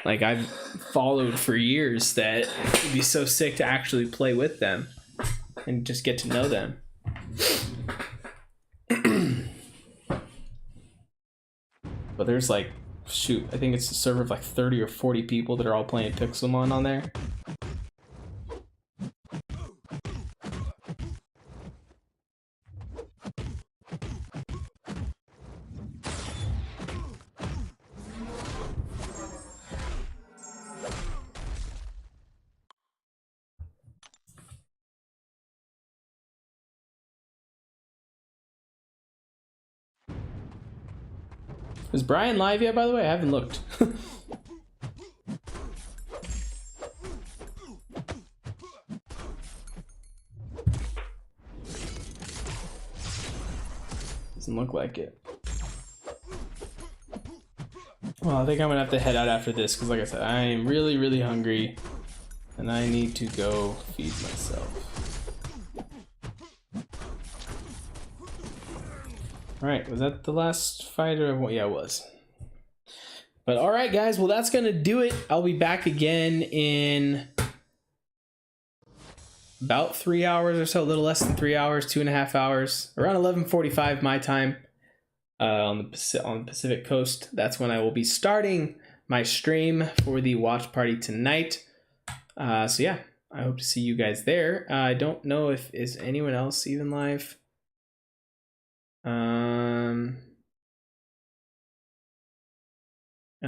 like I've followed for years, that would be so sick to actually play with them and just get to know them. But there's like, shoot, I think it's a server of like 30 or 40 people that are all playing Pixelmon on there. Is Brian live yet, by the way? I haven't looked. Doesn't look like it. Well, I think I'm gonna have to head out after this because, like I said, I am really, really hungry and I need to go feed myself. Alright, was that the last fight or yeah, it was. But alright guys, well that's gonna do it. I'll be back again in about 3 hours or so, a little less than 3 hours, 2.5 hours, around 11:45 my time on the Pacific Coast. That's when I will be starting my stream for the watch party tonight. So yeah, I hope to see you guys there. I don't know if is anyone else even live. I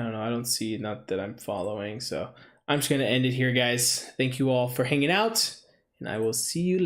don't know. I don't see, not that I'm following. So I'm just going to end it here, guys. Thank you all for hanging out, and I will see you later.